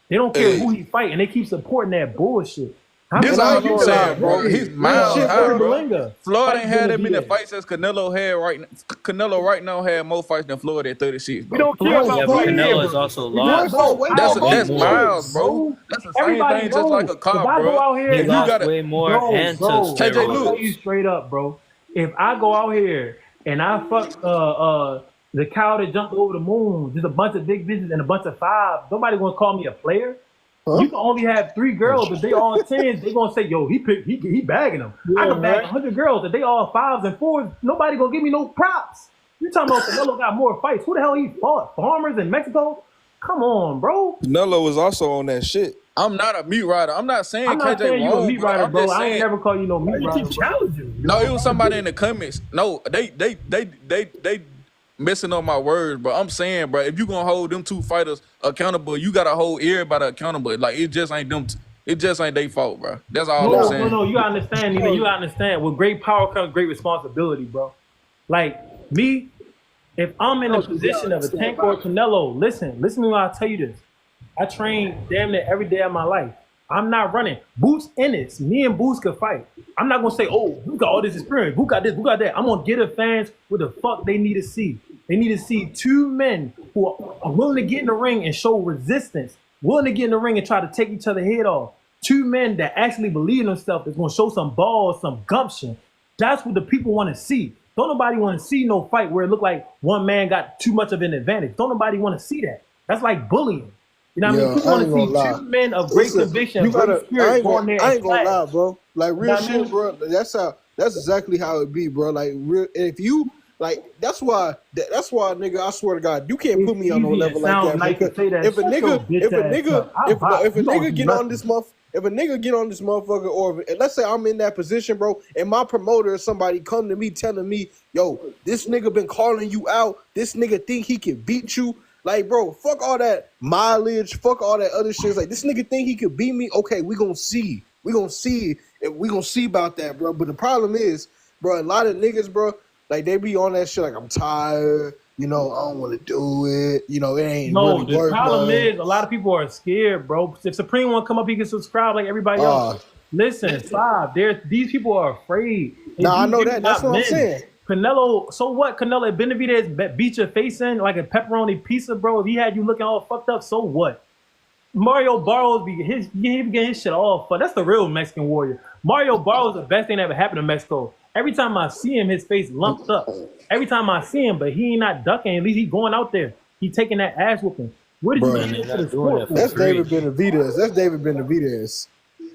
Speaker 1: They don't care who he fight, and they keep supporting that bullshit.
Speaker 5: This is all I'm saying, bro. He's miles high, bro. Floyd ain't had that many fights as Canelo had right now. Canelo right now had more fights than Floyd at 36, bro.
Speaker 7: We don't care about
Speaker 2: Canelo is also lost.
Speaker 5: That's miles, bro. That's the same thing, just like a car, bro.
Speaker 2: He lost way more and took steroids.
Speaker 5: KJ,
Speaker 1: I'll tell you straight up, bro. If I go out here and I fuck the cow that jumped over the moon, just a bunch of big bitches and a bunch of fives, nobody gonna call me a player. You can only have 3 girls, but they all 10s. They gonna say, "Yo, he bagging them." I can bag 100 girls, but they all 5s and 4s. Nobody gonna give me no props. You talking about Canelo got more fights? Who the hell he fought? Farmers in Mexico? Come on, bro.
Speaker 5: Canelo was also on that shit. I'm not a meat rider. I'm not saying KJ
Speaker 1: you a meat rider, bro. I ain't never call you no meat rider.
Speaker 7: You keep challenging.
Speaker 5: No, it was somebody in the comments. No, they messing up my words, bro. I'm saying, bro, if you gonna hold them 2 fighters accountable, you gotta hold everybody accountable. Like it just ain't them. It just ain't their fault, bro. That's all I'm saying.
Speaker 1: No. You gotta understand, Nina. You gotta understand. With great power comes great responsibility, bro. Like me, if I'm in a position of a Tank or Canelo, listen to me when I tell you this. I train damn near every day of my life. I'm not running. Boots in it. Me and Boots could fight. I'm not gonna say, oh, Boots got all this experience. Boots got this, Boots got that. I'm gonna get the fans what the fuck they need to see. They need to see 2 men who are willing to get in the ring and show resistance, willing to get in the ring and try to take each other head off. 2 men that actually believe in themselves, that's gonna show some balls, some gumption. That's what the people want to see. Don't nobody want to see no fight where it look like one man got too much of an advantage. Don't nobody want to see that. That's like bullying. You know what I mean? People want to see 2 men of great conviction, great spirit
Speaker 8: I ain't
Speaker 1: going there.
Speaker 8: gonna lie, bro. Like real shit, bro. That's exactly how it be, bro. Like real, if you like, that's why, nigga. I swear to God, you can't put me on no level like that. Because if a nigga get on this motherfucker, or let's say I'm in that position, bro, and my promoter or somebody come to me telling me, yo, this nigga been calling you out. This nigga think he can beat you. Like, bro, fuck all that mileage, fuck all that other shit. Like, this nigga think he could beat me. Okay, we gonna see. We gonna see about that, bro. But the problem is, bro, a lot of niggas, bro, like they be on that shit like I'm tired. I don't want to do it. It ain't
Speaker 1: No,
Speaker 8: really
Speaker 1: the
Speaker 8: worth
Speaker 1: problem
Speaker 8: nothing.
Speaker 1: is a lot of people are scared, bro. If Supreme want to come up, he can subscribe like everybody else. Listen, stop. These people are afraid.
Speaker 8: I know that. That's what I'm saying.
Speaker 1: Canelo, so what? Canelo, Benavidez beat your face in like a pepperoni pizza, bro. If he had you looking all fucked up, so what? Mario Barros he be getting his shit all fucked. That's the real Mexican warrior. Mario Barros is the best thing that ever happened to Mexico. Every time I see him, his face lumped up. Every time I see him, but he ain't not ducking. At least he going out there. He taking that ass whooping. What did you do to the sport?
Speaker 8: That's David Benavidez.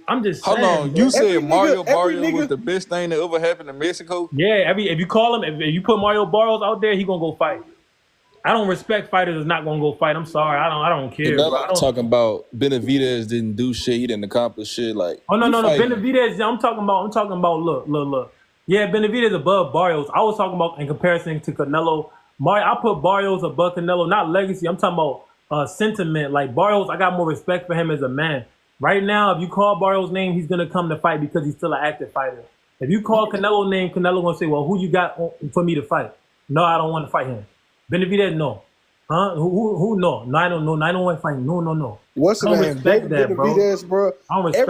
Speaker 1: I'm just saying.
Speaker 5: Hold on, you said Mario Barrios was the best thing that ever happened to Mexico?
Speaker 1: Yeah, if you call him, if you put Mario Barrios out there, he gonna go fight. I don't respect fighters that's not gonna go fight. I'm sorry, I don't care.
Speaker 5: I'm talking about Benavidez didn't do shit. He didn't accomplish shit. Like
Speaker 1: no, Benavidez. I'm talking about. Look. Yeah, Benavidez above Barrios. I was talking about in comparison to Canelo. I put Barrios above Canelo, not legacy. I'm talking about sentiment. Like Barrios, I got more respect for him as a man. Right now, if you call Barrios' name, he's gonna come to fight because he's still an active fighter. If you call Canelo's name, Canelo gonna say, "Well, who you got for me to fight?" No, I don't want to fight him. Benavidez, no. Huh? Who? No. No, I don't know. I don't want to fight him. No.
Speaker 8: What's the name? David Benavidez, bro.
Speaker 1: I don't respect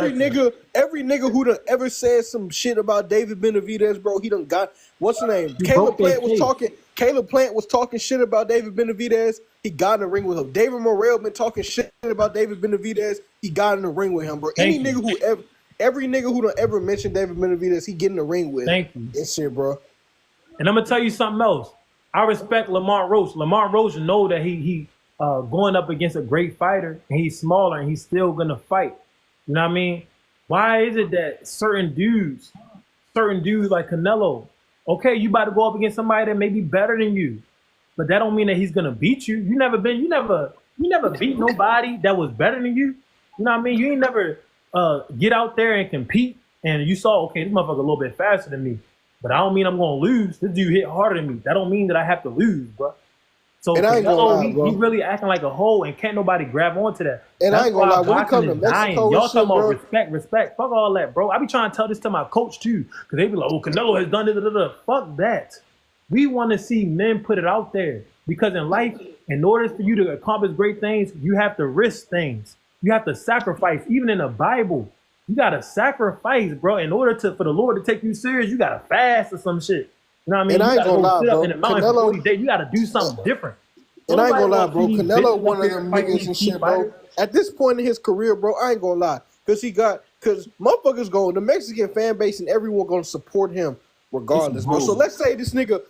Speaker 8: every nigga who done ever said some shit about David Benavidez, bro, he done got. What's the name? Caleb Plant was talking shit about David Benavidez. He got in the ring with him. David Morrell been talking shit about David Benavidez. He got in the ring with him, bro. Every nigga who done ever mentioned David Benavidez, he get in the ring with.
Speaker 1: Thank you.
Speaker 8: That shit, bro.
Speaker 1: And I'm gonna tell you something else. I respect Lamont Roach. Lamont Roach know that he going up against a great fighter and he's smaller and he's still gonna fight. You know what I mean? Why is it that certain dudes like Canelo, okay, you about to go up against somebody that may be better than you, but that don't mean that he's gonna beat you. You never beat nobody that was better than you. You know what I mean? You ain't never get out there and compete and you saw, okay, this motherfucker a little bit faster than me. But I don't mean I'm gonna lose. This dude hit harder than me. That don't mean that I have to lose, bro. So Canelo, he really acting like a hoe, and can't nobody grab onto that.
Speaker 8: And I ain't gonna lie, when it comes to Mexico,
Speaker 1: y'all talking about respect. Fuck all that, bro. I be trying to tell this to my coach too, because they be like, "Oh, Canelo has done it." Fuck that. We want to see men put it out there, because in life, in order for you to accomplish great things, you have to risk things. You have to sacrifice. Even in the Bible, you gotta sacrifice, bro. In order for the Lord to take you serious, you gotta fast or some shit. You know what I mean?
Speaker 8: And I ain't gonna lie, bro.
Speaker 1: In the mountain for 40 days. You gotta do something different.
Speaker 8: And I ain't gonna lie, bro. Canelo one of them niggas and shit, bro. At this point in his career, bro, I ain't gonna lie, because motherfuckers the Mexican fan base and everyone gonna support him regardless, bro. So let's say this nigga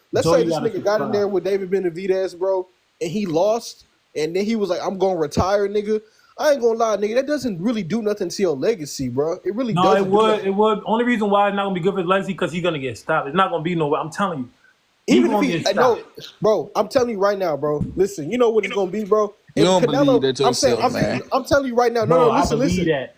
Speaker 8: got in there with David Benavidez, bro, and he lost, and then he was like, "I'm gonna retire, nigga." I ain't gonna lie, nigga. That doesn't really do nothing to your legacy, bro. It really doesn't.
Speaker 1: No, it would. Only reason why it's not gonna be good for his legacy because he's gonna get stopped. It's not gonna be nowhere. I'm telling you.
Speaker 8: Even if bro, I'm telling you right now, bro. Listen, you know what it's gonna be, bro.
Speaker 5: You don't believe that yourself, man.
Speaker 8: I'm telling you right now. No, listen.
Speaker 1: That.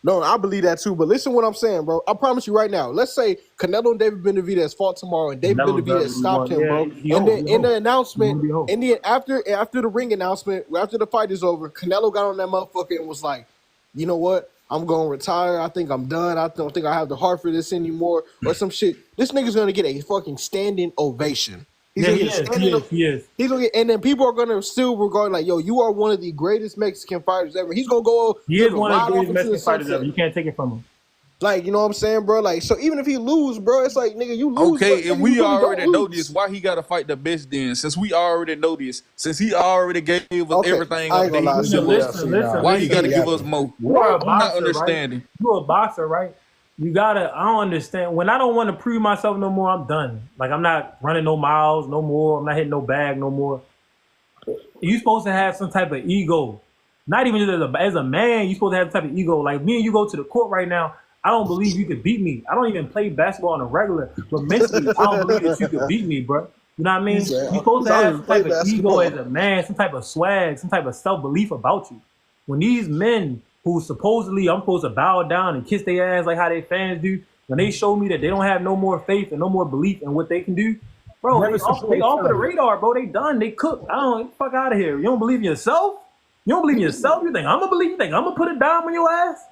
Speaker 8: No, I believe that too. But listen what I'm saying, bro. I promise you right now. Let's say Canelo and David Benavidez fought tomorrow, and David Benavidez stopped him, bro. And then in the announcement, and then after the ring announcement, after the fight is over, Canelo got on that motherfucker and was like, "You know what? I'm gonna retire. I think I'm done. I don't think I have the heart for this anymore," or some shit. This nigga's gonna get a fucking standing ovation. He is. He's gonna get, and then people are gonna still regard like, "Yo, you are one of the greatest Mexican fighters ever." He's gonna go.
Speaker 1: He is one of the greatest Mexican fighters ever. You can't take it from him.
Speaker 8: Like, you know what I'm saying, bro? Like, so even if he lose, bro, it's like, nigga, you lose.
Speaker 5: Okay, and we already know this. Why he gotta fight the best then? Since we already know this. Since he already gave us everything.
Speaker 1: Listen.
Speaker 5: Why he gotta give us more? I'm not understanding.
Speaker 1: Right? You're a boxer, right? I don't understand. When I don't want to prove myself no more, I'm done. Like, I'm not running no miles no more. I'm not hitting no bag no more. You're supposed to have some type of ego. Not even just as a man, you're supposed to have some type of ego. Like, me and you go to the court right now, I don't believe you could beat me. I don't even play basketball on a regular, but mentally, I don't believe that you could beat me, bro. You know what I mean? You're supposed to have some type of ego as a man, some type of swag, some type of self-belief about you. When these men who supposedly I'm supposed to bow down and kiss their ass like how their fans do, when they show me that they don't have no more faith and no more belief in what they can do, bro, they off of the radar, bro. They done. They cooked. Fuck out of here. You don't believe in yourself? You don't believe in yourself? You think I'm gonna believe? You think I'm gonna put a dime on your ass?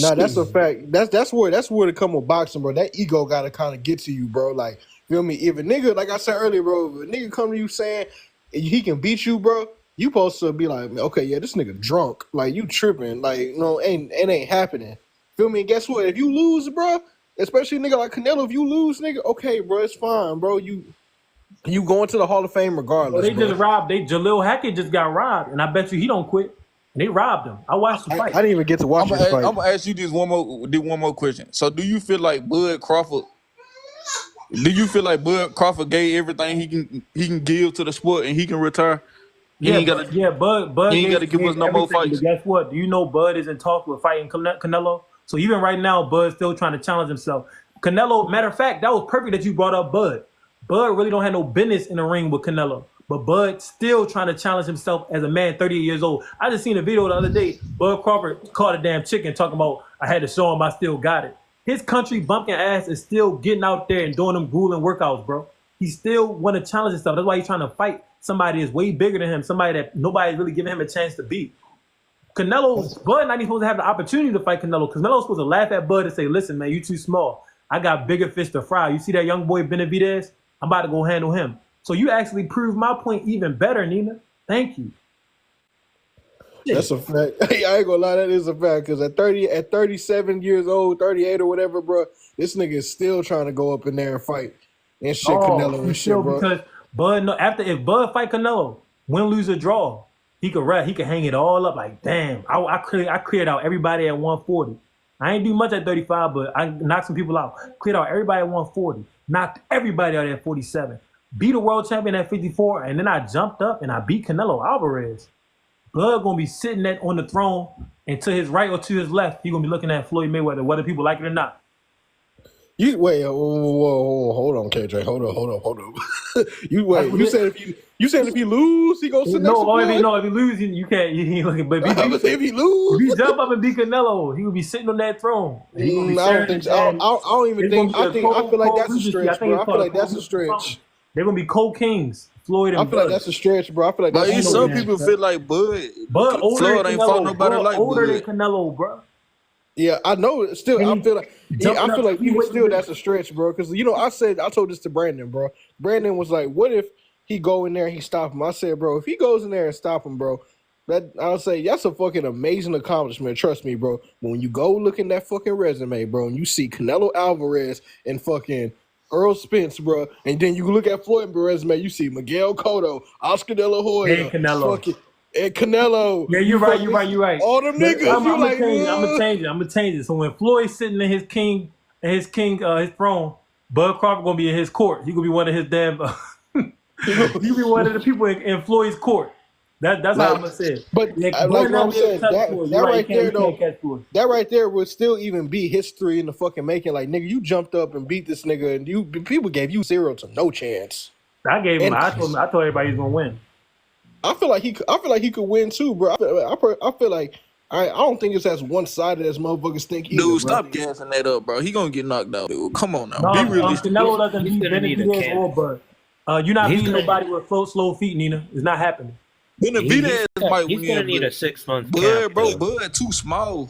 Speaker 8: No, that's a fact. That's where it come with boxing, bro. That ego gotta kind of get to you, bro. Like, feel me? If a nigga, like I said earlier, bro, if a nigga come to you saying, he can beat you, bro, you supposed to be like, okay, yeah, this nigga drunk. Like, you tripping. Like, it ain't happening. Feel me? And guess what? If you lose, bro, especially a nigga like Canelo, if you lose, nigga, okay, bro, it's fine, bro. You going to the Hall of Fame regardless.
Speaker 1: They just robbed. Jalil Hackett just got robbed, and I bet you he don't quit. And they robbed him. I watched the fight.
Speaker 8: I didn't even get to watch the fight.
Speaker 5: I'm gonna ask you this one more question. So, do you feel like Bud Crawford? Do you feel like Bud Crawford gave everything he can give to the sport and he can retire?
Speaker 1: Bud
Speaker 5: ain't got to give us no more fights.
Speaker 1: But guess what? Do you know Bud is in talks with fighting Canelo? So even right now, Bud's still trying to challenge himself. Canelo, matter of fact, that was perfect that you brought up Bud. Bud really don't have no business in the ring with Canelo. But Bud still trying to challenge himself as a man 38 years old. I just seen a video the other day. Bud Crawford caught a damn chicken talking about, I had to show him I still got it. His country bumpkin ass is still getting out there and doing them grueling workouts, bro. He still want to challenge himself. That's why he's trying to fight somebody that's way bigger than him, somebody that nobody's really giving him a chance to beat. Bud not even supposed to have the opportunity to fight Canelo. Canelo's supposed to laugh at Bud and say, listen, man, you too small. I got bigger fish to fry. You see that young boy Benavidez? I'm about to go handle him. So you actually proved my point even better, Nina. Thank you.
Speaker 8: That's a fact. I ain't gonna lie, that is a fact. Because at 37 years old, 38 or whatever, bro, this nigga is still trying to go up in there and fight and shit Canelo and shit, bro.
Speaker 1: Because Bud, if Bud fight Canelo, win, lose, or draw, he could hang it all up like, damn, I cleared out everybody at 140. I ain't do much at 35, but I knocked some people out. Cleared out everybody at 140. Knocked everybody out at 47. Beat a world champion at 54, and then I jumped up and I beat Canelo Alvarez. Bud gonna be sitting on the throne, and to his right or to his left, he gonna be looking at Floyd Mayweather, whether people like it or not.
Speaker 8: You wait, whoa, hold on, KJ, hold on. You said if he lose, he goes sit next to Floyd?
Speaker 1: If he lose, you can't. He looking, but
Speaker 8: if he lose,
Speaker 1: if he jump up and beat Canelo, he would be sitting on that throne.
Speaker 8: I don't think so. I don't even think. I feel like that's a stretch, bro. I feel like that's a stretch.
Speaker 1: They're gonna be co-kings, Floyd and
Speaker 8: I feel like that's a stretch, bro. I feel like that's
Speaker 5: some people feel like Bud
Speaker 1: older
Speaker 5: ain't fought nobody like
Speaker 1: older
Speaker 5: Bud.
Speaker 1: than Canelo, bro.
Speaker 8: Yeah, I know. Still, I feel like even still that's a stretch, bro. Because I told this to Brandon, bro. Brandon was like, "What if he go in there and he stop him?" I said, "Bro, if he goes in there and stop him, bro, I'll say that's a fucking amazing accomplishment. Trust me, bro. When you go look in that fucking resume, bro, and you see Canelo Alvarez and fucking Earl Spence, bro, and then you look at Floyd's resume, you see Miguel Cotto, Oscar De La Hoya,
Speaker 1: and Canelo.
Speaker 8: And Canelo.
Speaker 1: Yeah, you're right.
Speaker 8: All them niggas.
Speaker 1: I'm gonna change it. So when Floyd's sitting in his throne, Bud Crawford gonna be in his court. He gonna be one of his damn. He be one of the people in Floyd's court. That's how I'm gonna say it.
Speaker 8: But like I'm saying, that right there would still even be history in the fucking making. Like, nigga, you jumped up and beat this nigga, and people gave you 0 to no chance.
Speaker 1: I told everybody he's gonna win.
Speaker 8: I feel like he could win too, bro. I feel like I don't think it's as one sided as motherfuckers think.
Speaker 5: Dude, stop gassing that up, bro. He gonna get knocked out, dude. Come on now, be realistic.
Speaker 1: Canelo doesn't beat Benavidez or Bud. You're not beating nobody with slow feet, Nina. It's not happening.
Speaker 5: Benavidez might win.
Speaker 2: He's gonna need a 6 month.
Speaker 5: Bud too small.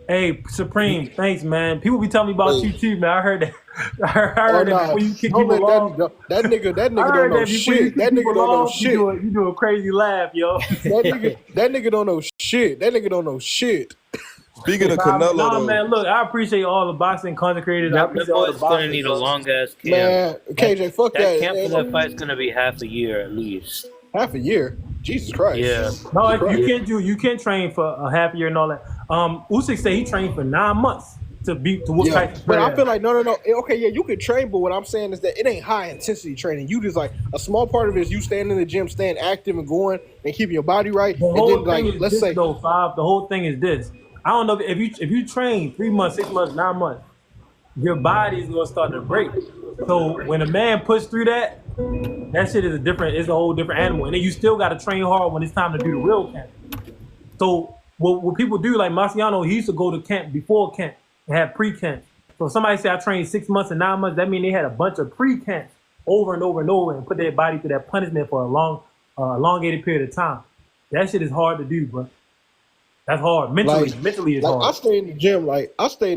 Speaker 1: Hey, Supreme, thanks, man. People be telling me about you too, man. I heard that. I heard that before you kick people off.
Speaker 8: That nigga don't know shit. That nigga don't know shit.
Speaker 1: You do a crazy laugh, yo.
Speaker 8: That nigga don't know shit. That nigga don't know shit.
Speaker 5: Speaking of Canelo, though,
Speaker 1: man, look, I appreciate all the boxing consecrated.
Speaker 2: That boy's gonna need a long ass camp.
Speaker 8: Man, KJ, fuck that.
Speaker 2: That camp for that fight's gonna be half a year at least.
Speaker 8: Half a year? Jesus Christ.
Speaker 2: Yeah.
Speaker 1: No, you can't train for a half a year and all that. Usyk said he trained for 9 months to whoop Tyson.
Speaker 8: But I feel like no. Okay, yeah, you can train, but what I'm saying is that it ain't high intensity training. You just like a small part of it is you staying in the gym, staying active and going and keeping your body right.
Speaker 1: The whole thing is this. I don't know if you train 3 months, 6 months, 9 months, your body's gonna start to break. So when a man puts through that shit is it's a whole different animal. And then you still gotta train hard when it's time to do the real camp. So what people do, like Marciano, he used to go to camp before camp and have pre-camp. So if somebody say I trained 6 months and 9 months, that means they had a bunch of pre-camps over and over and over and put their body through that punishment for a elongated period of time. That shit is hard to do, bro. That's hard. Mentally it's hard.
Speaker 8: I stay in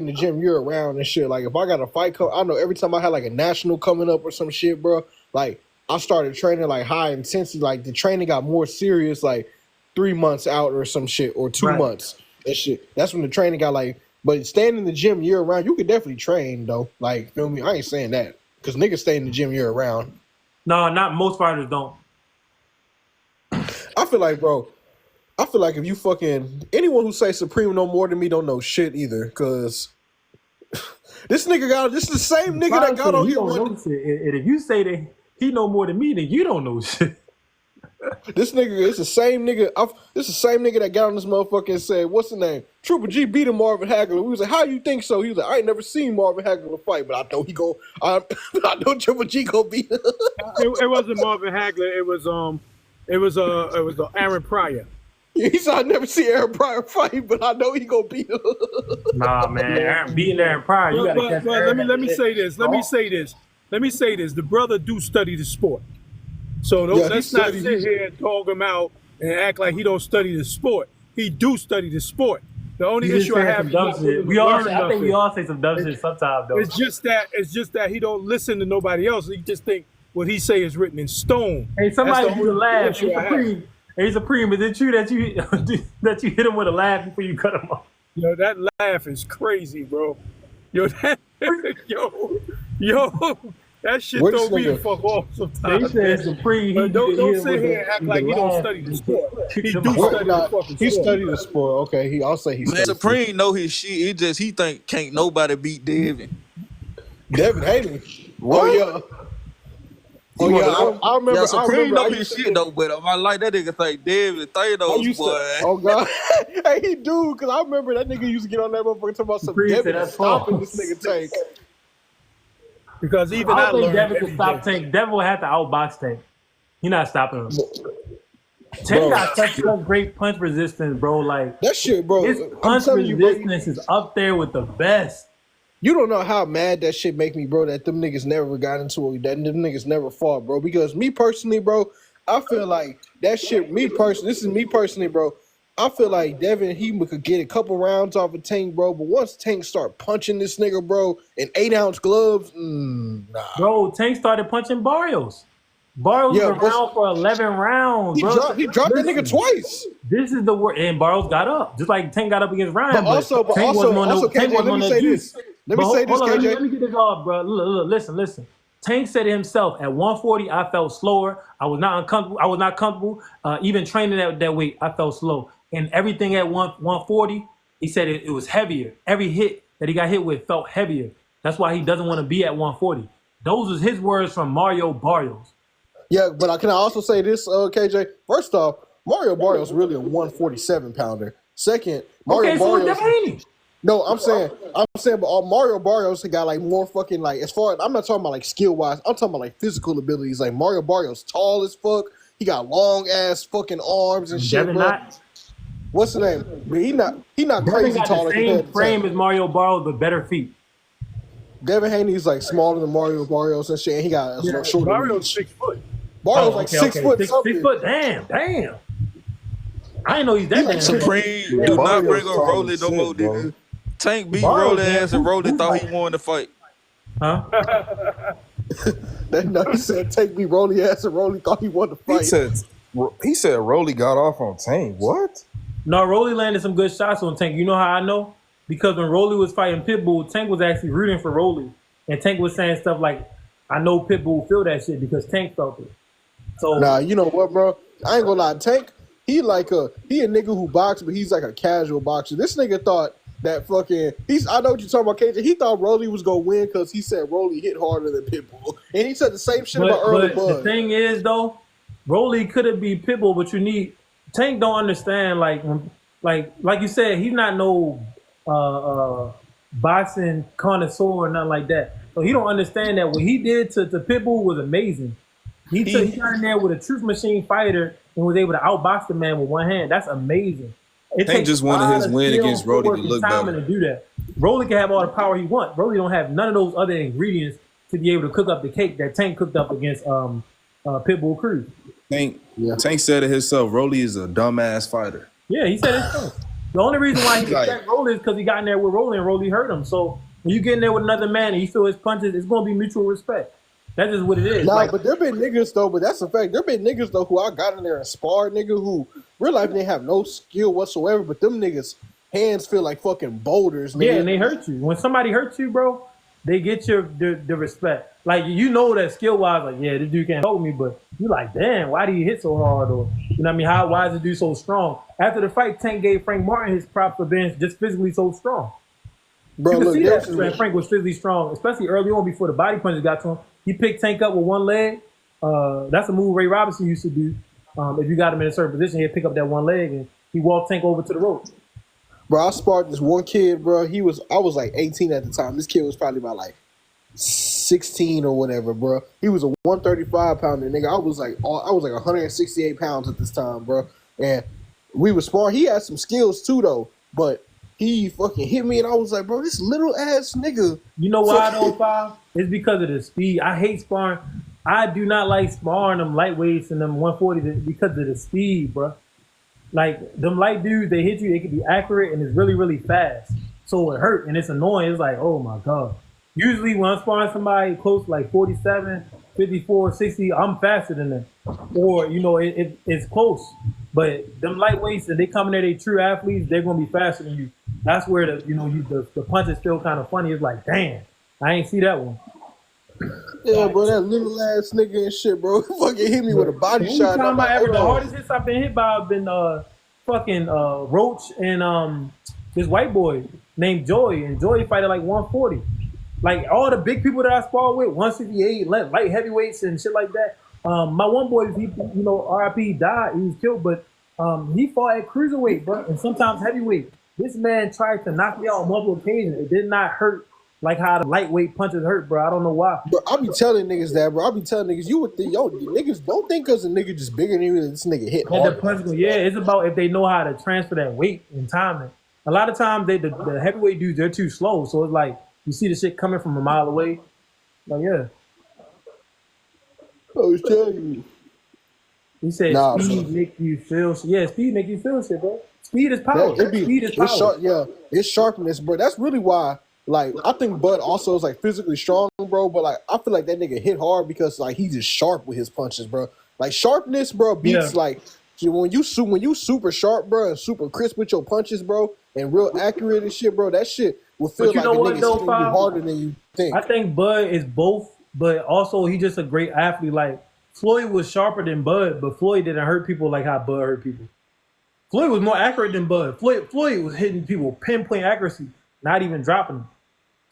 Speaker 8: the gym year round and shit. Like if I got a fight come, I know every time I had like a national coming up or some shit, bro. Like I started training like high intensity. Like the training got more serious like 3 months out or some shit, or 2 months. That shit. That's when the training got like. But staying in the gym year round, you could definitely train though. Like, feel me? I ain't saying that because niggas stay in the gym year round.
Speaker 1: No, not most fighters don't.
Speaker 8: I feel like, bro. I feel like if you fucking anyone who say Supreme know more than me don't know shit either, cause this is the same nigga that got on here.
Speaker 1: And if you say that he know more than me, then you don't know shit.
Speaker 8: This nigga is the same nigga. This is the same nigga that got on this motherfucker and said, "What's the name? Triple G beat Marvin Hagler." We was like, "How you think so?" He was like, "I ain't never seen Marvin Hagler fight, but I know he go. I know Triple G go beat him."
Speaker 7: It wasn't Marvin Hagler. It was Aaron Pryor.
Speaker 8: He said, "I never see Aaron Pryor fight, but I know he gonna beat him."
Speaker 1: Nah, man, beating Aaron Pryor, you gotta catch Aaron.
Speaker 7: Let me say this. The brother do study the sport. So let's not sit here and talk him out and act like he don't study the sport. He do study the sport. The only issue I have,
Speaker 1: I think we all say some dumb shit sometimes though.
Speaker 7: It's just that he don't listen to nobody else. He just think what he say is written in stone.
Speaker 1: Hey, somebody do a laugh. Hey, Supreme, is it true that you hit him with a laugh before you cut him off?
Speaker 7: Yo, that laugh is crazy, bro. Yo, that shit throw me the fuck off sometimes.
Speaker 1: They said Supreme.
Speaker 7: Don't sit here and act like he don't study the sport. He do study the fucking sport.
Speaker 8: He studied the sport. Okay, I'll say he studied.
Speaker 5: Supreme know his shit. He think can't nobody beat Devin.
Speaker 8: Devin Haney. Oh yeah, I remember.
Speaker 5: Yeah, Supreme know his
Speaker 8: shit
Speaker 5: shit though, but I like that nigga think Devin Thanos, boy.
Speaker 8: Oh god, hey, he do, because I remember that nigga used to get on that motherfucker talking about some Devin stopping this nigga Tank.
Speaker 7: Because even
Speaker 1: I don't think Devin can stop Tank. Devin will have to outbox Tank. He not stopping him. Tank got such great punch resistance, bro. Like
Speaker 8: that shit, bro.
Speaker 1: His punch resistance is up there with the best.
Speaker 8: You don't know how mad that shit make me, bro, that them niggas never got into it, that them niggas never fought, bro. Because me personally, bro, I feel like that shit, this is me personally, bro. I feel like Devin, he could get a couple rounds off of Tank, bro. But once Tank start punching this nigga, bro, in 8-ounce gloves, nah.
Speaker 1: Bro, Tank started punching Barrios. Barrios was around for 11 rounds, bro.
Speaker 8: He dropped that nigga twice.
Speaker 1: This is the word, and Barrios got up. Just like Tank got up against Ryan.
Speaker 8: But
Speaker 1: Tank
Speaker 8: also, KJ, let me say this. Let me say this, KJ.
Speaker 1: Let me get this off, bro. Look, listen. Tank said it himself. At 140, I felt slower. I was not comfortable. Even training at that weight, I felt slow. And everything at 140, he said it was heavier. Every hit that he got hit with felt heavier. That's why he doesn't want to be at 140. Those was his words from Mario Barrios.
Speaker 8: Yeah, but can I also say this, KJ? First off, Mario Barrios really a 147 pounder. Second, Mario Barrios. No, I'm saying, but Mario Barrios got like more fucking like, as far as, I'm not talking about like skill wise, I'm talking about like physical abilities. Like Mario Barrios tall as fuck. He got long ass fucking arms and shit. What's the name? But he not crazy tall.
Speaker 1: The same frame as Mario Barrios, but better feet.
Speaker 8: Devin Haney's like smaller than Mario Barrios and shit. And he got a shorter.
Speaker 7: Mario's 6 foot.
Speaker 8: Barrios like 6 foot.
Speaker 1: 6 foot. Damn. I didn't know he's that damn.
Speaker 5: Supreme do not bring up Rolly no more, nigga. Tank beat Rolly ass and Rolly thought he won the fight.
Speaker 1: Huh?
Speaker 8: He said Tank beat Rolly ass and Rolly thought he won the fight.
Speaker 5: He said Rolly got off on Tank. What?
Speaker 1: No, Rolly landed some good shots on Tank. You know how I know? Because when Rolly was fighting Pitbull, Tank was actually rooting for Rolly. And Tank was saying stuff like, I know Pitbull feel that shit because Tank felt it. So
Speaker 8: nah, you know what, bro? I ain't gonna lie. Tank, he a nigga who boxes, but he's like a casual boxer. This nigga thought that fucking I know what you're talking about, KJ. He thought Rolly was gonna win because he said Rolly hit harder than Pitbull. And he said the same shit about Early Bud.
Speaker 1: The thing is though, Rolly could have beat Pitbull, but you need Tank don't understand like you said, he's not no boxing connoisseur or nothing like that. So he don't understand that what he did to Pitbull was amazing. He got in there with a truth machine fighter and was able to outbox the man with one hand. That's amazing.
Speaker 5: Tank just wanted his win against Rolly to look better.
Speaker 1: To do that. Rolly can have all the power he wants. Rolly don't have none of those other ingredients to be able to cook up the cake that Tank cooked up against Pitbull Cruz.
Speaker 5: Tank said it himself. Rolly is a dumbass fighter.
Speaker 1: Yeah, he said it himself. The only reason why he respect Rolly is because he got in there with Rolly and Rolly hurt him. So when you get in there with another man and you feel his punches, it's going to be mutual respect. That's just what it is.
Speaker 8: Nah,
Speaker 1: like,
Speaker 8: but there been niggas though, but that's a fact. There been niggas though who I got in there and sparred, nigga, who real life they have no skill whatsoever, but them niggas hands feel like fucking boulders, nigga.
Speaker 1: Yeah, and they hurt you. When somebody hurts you, bro, they get the respect. Like, you know that skill wise, like, yeah, this dude can't hold me, but you like, damn, why do you hit so hard? Or, you know what I mean? Why is the dude so strong? After the fight, Tank gave Frank Martin his props for being just physically so strong.
Speaker 8: Bro,
Speaker 1: you can
Speaker 8: look,
Speaker 1: see that Frank was physically strong, especially early on before the body punches got to him. He picked Tank up with one leg. That's a move Ray Robinson used to do. If you got him in a certain position, he'd pick up that one leg and he walked Tank over to the rope.
Speaker 8: Bro, I sparred this one kid, bro. I was like 18 at the time. This kid was probably about like 16 or whatever, bro. He was a 135 pounder, nigga. I was like 168 pounds at this time, bro. And we were sparring. He had some skills too, though. But he fucking hit me, and I was like, bro, this little ass nigga.
Speaker 1: You know why though, Five? It's because of the speed. I hate sparring. I do not like sparring them lightweights and them 140s because of the speed, bro. Like, them light dudes, they hit you, it can be accurate, and it's really, really fast. So it hurt, and it's annoying. It's like, oh, my God. Usually when I'm sparring somebody close to like 47, 54, 60, I'm faster than them. Or, you know, it's close. But them lightweights, if they come in there, they true athletes, they're going to be faster than you. That's where the punches feel kind of funny. It's like, damn, I ain't see that one.
Speaker 8: Yeah, bro, that little ass nigga and shit, bro. Fucking hit me with a body shot.
Speaker 1: The hardest hits I've been hit by have been fucking Roach and this white boy named Joy, and Joy fight at like 140. Like, all the big people that I sparred with, 168, light heavyweights and shit like that. My one boy, he, you know, RIP, died. He was killed, but he fought at cruiserweight, bro, and sometimes heavyweight. This man tried to knock me out on multiple occasions. It did not hurt like how the lightweight punches hurt, bro. I don't know why.
Speaker 8: Bro, I be telling niggas that, bro. I be telling niggas, you would think, yo, niggas don't think because a nigga just bigger than you that this nigga hit hard.
Speaker 1: Yeah, it's about if they know how to transfer that weight and timing. A lot of times, the heavyweight dudes, they're too slow. So it's like, you see the shit coming from a mile away. Like, yeah.
Speaker 8: I was telling you.
Speaker 1: He said speed make you feel shit. Yeah, speed make you feel shit, bro. Speed is power. Speed is power.
Speaker 8: It's sharpness, bro. That's really why. Like, I think Bud also is like physically strong, bro. But like, I feel like that nigga hit hard because like he's just sharp with his punches, bro. Like, sharpness, bro, beats like when you super sharp, bro, and super crisp with your punches, bro, and real accurate and shit, bro. That shit will feel like a nigga's hitting you harder than you think.
Speaker 1: I think Bud is both, but also he's just a great athlete. Like, Floyd was sharper than Bud, but Floyd didn't hurt people like how Bud hurt people. Floyd was more accurate than Bud. Floyd was hitting people pinpoint accuracy, not even dropping them.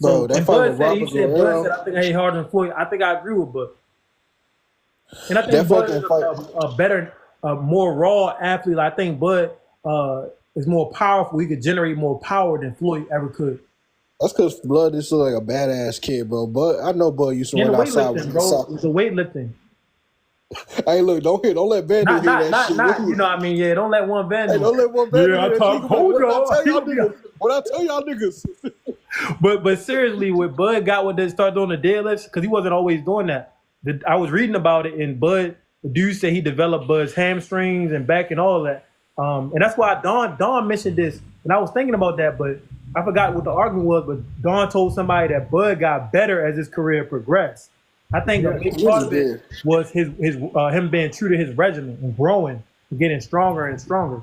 Speaker 1: So
Speaker 8: bro,
Speaker 1: Bud said, I think I hit harder than Floyd. I think I agree with Bud. And I think Bud is a better, more raw athlete. I think Bud is more powerful. He could generate more power than Floyd ever could.
Speaker 8: That's because Blood is like a badass kid, bro. But I know Bud used to run outside with
Speaker 1: bro. It's the weightlifting.
Speaker 8: Hey, look, don't let Vandal hear that shit.
Speaker 1: You know what I mean? Yeah, don't let one Vandal.
Speaker 8: Hey, don't let one Vandal hear that shit. What I tell y'all niggas.
Speaker 1: But seriously, what Bud got when they started doing the deadlifts, because he wasn't always doing that. I was reading about it, and Bud, the dude said he developed Bud's hamstrings and back and all that. And that's why Don mentioned this, and I was thinking about that, but I forgot what the argument was. But Don told somebody that Bud got better as his career progressed. I think a big part of it was him being true to his regimen and growing, and getting stronger and stronger.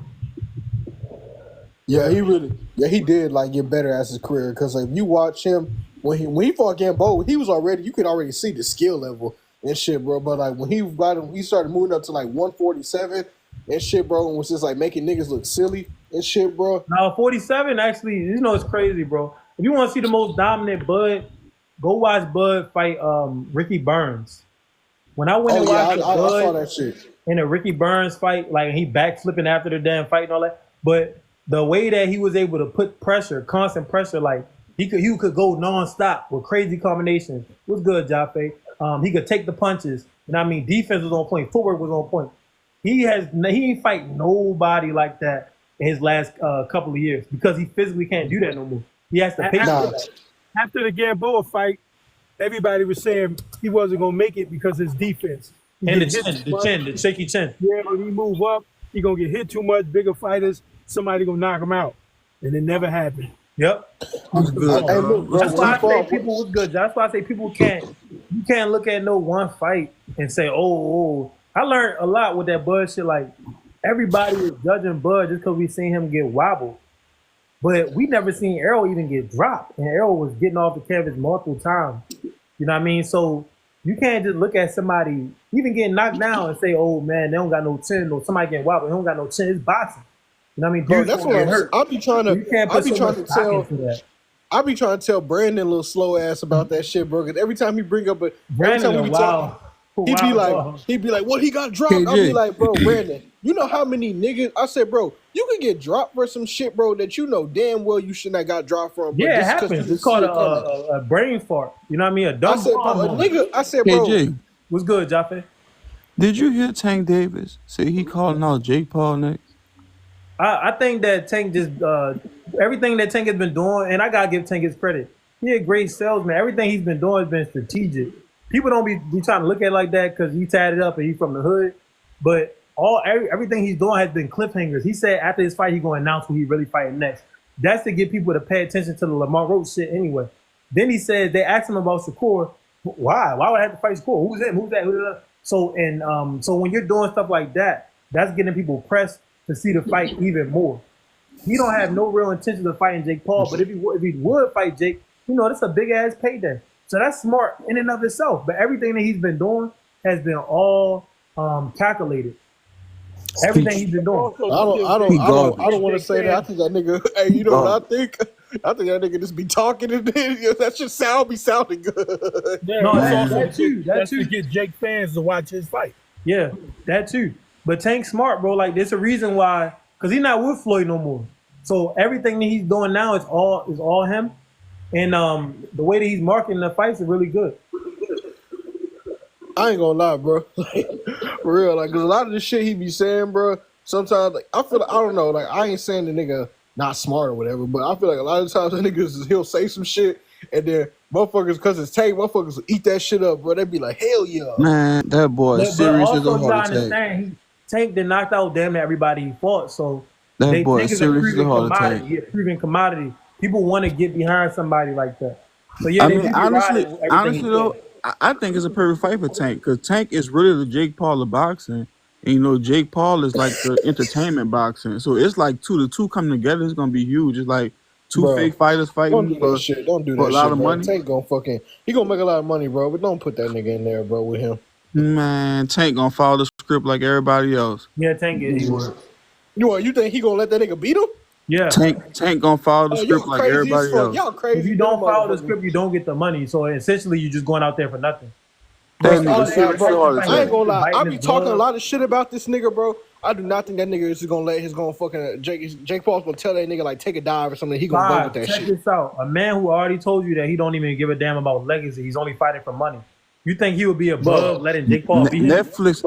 Speaker 8: Yeah, he did like get better as his career, because like you watch him when he fought Gamboa, you could already see the skill level and shit, bro. But like when he started moving up to like 147 and shit, bro, and was just like making niggas look silly and shit, bro.
Speaker 1: Now 47 actually, you know, it's crazy, bro. If you want to see the most dominant Bud, go watch Bud fight Ricky Burns. When I went and watched
Speaker 8: I saw that shit
Speaker 1: in a Ricky Burns fight, like he backflipping after the damn fight and all that, but the way that he was able to put pressure, constant pressure, like he could go nonstop with crazy combinations. It was good, Jaffe. He could take the punches, and I mean, defense was on point, footwork was on point. He ain't fight nobody like that in his last couple of years because he physically can't do that no more. He has to pay for that.
Speaker 7: After the Gamboa fight, everybody was saying he wasn't gonna make it because of his defense.
Speaker 1: The shaky chin.
Speaker 7: Yeah, when he move up, he gonna get hit too much. Bigger fighters, somebody gonna knock him out, and it never happened.
Speaker 1: Yep.
Speaker 8: Hey, look, bro,
Speaker 1: That's why I say
Speaker 8: T-Paul,
Speaker 1: people was good. That's why I say people you can't look at no one fight and say, oh. I learned a lot with that Bud shit. Like everybody is judging Bud just because we seen him get wobbled. But we never seen Errol even get dropped. And Errol was getting off the canvas multiple times. You know what I mean? So you can't just look at somebody even getting knocked down and say, oh man, they don't got no chin, or somebody getting wobbled, they don't got no chin. It's boxing. You know what I mean?
Speaker 8: bro, that's what I'll be trying to.
Speaker 1: You can't put so much stock into that.
Speaker 8: I be trying to tell Brandon little slow ass about that shit, bro. Because every time he bring up
Speaker 1: Brandon,
Speaker 8: he be like, what he got dropped?
Speaker 4: KJ.
Speaker 8: I'll be like, bro, Brandon, you know how many niggas? I said, bro, you can get dropped for some shit, bro, that you know damn well you shouldn't have got dropped from.
Speaker 1: Yeah, it happens. It's called a brain fart. You know what I mean? A dumb
Speaker 8: I said, bro,
Speaker 11: KJ,
Speaker 1: what's good, Jaffe?
Speaker 11: did you hear Tank Davis say he calling out Jake Paul next?
Speaker 1: I think that Tank just everything that Tank has been doing, and I gotta give Tank his credit. He a great salesman. Everything he's been doing has been strategic. People don't be trying to look at it like that because he tatted up and he's from the hood. But everything he's doing has been cliffhangers. He said after his fight, he's going to announce who he really fighting next. That's to get people to pay attention to the Lamar Roach shit anyway. Then he said they asked him about Shakur. Why? Why would I have to fight Shakur? Who's him? Who's that? So when you're doing stuff like that, that's getting people pressed to see the fight even more. He don't have no real intention of fighting Jake Paul, but if he would fight Jake, that's a big ass payday. So that's smart in and of itself. But everything that he's been doing has been all calculated. Everything he's been doing.
Speaker 8: I don't want to say that. I think that nigga. Hey, you know what I think? I think that nigga just be talking and that shit sounding good.
Speaker 7: Yeah, that's to get Jake fans to watch his fight.
Speaker 1: Yeah, that too. But Tank's smart, bro. Like there's a reason why, because he's not with Floyd no more. So everything that he's doing now is all him. And the way that he's marketing the fights is really good.
Speaker 8: I ain't gonna lie, bro. For real, like, cause a lot of the shit he be saying, bro. Sometimes, like, I feel like, I don't know, like, I ain't saying the nigga not smart or whatever, but I feel like a lot of times the niggas he'll say some shit, and then motherfuckers, cause it's Tank, motherfuckers will eat that shit up, bro. They be like, hell yeah,
Speaker 11: man. That boy is serious as a heart attack.
Speaker 1: Tank did knocked out damn near everybody he fought, so
Speaker 11: that boy is serious as a heart attack.
Speaker 1: Yeah, proven commodity. People want to get behind somebody like that. So yeah,
Speaker 11: I mean, honestly though, I think it's a perfect fight for Tank because Tank is really the Jake Paul of boxing, and Jake Paul is like the entertainment boxing. So it's like 2 to 2 coming together. It's gonna be huge. It's like two fake fighters fighting.
Speaker 8: Don't do that shit. Don't do that shit. A lot of money. Tank he gonna make a lot of money, bro. But don't put that nigga in there, bro, with him.
Speaker 11: Man, Tank gonna follow the script like everybody else.
Speaker 1: Yeah, Tank is.
Speaker 8: You think he gonna let that nigga beat him?
Speaker 1: Yeah.
Speaker 11: Tank gonna follow the script like everybody else.
Speaker 8: Y'all crazy.
Speaker 1: If you don't follow the script, you don't get the money. So essentially, you're just going out there for nothing.
Speaker 8: I ain't gonna lie. I be talking a lot of shit about this nigga, bro. I do not think that nigga is gonna fucking Jake Paul's gonna tell that nigga like take a dive or something. He gonna go with that shit.
Speaker 1: Check this out. A man who already told you that he don't even give a damn about legacy. He's only fighting for money. You think he would be above letting Jake Paul beat him?
Speaker 11: Netflix is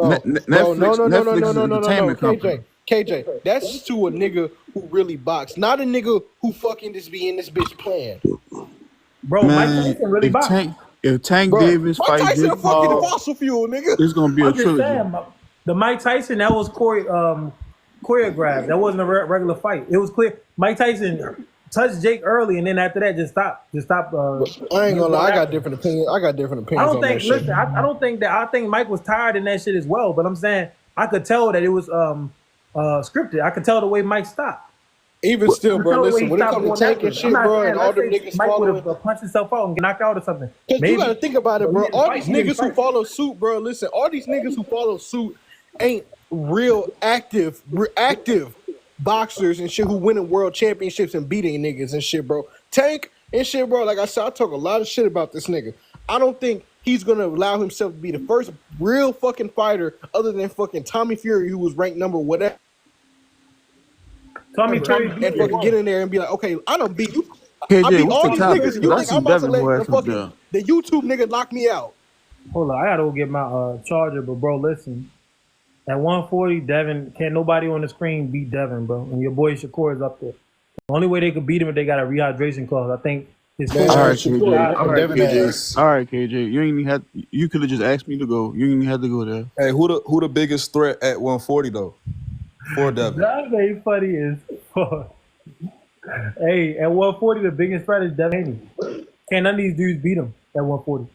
Speaker 11: an entertainment company.
Speaker 8: KJ, that's to a nigga who really box, not a nigga who fucking just be in this bitch playing.
Speaker 1: Bro, Mike Tyson really box.
Speaker 11: If Tank Davis fights Jake Paul,
Speaker 8: fossil fuel, nigga.
Speaker 11: It's gonna be a trilogy.
Speaker 1: The Mike Tyson that was choreographed. That wasn't a regular fight. It was clear. Mike Tyson touched Jake early, and then after that, just stopped.
Speaker 8: I ain't gonna lie. I got different opinions. I don't think.
Speaker 1: Listen, I don't think that. I think Mike was tired in that shit as well. But I'm saying I could tell that it was scripted. I could tell the way Mike stopped.
Speaker 8: Even still, bro, listen, when it comes to Tank and shit, bro, and all them niggas
Speaker 1: Mike would have punched himself out and get knocked out or something.
Speaker 8: Because you gotta think about it, bro. All these niggas who follow suit, bro, listen, all these niggas who follow suit ain't real active boxers and shit who winning world championships and beating niggas and shit, bro. Tank and shit, bro, like I said, I talk a lot of shit about this nigga. I don't think he's gonna allow himself to be the first real fucking fighter other than fucking Tommy Fury, who was ranked number whatever.
Speaker 1: Tommy Fury
Speaker 8: and fucking get in there and be like, okay, I don't beat you.
Speaker 11: KJ,
Speaker 8: I beat all these niggas. You think I'm about to
Speaker 11: Devin
Speaker 8: let the YouTube nigga knock me out?
Speaker 1: Hold on, I gotta go get my charger, but bro, listen. At 140, Devin, can't nobody on the screen beat Devin, bro. And your boy Shakur is up there. The only way they could beat him if they got a rehydration clause. I think it's
Speaker 11: all right, KJ. You could have just asked me to go. You didn't even have to go there.
Speaker 5: Hey, who the biggest threat at 140 though? For Devin.
Speaker 1: That ain't funny as fuck. Hey, at 140, the biggest threat is Devin Haney. Can't none of these dudes beat him at 140.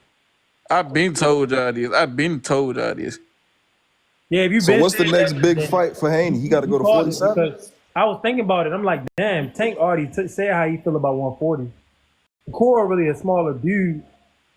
Speaker 12: I've been told y'all this.
Speaker 1: Yeah, if you
Speaker 5: So
Speaker 1: been
Speaker 5: what's the
Speaker 1: saying
Speaker 5: next
Speaker 1: that,
Speaker 5: big
Speaker 1: then
Speaker 5: fight for Haney? He got to
Speaker 1: you
Speaker 5: go to
Speaker 1: called it
Speaker 5: 47.
Speaker 1: because I was thinking about it. I'm like, damn, Tank already said how he feel about 140. Core really a smaller dude.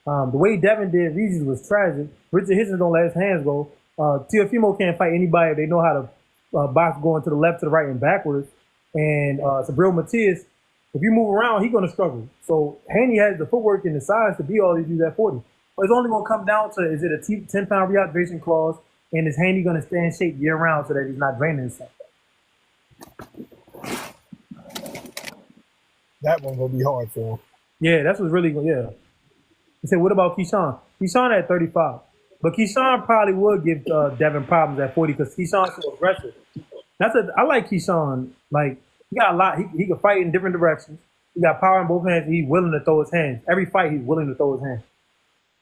Speaker 1: The way Devin did Regis was tragic. Richard Hitchens don't let his hands go. Teofimo can't fight anybody if they know how to box going to the left, to the right, and backwards. And Sabril Matias, if you move around, he's going to struggle. So Haney has the footwork and the size to beat all these dudes at 40. But it's only going to come down to, is it a 10-pound rehydration clause, and is Haney going to stay in shape year round so that he's not draining himself?
Speaker 7: That one gonna be hard for him.
Speaker 1: Yeah, that's what's really going. Yeah. He said, what about Keyshawn? Keyshawn at 35. But Keyshawn probably would give Devin problems at 40 because Keyshawn's so aggressive. I like Keyshawn. Like, he got a lot. He can fight in different directions. He got power in both hands, and he's willing to throw his hands. Every fight, he's willing to throw his hands.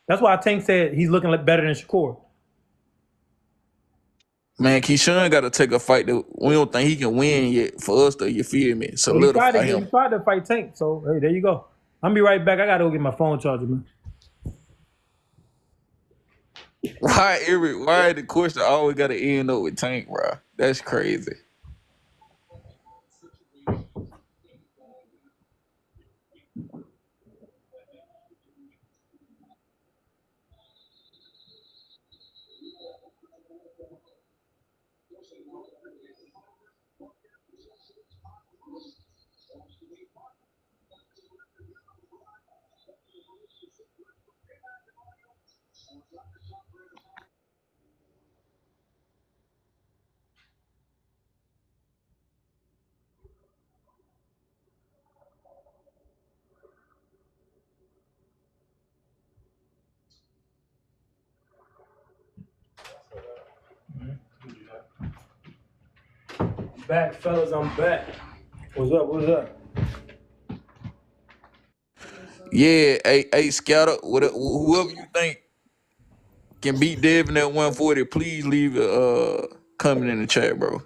Speaker 1: That's why Tank said he's looking better than Shakur.
Speaker 12: Man, Keyshawn got to take a fight that we don't think he can win yet for us to, you feel me, solidify him.
Speaker 1: He tried to fight Tank, so hey, there you go. I'm gonna be right back. I gotta go get my phone charger, man.
Speaker 12: Why the question always got to end up with Tank, bro? That's crazy.
Speaker 1: Back, fellas, I'm back. What's up? What's up?
Speaker 12: Yeah, hey, Scatter, whoever you think can beat Devin at 140, please leave a comment in the chat, bro.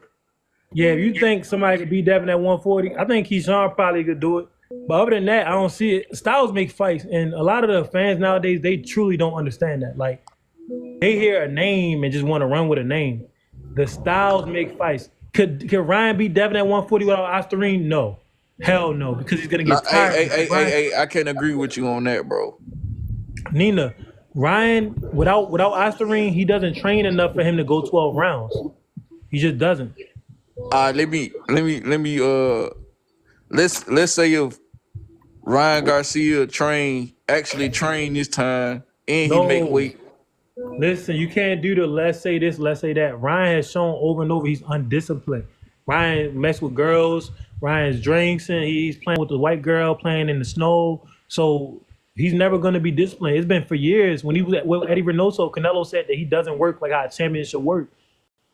Speaker 1: Yeah, if you think somebody could beat Devin at 140, I think Keyshawn probably could do it. But other than that, I don't see it. Styles make fights, and a lot of the fans nowadays, they truly don't understand that. Like, they hear a name and just want to run with a name. The Styles make fights. Could Ryan beat Devin at 140 without Osterine? No. Hell no, because he's going to get tired.
Speaker 12: Hey, I can't agree with you on that, bro.
Speaker 1: Nina, Ryan, without Osterine, he doesn't train enough for him to go 12 rounds. He just doesn't.
Speaker 12: Let's say if Ryan Garcia actually train this time and he make weight.
Speaker 1: Listen, you can't do the let's say this, let's say that. Ryan has shown over and over he's undisciplined. Ryan mess with girls. Ryan's drinks and he's playing with the white girl, playing in the snow. So he's never going to be disciplined. It's been for years. When he was with Eddie Reynoso, Canelo said that he doesn't work like how a champion should work.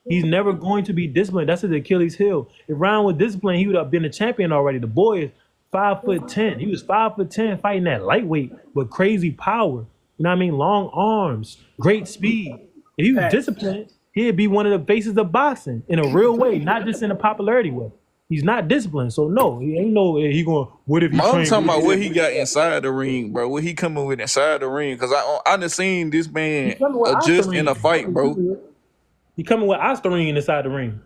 Speaker 1: He's never going to be disciplined. That's his Achilles heel. If Ryan was disciplined, he would have been a champion already. The boy is 5'10". He was 5'10", fighting that lightweight with crazy power. You know what I mean? Long arms, great speed. If he was disciplined, he'd be one of the faces of boxing in a real way, not just in a popularity way. He's not disciplined, so no, he ain't he going. What if he?
Speaker 12: I'm talking about what he got inside the ring, bro. What he coming with inside the ring? Because I done seen this man adjust in a fight, bro.
Speaker 1: He coming with Osterine inside the ring.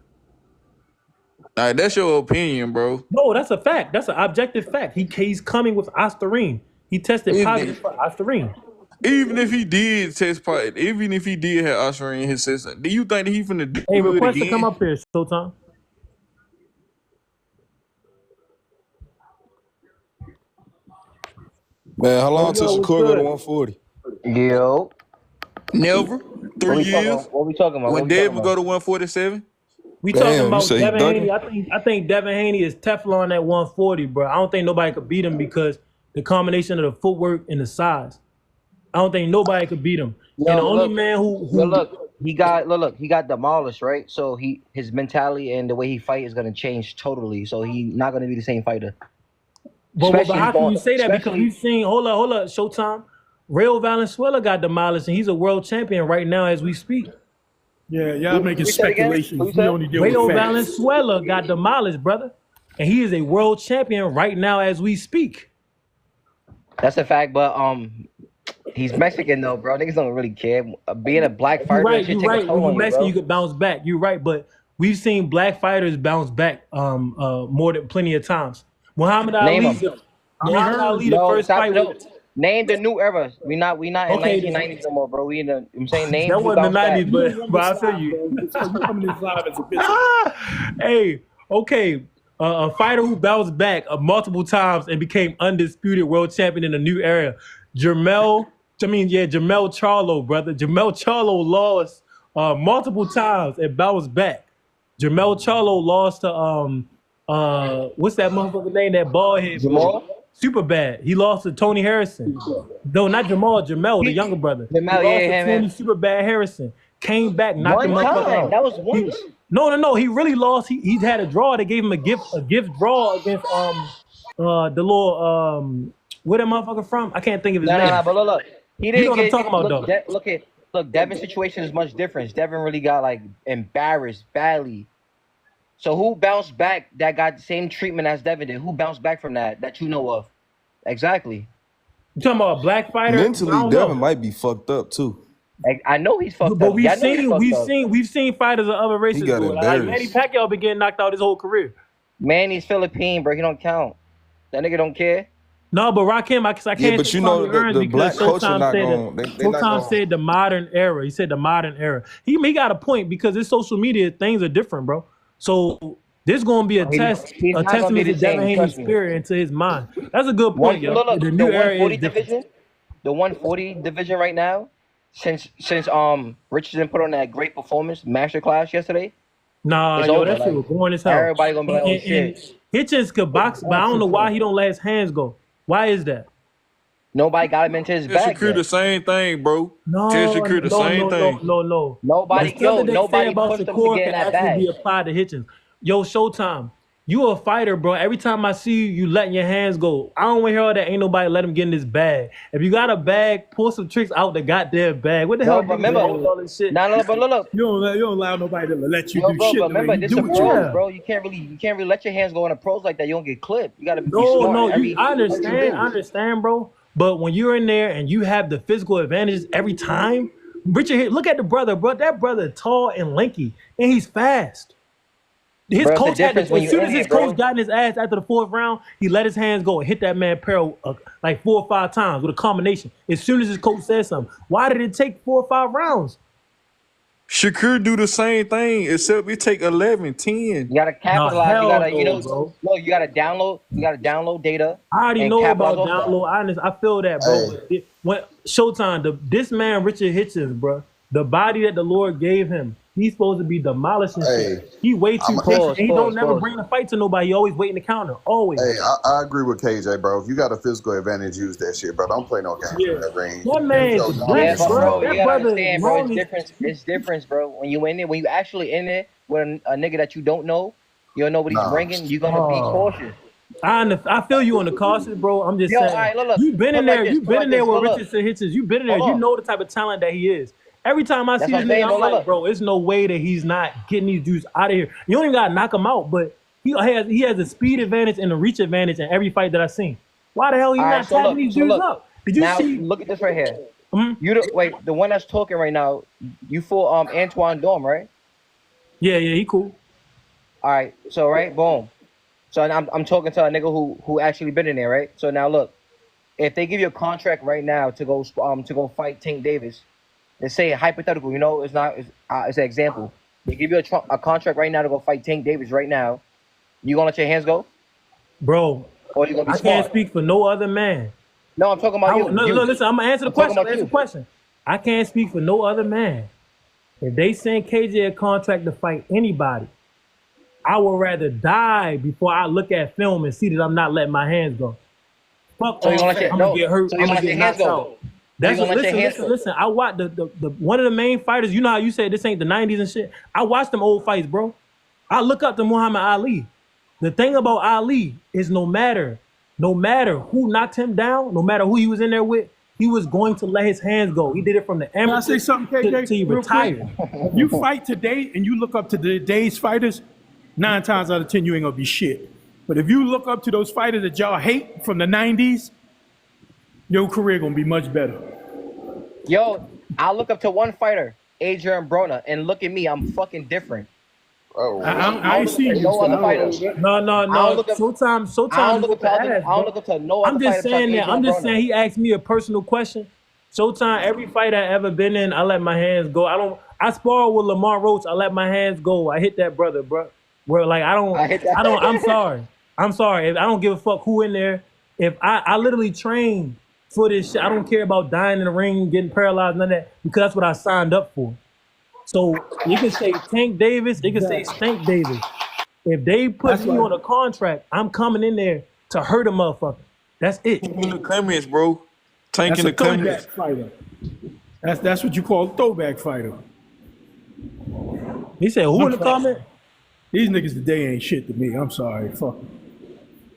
Speaker 12: All right, that's your opinion, bro.
Speaker 1: No, that's a fact. That's an objective fact. He's coming with Osterine. He tested positive for Osterine.
Speaker 12: Even if he did test positive, even if he did have Osterine in his system, do you think that he finna do
Speaker 1: Hey,
Speaker 12: it
Speaker 1: request
Speaker 12: again?
Speaker 1: to come up here, Showtime.
Speaker 5: Man, how long till Shakur go to 140?
Speaker 13: Yo.
Speaker 12: Never. 3 years.
Speaker 13: What we talking about?
Speaker 12: When Devin go to 147?
Speaker 1: We talking about Devin Haney. I think Devin Haney is Teflon at 140, bro. I don't think nobody could beat him because the combination of the footwork and the size. I don't think nobody could beat him.
Speaker 13: Yo,
Speaker 1: and the only man who
Speaker 13: he got demolished, right? So his mentality and the way he fight is gonna change totally. So he's not gonna be the same fighter.
Speaker 1: But how can you say that? Because we've seen hold up, Showtime. Rayo Valenzuela got demolished, and he's a world champion right now as we speak.
Speaker 7: Yeah, y'all making speculations. We only deal
Speaker 1: Rayo
Speaker 7: with facts.
Speaker 1: Valenzuela got demolished, brother. and he is a world champion right now as we speak.
Speaker 13: That's a fact, but he's Mexican though, bro. Niggas don't really care. Being a black fighter, that shit
Speaker 1: You're
Speaker 13: take a
Speaker 1: right.
Speaker 13: toll
Speaker 1: When you
Speaker 13: on you,
Speaker 1: Mexican,
Speaker 13: bro.
Speaker 1: you could bounce back. You're right, but we've seen black fighters bounce back more than plenty of times. Muhammad
Speaker 13: Name
Speaker 1: Ali,
Speaker 13: him.
Speaker 1: the first fight.
Speaker 13: Name the new era. We not in
Speaker 1: Okay,
Speaker 13: 1990s no more, bro. We in the. I'm saying names
Speaker 1: that
Speaker 13: who
Speaker 1: wasn't the
Speaker 13: bounce back.
Speaker 1: 90s, but I feel you.
Speaker 7: So you coming in live as a bitch.
Speaker 1: Hey, okay. A fighter who bounced back multiple times and became undisputed world champion in a new era. Jermell Charlo, brother. Jermell Charlo lost multiple times and bounced back. Jermell Charlo lost to what's that motherfucker name? That bald head.
Speaker 13: Jamal?
Speaker 1: Super bad. He lost to Tony Harrison. No, not Jamal. Jamel, the younger brother.
Speaker 13: Jamal,
Speaker 1: he lost to Tony Super Bad Harrison. Came back, knocked him out.
Speaker 13: That was once.
Speaker 1: No. He really lost. He had a draw. They gave him a gift draw against the little where that motherfucker from? I can't think of his name.
Speaker 13: Nah, but look. He didn't
Speaker 1: you know what I'm talking about, though.
Speaker 13: Look, Devin's situation is much different. Devin really got like embarrassed badly. So who bounced back that got the same treatment as Devin did? Who bounced back from that you know of? Exactly.
Speaker 1: You talking about a black fighter?
Speaker 5: Mentally, Devin might be fucked up too.
Speaker 13: I know he's fucked
Speaker 1: but
Speaker 13: up.
Speaker 1: we've seen fighters of other races
Speaker 5: He got
Speaker 1: do it. Like
Speaker 5: embarrassed.
Speaker 1: Manny Pacquiao been getting knocked out his whole career.
Speaker 13: Manny's Philippine, bro. He don't count. That nigga don't care.
Speaker 1: No, but Rakim, I can't.
Speaker 5: Yeah, but you know the black culture not going.
Speaker 1: Showtime said the modern era. He said the modern era. He got a point because it's social media. Things are different, bro. So this gonna be a testament to Devin Haney's spirit and to his mind. That's a good point, yo.
Speaker 13: Look,
Speaker 1: the new era is
Speaker 13: division, the 140 division right now. Since Richardson put on that great performance masterclass yesterday.
Speaker 1: Nah,
Speaker 13: it's
Speaker 1: yo,
Speaker 13: over.
Speaker 1: that shit was boring as hell.
Speaker 13: Everybody gonna be like, oh shit.
Speaker 1: Hitchens could box, but I don't know why he don't let his hands go. Why is that?
Speaker 13: Nobody got him into his back.
Speaker 12: Shakur the same thing, bro.
Speaker 1: No,
Speaker 12: Shakur the same thing.
Speaker 1: No.
Speaker 13: Nobody pushed him to get in that bag.
Speaker 1: Be applied to Hitchens. Yo, Showtime, you a fighter, bro. Every time I see you letting your hands go, I don't want to hear all that. Ain't nobody let him get in this bag. If you got a bag, pull some tricks out the goddamn bag. What the hell?
Speaker 13: Remember all this shit. But look.
Speaker 7: You don't allow nobody to let you do
Speaker 13: bro,
Speaker 7: shit.
Speaker 13: But remember, this is
Speaker 7: pros,
Speaker 13: bro. You can't really let your hands go on the pros like that. You don't get clipped. You gotta be
Speaker 1: smart. I understand, bro. But when you're in there and you have the physical advantages every time, Richard, look at the brother, bro. That brother tall and lanky, and he's fast. His coach had as soon as his coach got in his ass after the fourth round, he let his hands go and hit that man Peril like 4 or 5 times with a combination. As soon as his coach said something, why did it take 4 or 5 rounds?
Speaker 12: Shakur do the same thing, except it take 11, 10.
Speaker 13: You gotta capitalize. You gotta download data.
Speaker 1: I already know about download. I feel that, bro.
Speaker 3: Hey.
Speaker 1: When Showtime, this man Richard Hitchens, bro, the body that the Lord gave him, he's supposed to be demolishing shit. He way too patient. He don't never bring the fight to nobody. He always waiting to counter. Always.
Speaker 10: Hey, I agree with KJ, bro. If you got a physical advantage, use that shit, bro. Don't play no games in that range.
Speaker 1: That man,
Speaker 13: bro. You gotta understand, bro. It's different, bro. When you actually in it with a nigga that you don't know, you don't know what he's bringing. You're gonna be cautious.
Speaker 1: I feel you on the cautious, bro. I'm just saying.
Speaker 13: Right, look,
Speaker 1: you've been in there. You've been in there with Richardson Hitchens. You've been in there. You know the type of talent that he is. Every time I see this nigga, I'm like, bro, it's no way that he's not getting these dudes out of here. You don't even gotta knock him out, but he has a speed advantage and a reach advantage in every fight that I've seen. Why the hell he not tapping these dudes up? Did you see?
Speaker 13: Look at this right here. The one that's talking right now. You fought Antoine Dorm, right?
Speaker 1: Yeah, he cool.
Speaker 13: All right, so boom. So I'm talking to a nigga who actually been in there, right? So now look, if they give you a contract right now to go fight Tank Davis. Let's say hypothetical, it's an example. They give you a contract right now to go fight Tank Davis right now. You gonna let your hands go?
Speaker 1: Bro,
Speaker 13: or you gonna be
Speaker 1: I can't speak for no other man.
Speaker 13: No, I'm talking about you.
Speaker 1: No, listen, I'm gonna answer the question. I can't speak for no other man. If they send KJ a contract to fight anybody, I would rather die before I look at film and see that I'm not letting my hands go. Fuck,
Speaker 13: so I'm
Speaker 1: gonna get hurt.
Speaker 13: So
Speaker 1: I'm gonna get knocked out. That's
Speaker 13: listen.
Speaker 1: I watched the one of the main fighters. You know how you said this ain't the 90s and shit. I watched them old fights, bro. I look up to Muhammad Ali. The thing about Ali is no matter who knocked him down, no matter who he was in there with, he was going to let his hands go. He did it from the amateur.
Speaker 7: Can I say something, KJ?
Speaker 1: Till he retired.
Speaker 7: If you fight today and you look up to today's fighters, 9 times out of 10 you ain't gonna be shit. But if you look up to those fighters that y'all hate from the 90s, your career gonna be much better.
Speaker 13: Yo, I look up to one fighter, Adrian Broner, and look at me, I'm fucking different.
Speaker 10: Oh,
Speaker 7: I ain't seen
Speaker 13: no other fighter.
Speaker 1: No. Showtime.
Speaker 13: I don't look up to no other
Speaker 1: I'm just
Speaker 13: fighter.
Speaker 1: saying that. I'm just saying he asked me a personal question. Showtime. Every fight I ever been in, I let my hands go. I spar with Lamar Roach. I let my hands go. I hit that brother, bro. Where like I don't. I'm sorry. I'm sorry. I don't give a fuck who in there. If I literally train for this shit, I don't care about dying in the ring, getting paralyzed, none of that, because that's what I signed up for. So you can say Tank Davis, you can say Stank Davis. If they put me on a contract, I'm coming in there to hurt a motherfucker. That's it.
Speaker 12: In the comments, bro. Tank in the comments.
Speaker 7: Fighter. That's what you call a throwback fighter.
Speaker 1: He said, who in the comment?
Speaker 7: These niggas today ain't shit to me. I'm sorry. Fuck.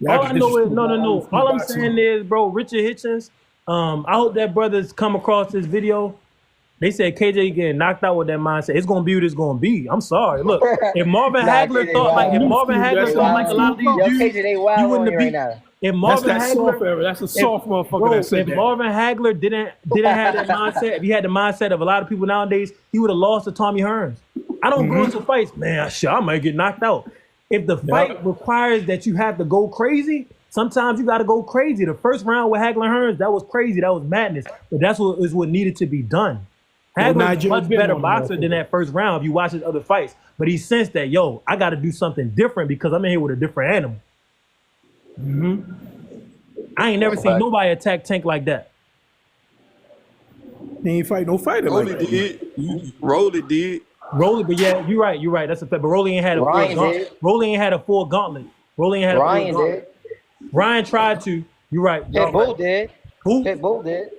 Speaker 1: All I know is no. All I'm saying is, bro, Richard Hitchens. I hope that brothers come across this video. They said KJ getting knocked out with that mindset. It's gonna be what it's gonna be. I'm sorry. Look, if Marvin Hagler thought like a lot of these dudes, you wouldn't have beat. If Marvin Hagler,
Speaker 7: that's a soft motherfucker that said that.
Speaker 1: If Marvin Hagler didn't have that mindset, if he had the mindset of a lot of people nowadays, he would have lost to Tommy Hearns. I don't go into fights, man. I might get knocked out. If the fight requires that you have to go crazy, sometimes you got to go crazy. The first round with Hagler Hearns, that was crazy. That was madness. But that's what needed to be done. Hagler's a much better boxer than that first round if you watch his other fights. But he sensed that, yo, I got to do something different because I'm in here with a different animal. I ain't never seen nobody attack Tank like that.
Speaker 7: He ain't fight no fighter like that.
Speaker 12: Rolly did.
Speaker 1: Rolly, but yeah, you're right. That's a fact. But Rolly ain't had a full gauntlet. Rolly ain't had a full gauntlet.
Speaker 13: Ryan did.
Speaker 1: Ryan tried to. You're right.
Speaker 13: Pitbull did.
Speaker 1: Who?
Speaker 13: Pitbull did.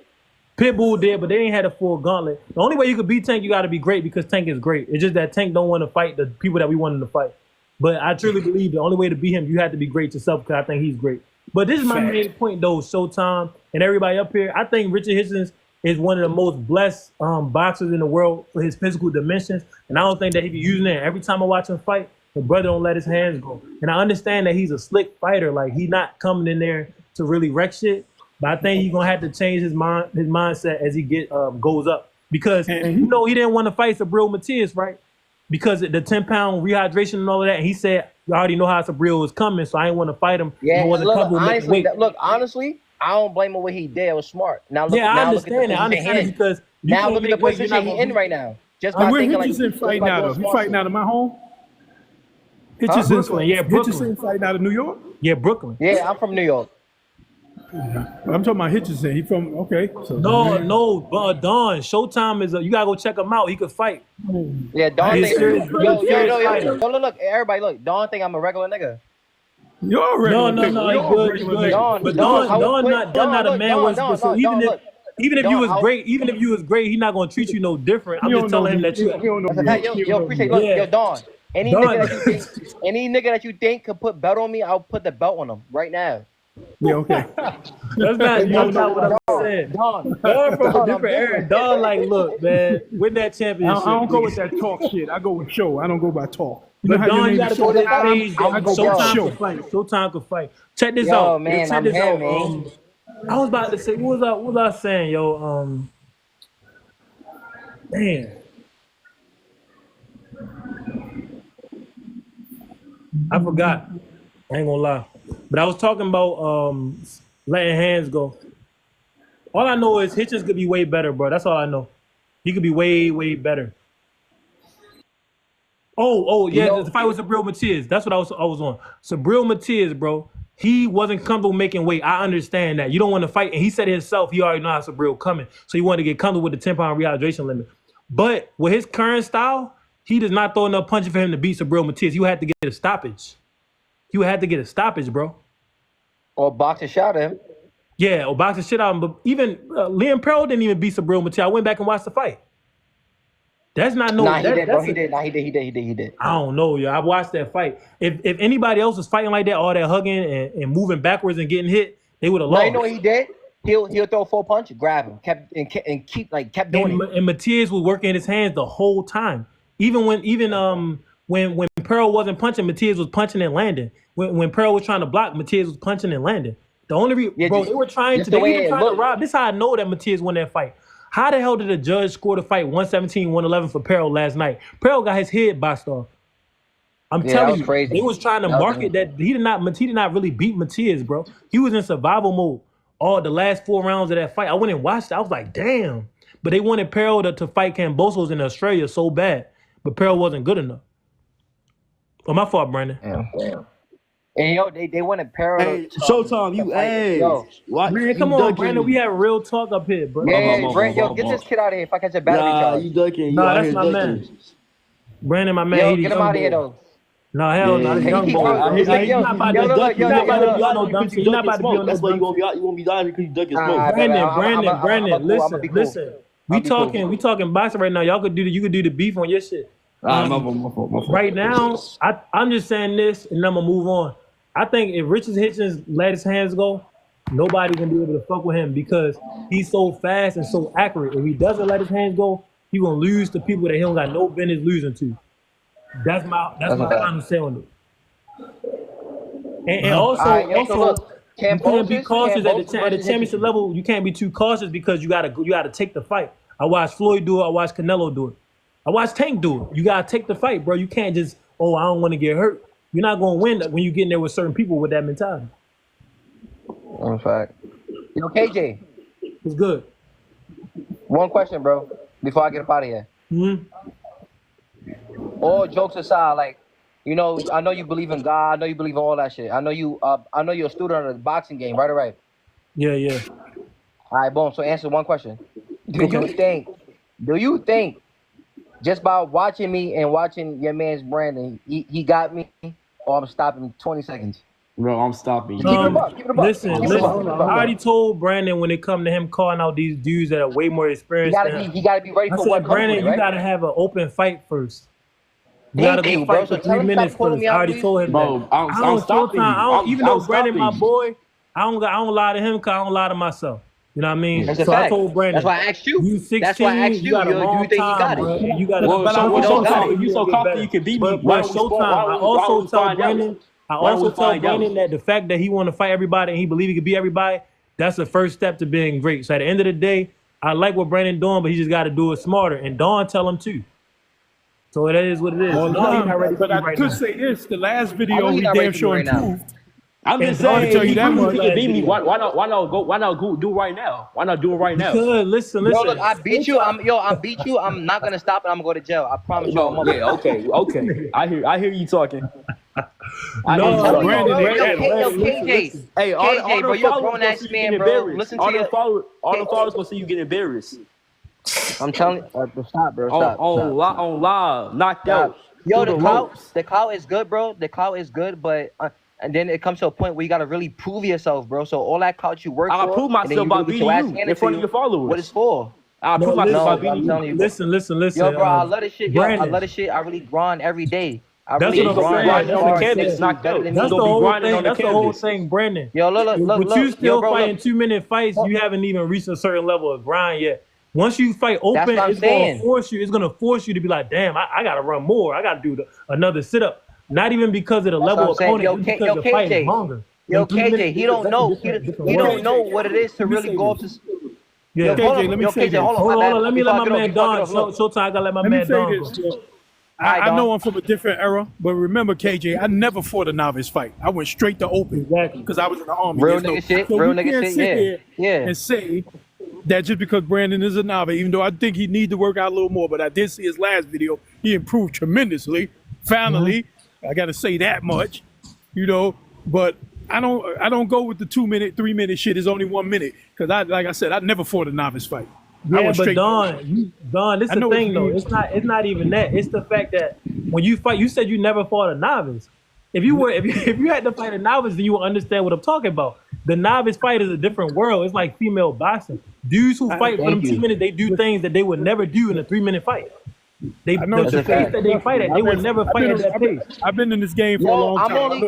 Speaker 1: Pitbull did, but they ain't had a full gauntlet. The only way you could beat Tank, you got to be great because Tank is great. It's just that Tank don't want to fight the people that we want him to fight. But I truly believe the only way to beat him, you have to be great yourself because I think he's great. But this is my main point, though, Showtime and everybody up here. I think Richard Hitchens is one of the most blessed boxers in the world for his physical dimensions. And I don't think that he be using it. Every time I watch him fight, the brother don't let his hands go. And I understand that he's a slick fighter. Like, he's not coming in there to really wreck shit. But I think he's going to have to change his mindset as he goes up. Because, he didn't want to fight Sabril Matias, right? Because the 10-pound rehydration and all of that. And he said, you already know how Sabril was coming, so I didn't want to fight him.
Speaker 13: Yeah, honestly, I don't blame him what he did. It was smart. Now look,
Speaker 1: I understand that. I understand because
Speaker 13: now look at the position he's in right now. Just by
Speaker 7: where
Speaker 13: thinking
Speaker 7: Hitchens fighting out of? He fighting out of my home?
Speaker 1: Brooklyn. Yeah, Brooklyn.
Speaker 7: Hitchens fighting out of New York?
Speaker 1: Yeah, Brooklyn.
Speaker 13: Yeah, I'm from New York.
Speaker 7: I'm talking about Hitchens. He from So
Speaker 1: Don. Showtime is you gotta go check him out. He could fight.
Speaker 13: Yeah, Don. Look, everybody, look. Don think I'm a regular nigga.
Speaker 7: You're a regular.
Speaker 1: No, he's good. But Don not a man. So even if you was great, he's not gonna treat you no different. I'm just telling him that you.
Speaker 13: Yo, appreciate. Look, yo, Don. Any nigga that you think could put belt on me, I'll put the belt on him right now.
Speaker 7: Yeah, okay.
Speaker 1: That's not what I'm saying. Don from a different era. Don, like, look, man, win that championship.
Speaker 7: I don't go with that talk shit. I go with show. I don't go by talk.
Speaker 1: But Don, you gotta go to that page. Showtime could fight. Check this out.
Speaker 13: Man,
Speaker 1: check this out.
Speaker 13: Man.
Speaker 1: I was about to say, what was I saying, yo? Man. I forgot. I ain't gonna lie. But I was talking about letting hands go. All I know is Hitchens could be way better, bro. That's all I know. He could be way, way better. The fight with Sabril Matias. That's what I was on. Sabril Matias, bro. He wasn't comfortable making weight. I understand that. You don't want to fight. And he said it himself, he already know how Sabril coming. So he wanted to get comfortable with the 10-pound rehydration limit. But with his current style, he does not throw enough punches for him to beat Sabril Matias. You had to get a stoppage. You had to get a stoppage, bro.
Speaker 13: Or box a shot at him.
Speaker 1: Yeah, or box the shit out of him. But even Liam Pearl didn't even beat Sabril Matias. I went back and watched the fight. That's not no.
Speaker 13: He did.
Speaker 1: I don't know, yo. I watched that fight. If anybody else was fighting like that, all that hugging and moving backwards and getting hit, they would have lost.
Speaker 13: You know what he did? He'll throw a full punch, grab him, kept doing it.
Speaker 1: And Matias was working his hands the whole time. Even when Pearl wasn't punching, Matias was punching and landing. When Pearl was trying to block, Matias was punching and landing. The only reason, bro, they were trying to, to rob. This is how I know that Matias won that fight. How the hell did the judge score the fight 117-111 for Pearl last night? Pearl got his head boxed off. I'm telling you, they was trying to market that he did not really beat Matias, bro. He was in survival mode all the last 4 rounds of that fight. I went and watched it. I was like, damn. But they wanted Pearl to fight Kambosos in Australia so bad, but Pearl wasn't good enough. Oh, my fault, Brandon.
Speaker 13: Damn. And yo, they wanted Pearl.
Speaker 14: Hey, Showtime, you ass.
Speaker 1: What? Man, come on, Brandon. We have real talk up here, bro.
Speaker 13: Yeah, Brandon, yo, get this kid out of here if I catch a battery charge.
Speaker 14: You ducking.
Speaker 1: Nah, that's my man. Brandon, my man.
Speaker 13: Yo, get him out of here, though.
Speaker 1: No, hell no. He's young boy. He's not about to be on no dumb shit. He's not about to be on no dumb shit.
Speaker 14: That's why you won't be dying because you ducking smoke.
Speaker 1: Brandon, listen. We talking boxing right now. Y'all could do the beef on your shit.
Speaker 14: My fault.
Speaker 1: Right now, I'm just saying this, and I'm gonna move on. I think if Richard Hitchens let his hands go, nobody gonna be able to fuck with him because he's so fast and so accurate. If he doesn't let his hands go, he gonna lose to people that he don't got no business losing to. That's my final say on it. And also, you can't be cautious at the championship level. You can't be too cautious because you gotta take the fight. I watched Floyd do it. I watched Canelo do it. I watched Tank do it. You gotta take the fight, bro. You can't just I don't want to get hurt. You're not gonna win when you get in there with certain people with that mentality.
Speaker 13: In fact, KJ,
Speaker 1: it's good.
Speaker 13: One question, bro, before I get up out of here. All jokes aside, like, I know you believe in God. I know you believe in all that shit. I know you're a student of the boxing game, right or right?
Speaker 1: Yeah.
Speaker 13: All right, boom. So answer one question. Do you think just by watching me and watching your man's Brandon, he got me, or I'm stopping 20 seconds?
Speaker 14: Bro, I'm stopping you.
Speaker 13: Keep it up.
Speaker 1: Listen. I already told Brandon when it come to him calling out these dudes that are way more experienced.
Speaker 13: He gotta be ready for what comes
Speaker 1: Brandon,
Speaker 13: with it, right?
Speaker 1: You gotta have an open fight first. You gotta go fight for 3 minutes first. I already told him
Speaker 14: bro,
Speaker 1: that.
Speaker 14: I'm stopping you.
Speaker 1: Even though Brandon my boy, I don't lie to him because I don't lie to myself. You know what I mean?
Speaker 13: That's
Speaker 1: so I told Brandon.
Speaker 13: That's why I asked you.
Speaker 1: You 16,
Speaker 13: that's why I asked you.
Speaker 1: got a long
Speaker 13: you think
Speaker 1: time,
Speaker 13: he got it?
Speaker 1: You got
Speaker 14: If you so confident you can beat me,
Speaker 1: but Showtime, I also tell Brandon that the fact that he want to fight everybody and he believe he can beat everybody, that's the first step to being great. So at the end of the day, I like what Brandon doing, but he just got to do it smarter. And Dawn tell him too. So that is what it is.
Speaker 7: Well, but I could say this: the last video he damn sure improved.
Speaker 14: I'm just saying, if he can beat me, why not go do it right now? Why not do it right now?
Speaker 1: Listen.
Speaker 13: Yo, look, I beat you. I beat you. I'm not gonna stop and I'm gonna go to jail. I promise you.
Speaker 14: Yeah, okay. I hear you talking.
Speaker 13: KJ.
Speaker 14: Hey, all
Speaker 13: bro, you're a grown ass man, bro. Listen to
Speaker 14: all the followers gonna see you get embarrassed.
Speaker 13: I'm telling you, stop, bro. Stop.
Speaker 14: On live, knocked out.
Speaker 13: Yo, the clout is good, bro. The clout is good, but and then it comes to a point where you gotta really prove yourself, bro. So all that clout you work for,
Speaker 14: I'll prove myself by beating you in front of your followers.
Speaker 13: What it's for?
Speaker 14: I'll prove myself by beating you.
Speaker 1: Listen.
Speaker 13: Yo, bro, I love this shit. Yo, I love this shit. I really grind every day.
Speaker 1: That's the whole thing, Brandon.
Speaker 13: Yo, look.
Speaker 1: But you still fighting 2-minute fights. You haven't even reached a certain level of grind yet. Once you fight open, it's gonna force you to be like, damn, I gotta run more. I gotta do another sit up. Not even because of the level of opponent, because the fight is longer.
Speaker 13: Yo, KJ, he don't know. He don't know what it is to really go up to.
Speaker 1: Yeah,
Speaker 7: KJ, let me say this.
Speaker 1: Hold on. Let me let my man Don. Showtime, I gotta let my man Don go.
Speaker 7: I know I'm from a different era, but remember, KJ, I never fought a novice fight. I went straight to open because I was in the army.
Speaker 13: Real nigga shit. Yeah.
Speaker 7: And say that just because Brandon is a novice, even though I think he need to work out a little more, but I did see his last video. He improved tremendously. Finally, I got to say that much, But I don't go with the 2-minute, 3-minute shit. It's only 1 minute because like I said, I never fought a novice fight.
Speaker 1: Yeah, but Don, this is the thing though. It's not even that. It's the fact that when you fight, you said you never fought a novice. If you had to fight a novice, then you would understand what I'm talking about. The novice fight is a different world. It's like female boxing. Dudes who fight for them 2 minutes, they do things that they would never do in a 3-minute fight. The pace that they fight at, they would never fight at that pace.
Speaker 7: I've been in this game for a long time.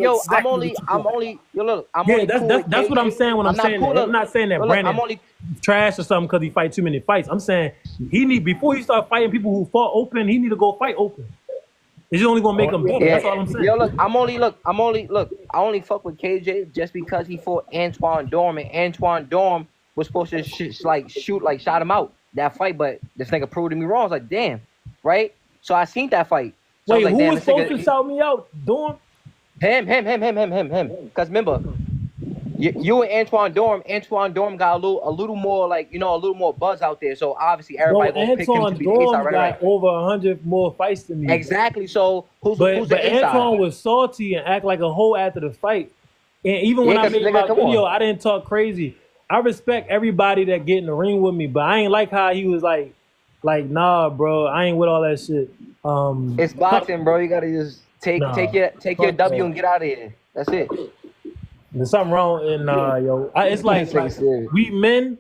Speaker 13: I'm only.
Speaker 1: That's what I'm saying when I'm saying that. I'm not saying that Brandon trash or something because he fight 2-minute fights. I'm saying before he start fighting people who fought open, he need to go fight open. It's only gonna make him better.
Speaker 13: Yeah.
Speaker 1: That's all I'm saying.
Speaker 13: Yo, look, I only fuck with KJ just because he fought Antoine Dorm, and Antoine Dorm was supposed to shot him out that fight, but this nigga proved me wrong. I was like, damn, right? So I seen that fight. So
Speaker 1: Wait,
Speaker 13: like,
Speaker 1: who
Speaker 13: damn,
Speaker 1: was supposed to shout me out? Dorm?
Speaker 13: Him. Because remember, you and Antoine Dorm got a little more like, a little more buzz out there. So obviously everybody gonna pick him to be the
Speaker 1: Dorm
Speaker 13: A-side, right?
Speaker 1: got over 100 more fights than me.
Speaker 13: Exactly. So who's the A-side?
Speaker 1: Antoine was salty and act like a hoe after the fight. And even when I made my video, I didn't talk crazy. I respect everybody that get in the ring with me, but I ain't like how he was like, nah, bro, I ain't with all that shit.
Speaker 13: It's boxing, bro. You gotta just take your W and get out of here. That's it.
Speaker 1: There's something wrong in yo. It's like we men,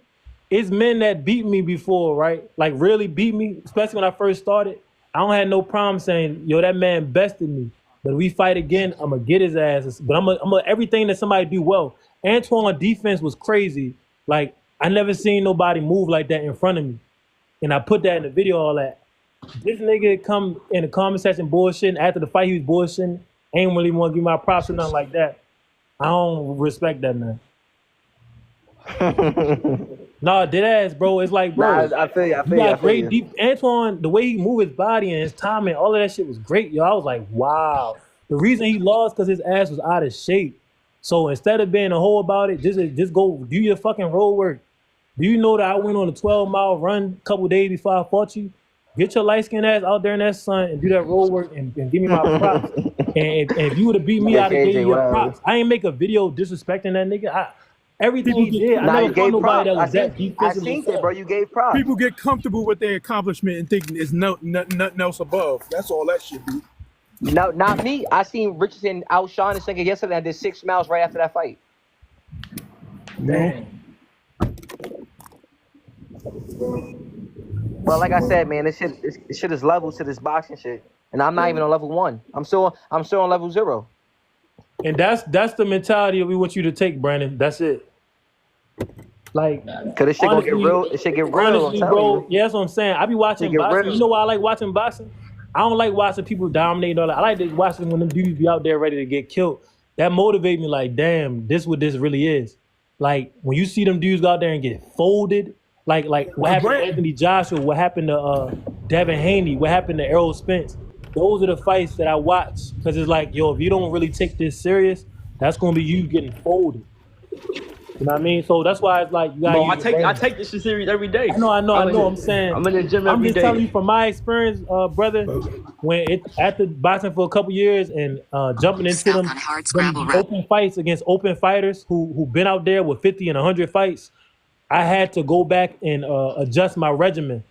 Speaker 1: it's men that beat me before, right? Like really beat me, especially when I first started. I don't have no problem saying, yo, that man bested me. But if we fight again, I'm gonna get his ass. But I'm gonna everything that somebody do well. Antoine defense was crazy. Like I never seen nobody move like that in front of me. And I put that in the video, all that. This nigga come in the comment section bullshitting. After the fight, he was bullshitting. Ain't really want to give my props or nothing like that. I don't respect that, man. Nah, dead ass, bro. It's like, bro.
Speaker 13: Nah, I feel you.
Speaker 1: Great deep. Antoine, the way he moved his body and his timing, all of that shit was great, yo. I was like, wow. The reason he lost because his ass was out of shape. So instead of being a hoe about it, just go do your fucking road work. Do you know that I went on a 12-mile run a couple days before I fought you? Get your light-skinned ass out there in that sun and do that road work and give me my props. and if you would have beat me, I'd have gave you your props. I ain't make a video disrespecting that nigga. Everything he did, I never fought nobody that was that defensive.
Speaker 13: I seen it, bro. You gave props.
Speaker 7: People get comfortable with their accomplishment and thinking it's nothing else above. That's all that shit be.
Speaker 13: No, not me. I seen Richardson outshine this nigga yesterday. I did 6 miles right after that fight.
Speaker 1: Man.
Speaker 13: But like I said, man, this shit is level to this boxing shit, and I'm not even on level 1. I'm still on level 0.
Speaker 1: And that's the mentality we want you to take, Brandon. That's it. Like,
Speaker 13: cause this shit gonna get real. It should get real.
Speaker 1: Honestly, bro. Yeah, that's what I'm saying. I be watching boxing.
Speaker 13: Real.
Speaker 1: You know why I like watching boxing? I don't like watching people dominate. All that. I like to watching when them dudes be out there ready to get killed. That motivates me. Like, damn, this what this really is. Like when you see them dudes go out there and get folded. Like what happened to Anthony Joshua, what happened to Devin Haney, what happened to Errol Spence. Those are the fights that I watch because it's like, yo, if you don't really take this serious, that's gonna be you getting folded. You know what I mean? So that's why it's like you gotta.
Speaker 14: I take this shit serious every day.
Speaker 1: I know. I'm saying.
Speaker 14: I'm in the gym every day.
Speaker 1: I'm just telling you from my experience, brother. When after boxing for a couple years and jumping into them open fights against open fighters who been out there with 50 and 100 fights, I had to go back and adjust my regimen.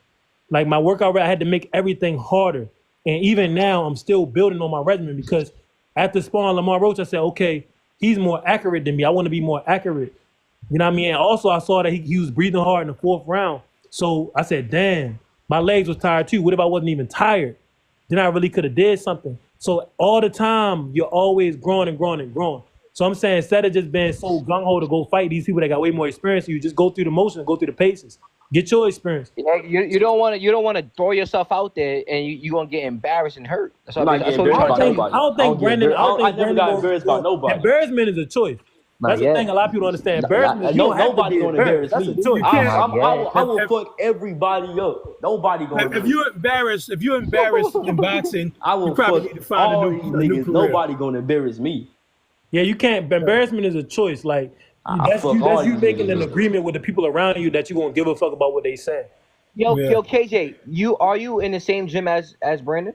Speaker 1: Like my workout, I had to make everything harder. And even now, I'm still building on my regimen because after sparring Lamar Roach, I said, okay, he's more accurate than me. I want to be more accurate. You know what I mean? And also, I saw that he was breathing hard in the 4th round. So I said, damn, my legs was tired too. What if I wasn't even tired? Then I really could have did something. So all the time, you're always growing and growing and growing. So I'm saying instead of just being so gung-ho to go fight these people that got way more experience, you just go through the motions, go through the paces. Get your experience.
Speaker 13: Yeah, you don't want to throw yourself out there and you gonna get embarrassed and hurt. That's what
Speaker 1: I don't think Brandon
Speaker 14: got embarrassed by nobody.
Speaker 1: Embarrassment is a choice. That's the thing a lot of people don't understand. Embarrassment,
Speaker 14: nobody gonna embarrass me.
Speaker 1: That's a choice.
Speaker 14: I will fuck everybody up. Nobody gonna.
Speaker 7: If you're embarrassed in boxing,
Speaker 14: I will
Speaker 7: you probably
Speaker 14: fuck
Speaker 7: need to find
Speaker 14: all
Speaker 7: a
Speaker 14: these
Speaker 7: new
Speaker 14: niggas.
Speaker 7: career.
Speaker 14: Nobody gonna embarrass me.
Speaker 1: Yeah, you can't. Embarrassment is a choice. Like that's you making an agreement with the people around you that you gonna give a fuck about what they say.
Speaker 13: Yo, KJ, are you in the same gym as Brandon?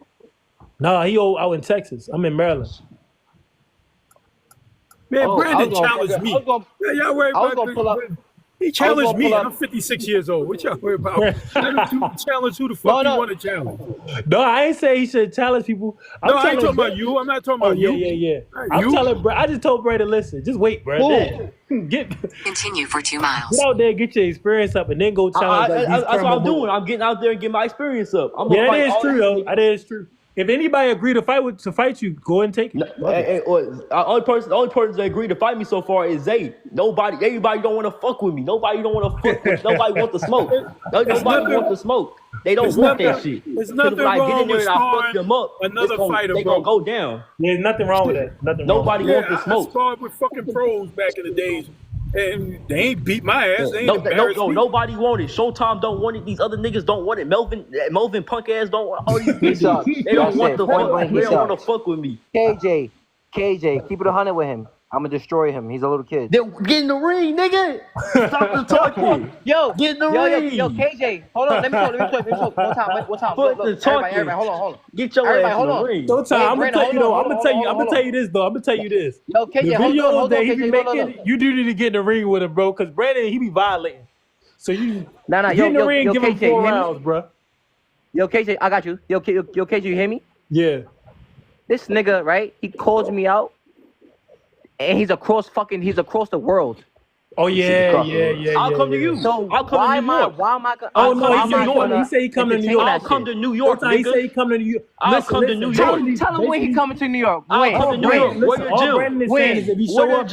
Speaker 1: Nah, he out in Texas. I'm in Maryland.
Speaker 7: Man, Brandon challenged me. Y'all worry about he challenged me. I'm 56 years old. What y'all worry about? Challenge who the fuck you want to challenge?
Speaker 1: No, I ain't say he should challenge people.
Speaker 7: I ain't talking about you. I'm not talking about you.
Speaker 1: Yeah. I'm telling Brad. I just told Brad to listen. Just wait, Brad.
Speaker 9: Continue for 2 miles.
Speaker 1: Get out there, get your experience up, and then go challenge.
Speaker 14: That's what I'm doing. I'm getting out there and getting my experience up.
Speaker 1: That is true, though. That is true. If anybody agree to fight you, go ahead and take it.
Speaker 14: The only person that agreed to fight me so far is Zay. Everybody don't want to fuck with me. Nobody don't want to fuck with. Nobody want the smoke. Nobody want the smoke. They don't want that shit.
Speaker 7: There's nothing
Speaker 14: when I get
Speaker 7: wrong
Speaker 14: in there
Speaker 7: with
Speaker 14: and I fuck them up,
Speaker 7: another fighter,
Speaker 14: they gonna go down.
Speaker 1: There's nothing wrong with that.
Speaker 14: Nobody want the
Speaker 7: I
Speaker 14: smoke.
Speaker 7: sparred with fucking pros back in the days, and they ain't beat my ass. They ain't embarrassed me.
Speaker 14: Nobody want it. Showtime don't want it. These other niggas don't want it. Melvin punk ass don't want all these bitches. They don't want the fuck. They don't want to fuck with me.
Speaker 13: KJ, keep it 100 with him. I'm gonna destroy him. He's a little kid.
Speaker 14: Then get in the ring, nigga. Stop the talking. Get in the ring.
Speaker 13: Yo, KJ, hold on. Let me talk. One time. Look, everybody, hold on.
Speaker 14: Get your ass in the ring.
Speaker 1: Showtime, I'm gonna tell you this though. I'm gonna tell you this.
Speaker 13: Yo, KJ,
Speaker 1: the videos that he be making, you do need to get in the ring with him, bro. Because Brandon, he be violating. So you get in the ring, give him 4 rounds, bro.
Speaker 13: Yo, KJ, I got you. Yo, KJ, you hear me?
Speaker 1: Yeah.
Speaker 13: This nigga, right? He calls me out. And he's across the world.
Speaker 1: Oh yeah.
Speaker 14: I'll come to you.
Speaker 13: So
Speaker 14: I'll come to New York.
Speaker 13: Why am I?
Speaker 1: Oh no, he said he come to New York.
Speaker 14: I'll come to New York.
Speaker 1: He said he come to New York.
Speaker 14: I'll come to New York.
Speaker 13: Tell him when he coming to New York.
Speaker 14: I'll come to New York. Where your
Speaker 1: All Brandon is saying is if he show up,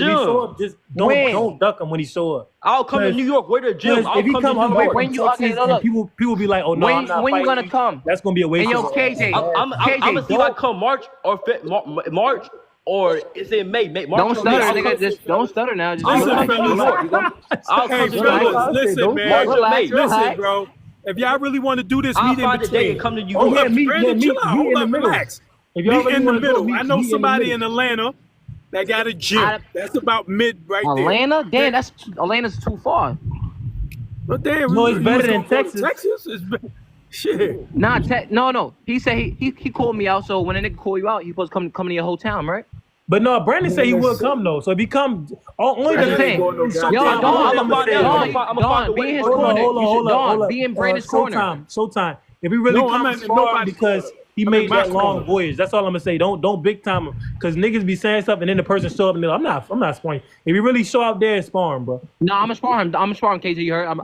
Speaker 1: just don't duck him when he show up.
Speaker 14: I'll come to New York. Where the gym?
Speaker 1: If he come up
Speaker 13: when you
Speaker 1: people be like, oh no, I'm not
Speaker 13: when you gonna
Speaker 1: fighting.
Speaker 13: come?
Speaker 1: That's gonna be a waste.
Speaker 13: And yo, KJ,
Speaker 14: I'm gonna see if I come March or March. Or is it May? March
Speaker 13: don't stutter, nigga. Just don't stutter now. Just
Speaker 7: Listen, man. Listen, bro. If y'all really want to do this, meet in between.
Speaker 14: Come to you.
Speaker 7: Oh yeah, Brandon, chill out. Hold up, relax. Meet in the middle. I know somebody in Atlanta that got a gym. That's about mid right there.
Speaker 13: Atlanta? Damn, Atlanta's too far.
Speaker 7: But damn,
Speaker 1: no, it's better than Texas.
Speaker 7: Texas is shit.
Speaker 13: Nah, no. He said he called me out. So when a nigga call you out, he supposed to come to your whole town, right?
Speaker 1: But no, Brandon said he will come though. So if he comes, only the
Speaker 13: thing. Don, be in his corner. Hold on. Be in Brandon's corner.
Speaker 1: Showtime. If he really comes because he made that long voyage, that's all I'm gonna say. Don't big time him, because niggas be saying stuff and then the person show up and I'm not sparring. If you really show up there and spar him, bro.
Speaker 13: No, I'm gonna spar him. KJ, you heard? I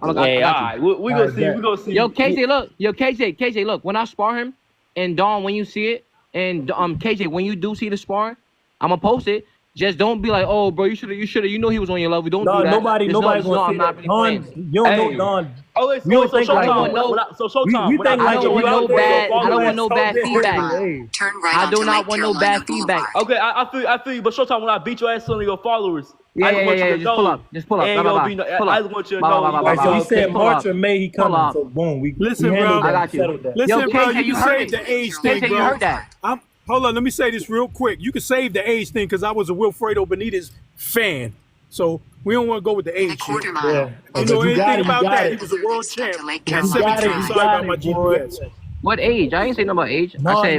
Speaker 13: got you.
Speaker 14: We gonna see.
Speaker 13: Yo, KJ, look. When I spar him, and Don, when you see it, and KJ, when you do see the sparring, I'm gonna post it. Just don't be like, oh, bro, you should have. You know he was on your level. Don't do that.
Speaker 1: Nobody gonna say
Speaker 13: I'm not
Speaker 1: that.
Speaker 13: really
Speaker 1: Don, you don't know Don.
Speaker 14: Oh, wait, so Showtime.
Speaker 13: I don't want no bad feedback.
Speaker 9: Turn right
Speaker 13: I do
Speaker 9: onto
Speaker 13: not
Speaker 9: Lake
Speaker 13: want no
Speaker 9: Carolina
Speaker 13: bad feedback.
Speaker 14: Okay, I feel you, but Showtime, when I beat your ass on your followers,
Speaker 13: Yeah. Just pull up.
Speaker 14: I just want you to know.
Speaker 1: So he said March or May he coming. So boom,
Speaker 7: listen, bro.
Speaker 13: I got you.
Speaker 7: Listen, bro. You can save the age thing, bro.
Speaker 13: You heard that?
Speaker 7: Hold on, let me say this real quick. You can save the age thing because I was a Wilfredo Benitez fan. So we don't want to go with the age shit.
Speaker 9: Yeah.
Speaker 7: You know anything about that? He was a world champ. At 17, sorry about my GPS.
Speaker 13: What age? I ain't say nothing about age.
Speaker 7: No,
Speaker 13: I said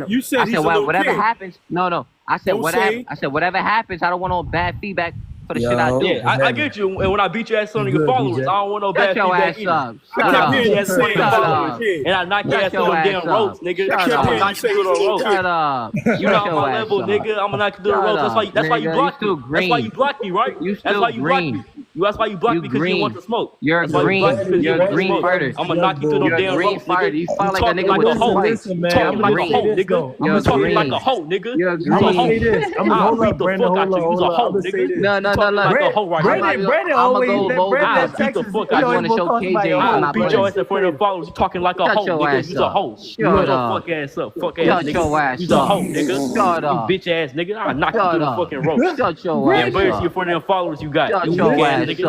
Speaker 7: you said he's a little
Speaker 13: whatever
Speaker 7: kid.
Speaker 13: happens. No. I said whatever happens. I don't want no bad feedback for the shit I do.
Speaker 14: Yeah, I get you. And when I beat your ass on your followers, I don't want no bad feedback either.
Speaker 13: Shut up.
Speaker 14: And I knock your ass through the damn ropes, nigga. I'm gonna knock you through the ropes.
Speaker 13: Shut up.
Speaker 14: You not on my level, nigga. I'm gonna knock you through the ropes. That's why you blocked me. That's why you blocked me, right? That's why you blocked me. That's why you blocked me, because you didn't want to smoke.
Speaker 13: You're green. You're a green fighter.
Speaker 14: I'm gonna knock you through the damn ropes, nigga.
Speaker 13: You fight like a nigga with a hoe.
Speaker 14: Talking like a hoe, nigga. I'm talking like a hoe, nigga.
Speaker 13: You're green.
Speaker 14: I'll beat the fuck out you. You's a hoe, nigga.
Speaker 13: No.
Speaker 14: Like a hoe right now.
Speaker 1: Brandon always
Speaker 14: I'll beat the fuck out you.
Speaker 13: I want to show KJ.
Speaker 14: I'll beat your ass in front of the followers. You talking like a hoe, nigga. You's a hoe. You fuck ass up. Fuck ass nigga. You's a hoe, nigga.
Speaker 13: Shut up.
Speaker 14: You bitch ass nigga. I'll knock you through the fucking ropes.
Speaker 13: Shut your ass up.
Speaker 14: Embarrass you in front of them followers you got.
Speaker 13: Shut your ass up.
Speaker 14: Yeah, you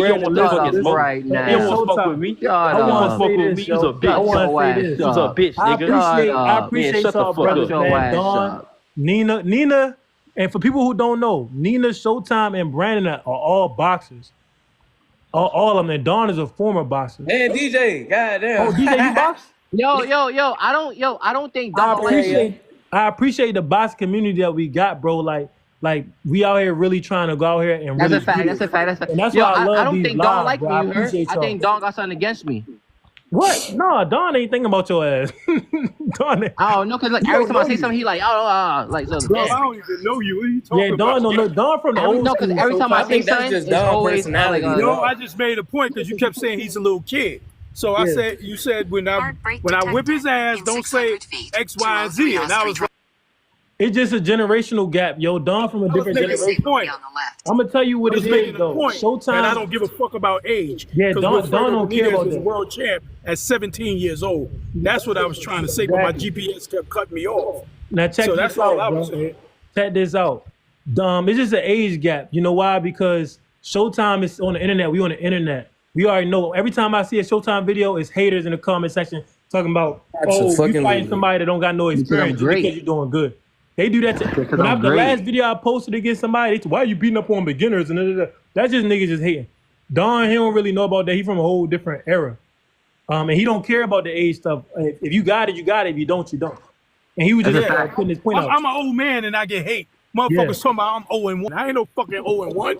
Speaker 14: don't want to fucking smoke.
Speaker 13: Right now.
Speaker 14: You don't want to smoke with me. You don't want to smoke with me. You's a bitch. You's a bitch, nigga.
Speaker 1: I appreciate y'all brothers, man. Don, Nina, and for people who don't know, Nina, Showtime, and Brandon are all boxers. All of them. And Don is a former boxer.
Speaker 2: Man, DJ, goddamn.
Speaker 1: Oh, DJ, you box?
Speaker 13: Yo, I don't think Don.
Speaker 1: I appreciate the box community that we got, bro. Like we out here really trying to go out here and really.
Speaker 13: That's a fact.
Speaker 1: And that's why I love
Speaker 13: I don't
Speaker 1: these
Speaker 13: think
Speaker 1: lives,
Speaker 13: Don like
Speaker 1: bro.
Speaker 13: me. I think Don got something against me.
Speaker 1: What? No, Don ain't thinking about your ass. Don.
Speaker 13: I don't know, cause like every time I say something, he like, like so.
Speaker 7: Bro, I don't even know you. What are you talking about?
Speaker 1: Don, no, Don from the old.
Speaker 13: No, cause every time I say something, it's always
Speaker 7: I just made a point because you kept saying he's a little kid. So I said, you said when I whip his ass, don't say X, Y, and Z. And I was like,
Speaker 1: it's just a generational gap, yo. Don from a different generation. I'm gonna tell you what it is, though. Showtime.
Speaker 7: And I don't give a fuck about age.
Speaker 1: Yeah, Don don't care about
Speaker 7: was
Speaker 1: that.
Speaker 7: a world champ at 17 years old. That's what I was trying to say, but my GPS kept cutting me off.
Speaker 1: Now check this out, bro. Check this out. It's just an age gap. You know why? Because Showtime is on the internet. We on the internet. We already know. Every time I see a Showtime video, it's haters in the comment section talking about, you fighting somebody that don't got no experience just because you're doing good. They do that. When after the last video I posted against somebody, why are you beating up on beginners? And that's just niggas just hating. Don, he don't really know about that. He from a whole different era. And he don't care about the age stuff. If you got it, you got it. If you don't, you don't. And he was just putting his point out.
Speaker 7: I'm an old man and I get hate. Motherfuckers talking about I'm 0-1. I ain't no fucking 0-1.